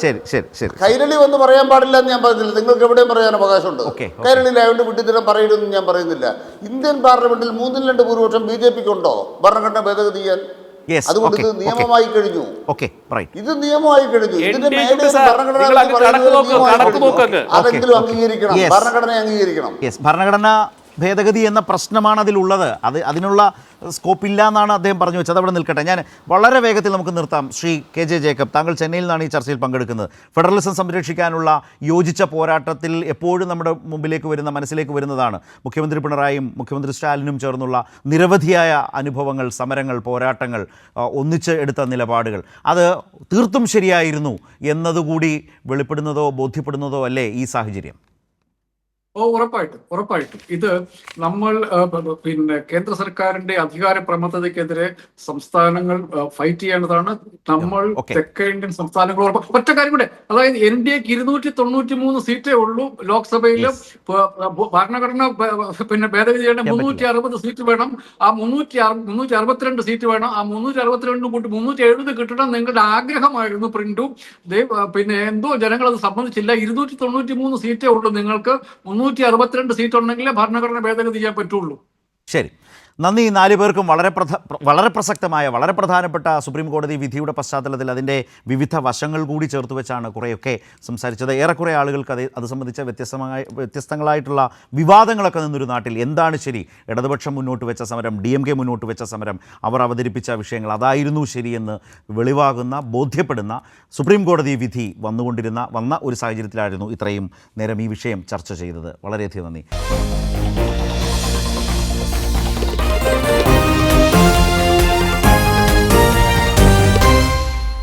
കൈരളി വന്ന് പറയാൻ പാടില്ല എന്ന് ഞാൻ പറയുന്നില്ല. നിങ്ങൾക്ക് എവിടെയും പറയാൻ അവകാശമുണ്ട്. കൈരളിയിലായതുകൊണ്ട് വിഡ്ഢിത്തരം പറയരുതെന്ന് ഞാൻ പറയുന്നില്ല. ഇന്ത്യൻ പാർലമെന്റിൽ 3/2 ഭൂരിപക്ഷം BJPക്ക് ഉണ്ടോ ഭരണഘടന ഭേദഗതി ചെയ്യാൻ? Yes, അതുകൊണ്ട് okay, ഇത് okay. നിയമമായി കഴിഞ്ഞു. Okay right. ഇത് നിയമമായി കഴിഞ്ഞു. ഇതിന്റെ NDA മേലെ സാർ, ഭരണഘടന നിങ്ങൾ അങ്ങ് കണക്ക് നോക്ക്. അതെങ്കിലും Okay, അംഗീകരിക്കണം. Yes. ഭരണഘടന അംഗീകരിക്കണം. യെസ്, ഭരണഘടനാ ഭേദഗതി എന്ന പ്രശ്നമാണ് അതിലുള്ളത്. അതിനുള്ള സ്കോപ്പില്ല എന്നാണ് അദ്ദേഹം പറഞ്ഞു വെച്ചത്. അതവിടെ നിൽക്കട്ടെ. ഞാൻ വളരെ വേഗത്തിൽ നമുക്ക് നിർത്താം. ശ്രീ KJ ജേക്കബ്, താങ്കൾ ചെന്നൈയിൽ നിന്നാണ് ഈ ചർച്ചയിൽ പങ്കെടുക്കുന്നത്. ഫെഡറലിസം സംരക്ഷിക്കാനുള്ള യോജിച്ച പോരാട്ടത്തിൽ എപ്പോഴും നമ്മുടെ മുമ്പിലേക്ക് വരുന്ന, മനസ്സിലേക്ക് വരുന്നതാണ് മുഖ്യമന്ത്രി പിണറായിയും മുഖ്യമന്ത്രി സ്റ്റാലിനും ചേർന്നുള്ള നിരവധിയായ അനുഭവങ്ങൾ, സമരങ്ങൾ, പോരാട്ടങ്ങൾ, ഒന്നിച്ച് എടുത്ത നിലപാടുകൾ. അത് തീർത്തും ശരിയായിരുന്നു എന്നതുകൂടി വെളിപ്പെടുന്നതോ ബോധ്യപ്പെടുന്നതോ അല്ലേ ഈ സാഹചര്യം? ഉറപ്പായിട്ടും ഇത് നമ്മൾ പിന്നെ കേന്ദ്ര സർക്കാരിന്റെ അധികാര പ്രമത്തതയ്ക്കെതിരെ സംസ്ഥാനങ്ങൾ ഫൈറ്റ് ചെയ്യേണ്ടതാണ്. നമ്മൾ തെക്കേ ഇന്ത്യൻ സംസ്ഥാനങ്ങൾ ഒറ്റ കാര്യം കൂടെ, അതായത് NDAക്ക് 293 സീറ്റേ ഉള്ളൂ ലോക്സഭയിലും. ഭരണഘടന പിന്നെ ഭേദഗതി ചെയ്യേണ്ട 360 സീറ്റ് വേണം. ആ 362 സീറ്റ് വേണം. ആ 362 കൂട്ടി 370 കിട്ടണം നിങ്ങളുടെ ആഗ്രഹമായിരുന്നു പ്രിന്റു. പിന്നെ എന്തോ ജനങ്ങൾ അത് സമ്മതിച്ചില്ല. 293 സീറ്റേ ഉള്ളൂ നിങ്ങൾക്ക്. 362 സീറ്റ് ഉണ്ടെങ്കിലേ ഭരണഘടന ഭേദഗതി ചെയ്യാൻ പറ്റുള്ളൂ. ശരി, നന്ദി. 4 പേർക്കും വളരെ പ്രസക്തമായ, വളരെ പ്രധാനപ്പെട്ട സുപ്രീം കോടതി വിധിയുടെ പശ്ചാത്തലത്തിൽ അതിൻ്റെ വിവിധ വശങ്ങൾ കൂടി ചേർത്ത് വെച്ചാണ് കുറേയൊക്കെ സംസാരിച്ചത്. ഏറെക്കുറെ ആളുകൾക്ക് അത് സംബന്ധിച്ച വ്യത്യസ്തങ്ങളായിട്ടുള്ള വിവാദങ്ങളൊക്കെ നിന്നൊരു നാട്ടിൽ എന്താണ് ശരി, ഇടതുപക്ഷം മുന്നോട്ട് വെച്ച സമരം, DMK മുന്നോട്ട് വെച്ച സമരം, അവർ അവതരിപ്പിച്ച വിഷയങ്ങൾ അതായിരുന്നു ശരിയെന്ന് വെളിവാകുന്ന, ബോധ്യപ്പെടുന്ന സുപ്രീം കോടതി വിധി വന്ന ഒരു സാഹചര്യത്തിലായിരുന്നു ഇത്രയും നേരം ഈ വിഷയം ചർച്ച ചെയ്തത്. വളരെയധികം നന്ദി.